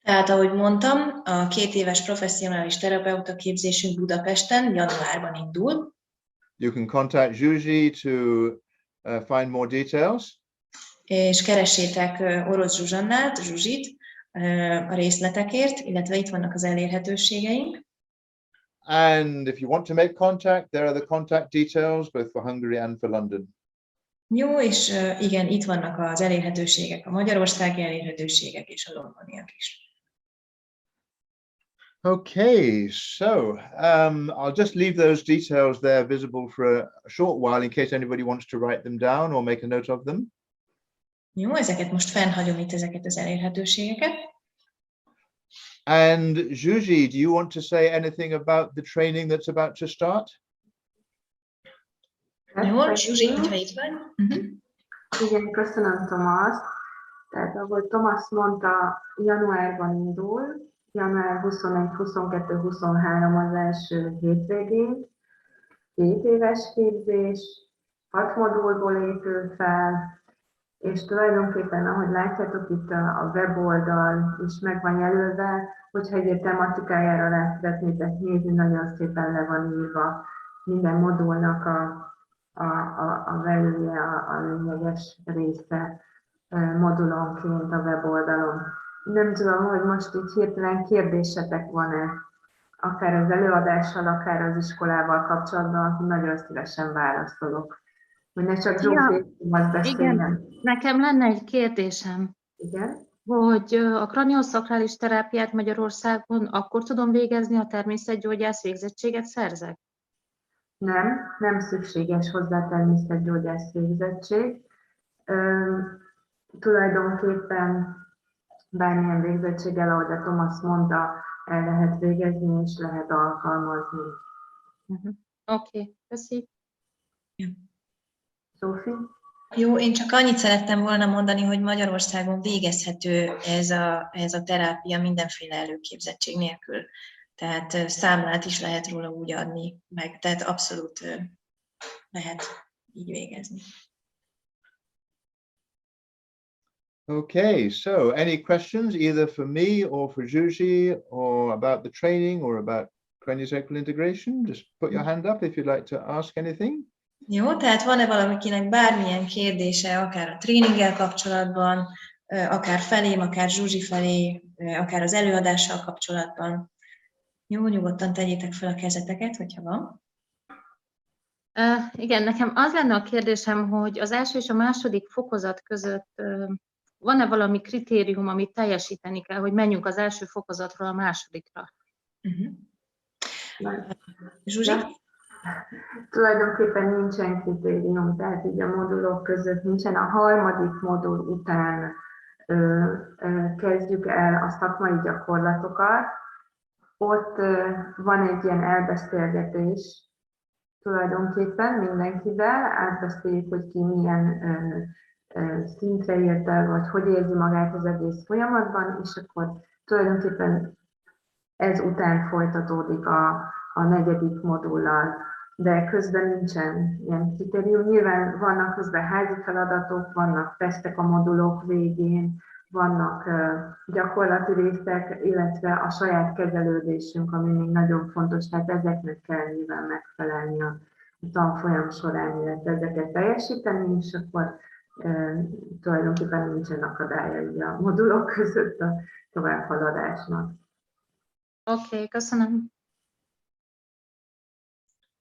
Tehát, ahogy mondtam, a 2 éves professzionális terapeuta képzésünk Budapesten januárban indul. You can contact Zsuzsi to find more details. És keressétek Orosz Zsuzsannát, Zsuzsit a részletekért, illetve itt vannak az elérhetőségeink. And if you want to make contact, there are the contact details both for Hungary and for London. Jó, és igen, itt vannak az elérhetőségek, a magyarországi elérhetőségek és a londoniak is. Okay, so I'll just leave those details there visible for a short while in case anybody wants to write them down or make a note of them. Jó, ezeket most fennhagyom itt, ezeket az elérhetőségeket. And Zsuzsi, do you want to say anything about the training that's about to start? Jó, Zsuzsi, hogyha itt vagy. Igen, köszönöm, Thomas. Tehát, ahogy Thomas mondta, januárban indul, január 21, 22, 23 az első hétvégén, 2 éves képzés, 6 modulból épül fel, és tulajdonképpen, ahogy látjátok itt a weboldal is meg van jelölve, hogyha egy tematikájára rá szeretnétek nézni, nagyon szépen le van írva minden modulnak a velője, a lényeges része modulonként a weboldalon. Nem tudom, hogy most így hirtelen kérdésetek van-e, akár az előadással, akár az iskolával kapcsolatban, nagyon szívesen válaszolok. Hogy ne csak Zsófé beszéljen. Igen, nekem lenne egy kérdésem. Igen? Hogy a kraniosakrális terápiát Magyarországon akkor tudom végezni, ha természetgyógyász végzettséget szerzek? Nem szükséges hozzá természetgyógyász végzettség. Tulajdonképpen bármilyen végzettséggel, ahogy a Thomas mondta, el lehet végezni és lehet alkalmazni. Oké, köszi. Zsófi? Jó, én csak annyit szerettem volna mondani, hogy Magyarországon végezhető ez a terápia mindenféle előképzettség nélkül. Tehát számlát is lehet róla úgy adni, meg, tehát abszolút lehet így végezni. Okay, so any questions either for me or for Zsuzsi or about the training or about craniosacral integration? Just put your hand up if you'd like to ask anything. Jó, tehát van-e valakinek bármilyen kérdése, akár a tréninggel kapcsolatban, akár felém, akár Zsuzsi felé, akár az előadással kapcsolatban? Jó, nyugodtan tegyétek fel a kezeteket, hogyha van. Igen, nekem az lenne a kérdésem, hogy az első és a második fokozat között van-e valami kritérium, amit teljesíteni kell, hogy menjünk az első fokozatról a másodikra? Zsuzsi? Tulajdonképpen nincsen kritérium, tehát így a modulok között nincsen. A harmadik modul után kezdjük el a szakmai gyakorlatokat. Ott van egy ilyen elbeszélgetés tulajdonképpen mindenkivel, átbeszéljük, hogy ki milyen szintre ért el, vagy hogy érzi magát az egész folyamatban, és akkor tulajdonképpen ez után folytatódik a negyedik modullal, de közben nincsen ilyen kritérium. Nyilván vannak közben házi feladatok, vannak tesztek a modulok végén, vannak gyakorlati részek, illetve a saját kezelődésünk, ami még nagyon fontos, tehát ezeknek kell nyilván megfelelni a tanfolyam során, illetve ezeket teljesíteni, és akkor tulajdonképpen nincsen akadálya a modulok között a továbbhaladásnak. Oké, köszönöm.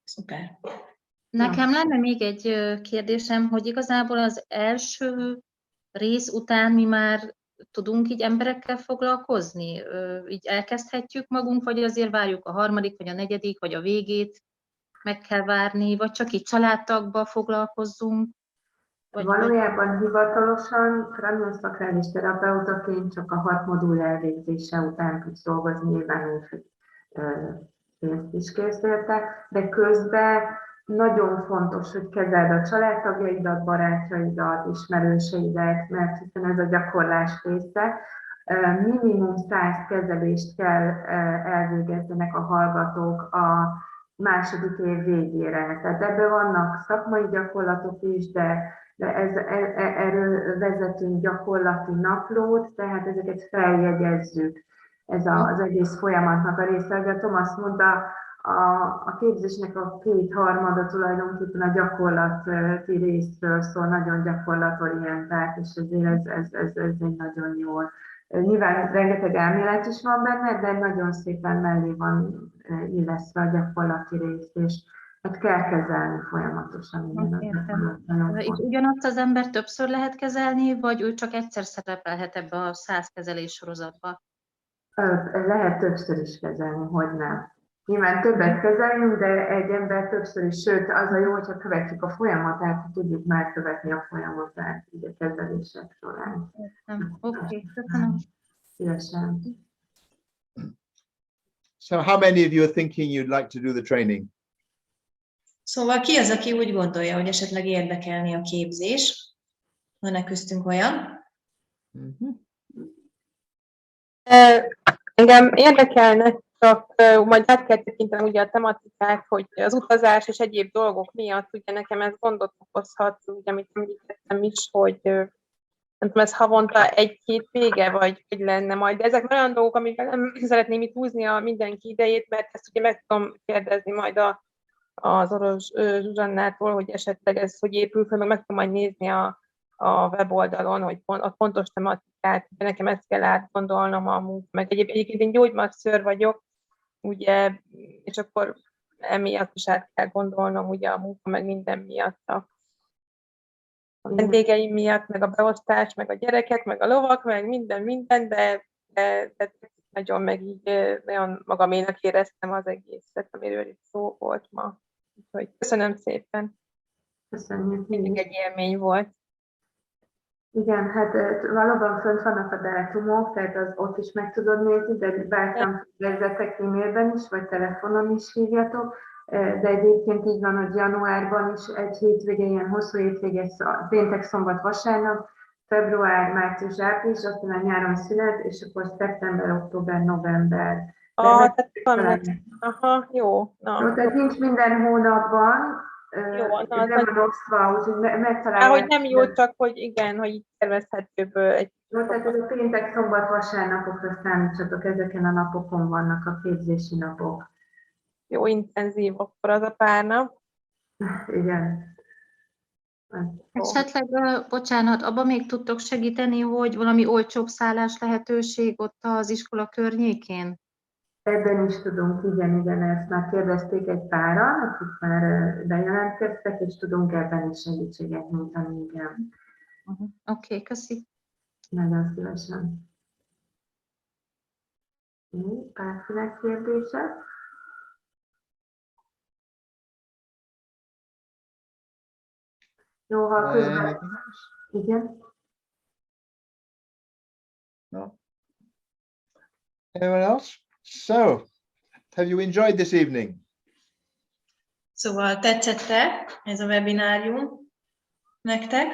Szuper. Nekem lenne még egy kérdésem, hogy igazából az első rész után mi már tudunk így emberekkel foglalkozni? Így elkezdhetjük magunk, vagy azért várjuk a harmadik, vagy a negyedik, vagy a végét meg kell várni, vagy csak így családtagba foglalkozzunk? Valójában hivatalosan craniosacrális terapeutaként csak a 6 modul elvégzése után tudsz dolgozni, nyilván pénzt is kérsz érte, de közben nagyon fontos, hogy kezeld a családtagjaidat, barátjaidat, ismerőseidet, mert hiszen ez a gyakorlás része. Minimum 100 kezelést kell elvégezzenek a hallgatók a második év végére. Tehát ebben vannak szakmai gyakorlatok is, de erről vezetünk gyakorlati naplót, tehát ezeket feljegyezzük. Ez az egész folyamatnak a része. Ugye Thomas mondta, a képzésnek a 2/3 tulajdonképpen a gyakorlati részről szól, nagyon gyakorlatorientált, és ezért ez egy nagyon jól. Nyilván rengeteg elmélet is van benne, de nagyon szépen mellé van illesztve a gyakorlati rész, és hát kell kezelni folyamatosan. Itt ugyanazt az ember többször lehet kezelni, vagy ő csak egyszer szerepelhet ebbe a 100 kezelés sorozatba? Lehet többször is kezelni, hogy nem. Nyilván többet kezeljünk, de egy ember többször is, sőt, az a jó, hogyha követjük a folyamatát, tudjuk már követni a folyamatát így a kezelések során. Oké, köszönöm. Szívesen. So how many of you are thinking you'd like to do the training? Szóval ki az, aki úgy gondolja, hogy esetleg érdekelni a képzés? Van-e köztünk olyan? Engem érdekelne, csak majd át kell tekintem ugye a tematikát, hogy az utazás és egyéb dolgok miatt ugye nekem ez gondot okozhat, ugye amit említettem is, hogy nem tudom, ez havonta 1-2 vége, vagy hogy lenne majd. De ezek olyan dolgok, amikkel nem szeretném itt húzni a mindenki idejét, mert ezt ugye meg tudom kérdezni majd az orosz Zsuzsannától, hogy esetleg ez hogy épül fel, meg tudom majd nézni a weboldalon, hogy a pontos tematikát, nekem ezt kell átgondolnom a munka, meg egyébként én gyógymasször vagyok, ugye, és akkor emiatt is át kell gondolnom ugye a munka, meg minden miatt a vendégeim miatt, meg a beosztás, meg a gyerekek, meg a lovak, meg minden, de nagyon meg így nagyon magaménak éreztem az egészet, amiről itt szó volt ma. Úgyhogy köszönöm szépen. Köszönjük. Mindig egy élmény volt. Igen, hát valóban fönt vannak a dátumok, tehát ott is meg tudod nézni, de bátran kérdezzetek e-mailben is, vagy telefonon is hívjatok. De egyébként így van, hogy januárban is egy hétvége, ilyen hosszú hétvége, péntek, szombat, vasárnap, február, március, április, aztán a nyáron szünet, és akkor szeptember, október, november. Aha, jó. Jó, tehát nincs minden hónapban, jó, nem van osztva, úgyhogy megtalálják. Hogy nem jó, csak hogy igen, hogy így tervezhetőbb egy. Jó, tehát ez a péntek, szombat, vasárnapokra számítsatok, ezeken a napokon vannak a képzési napok. Jó intenzív akkor az a pár nap. Igen. Esetleg, bocsánat, abban még tudtok segíteni, hogy valami olcsóbb szállás lehetőség ott az iskola környékén? Ebben is tudunk, igen, ezt már kérdezték egy páran, akik már bejelentkeztek, és tudunk ebben is segítséget nyújtani, igen. Oké, köszi. Nagyon szívesen. Bárkinek kérdése? Jó, ha közben. Anything else? Igen. No. Anyone else? So, have you enjoyed this evening? Szóval tetszett-e ez a webinárium nektek?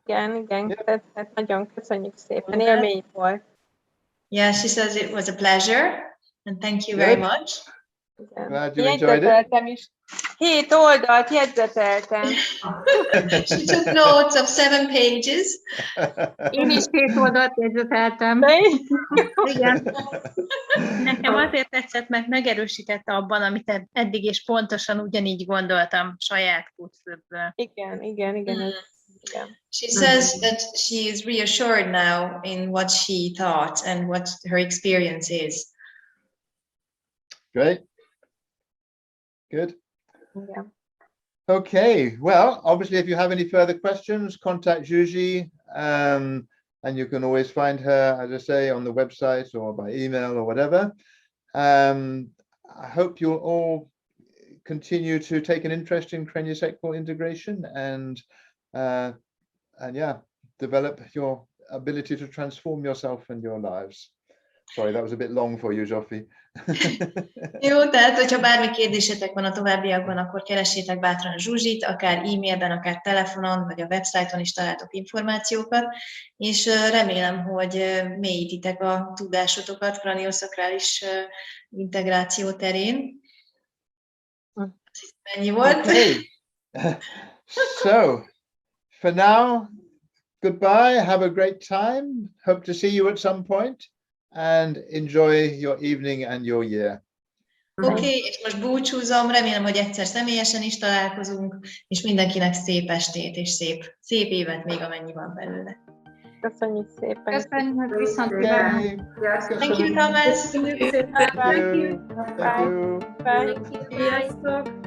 Igen, tetszett. Nagyon köszönjük szépen. Élmény volt. Yeah, she says it was a pleasure, and thank you very much. Igen. Glad you enjoyed it. Jegyzeteltem is. 7 oldalt jegyzeteltem. She took notes of 7 pages. Én is 2 oldalt jegyzeteltem. Igen. Nekem azért tetszett, mert megerősítette abban, amit eddig is pontosan ugyanígy gondoltam saját kurzből. Igen. She says that she is reassured now in what she thought and what her experience is. Great. Good. Yeah. Okay, well, obviously, if you have any further questions, contact Juji, and you can always find her, as I say, on the website or by email or whatever. I hope you'll all continue to take an interest in craniosacral integration and yeah, develop your ability to transform yourself and your lives. Sorry, that was a bit long for you, Zsófi. Jó, tehát, hogyha bármi kérdésetek van a továbbiakban, akkor keressétek bátran Zsuzsit, akár e-mailben, akár telefonon, vagy a websájton is találtok információkat, és remélem, hogy mélyítitek a tudásotokat kraniosakrális integráció terén. Ennyi volt. Okay. So, for now, goodbye, have a great time, hope to see you at some point, and enjoy your evening and your year. Oké, és most búcsúzom, remélem, hogy egyszer személyesen is találkozunk, és mindenkinek szép estét, és szép évet még, amennyi van belőle. Köszönjük szépen. Köszönjük, viszont kívánok. Thank you, Thomas. Köszönjük szépen. Thank you. Bye. Thank you. Bye. Sziasztok.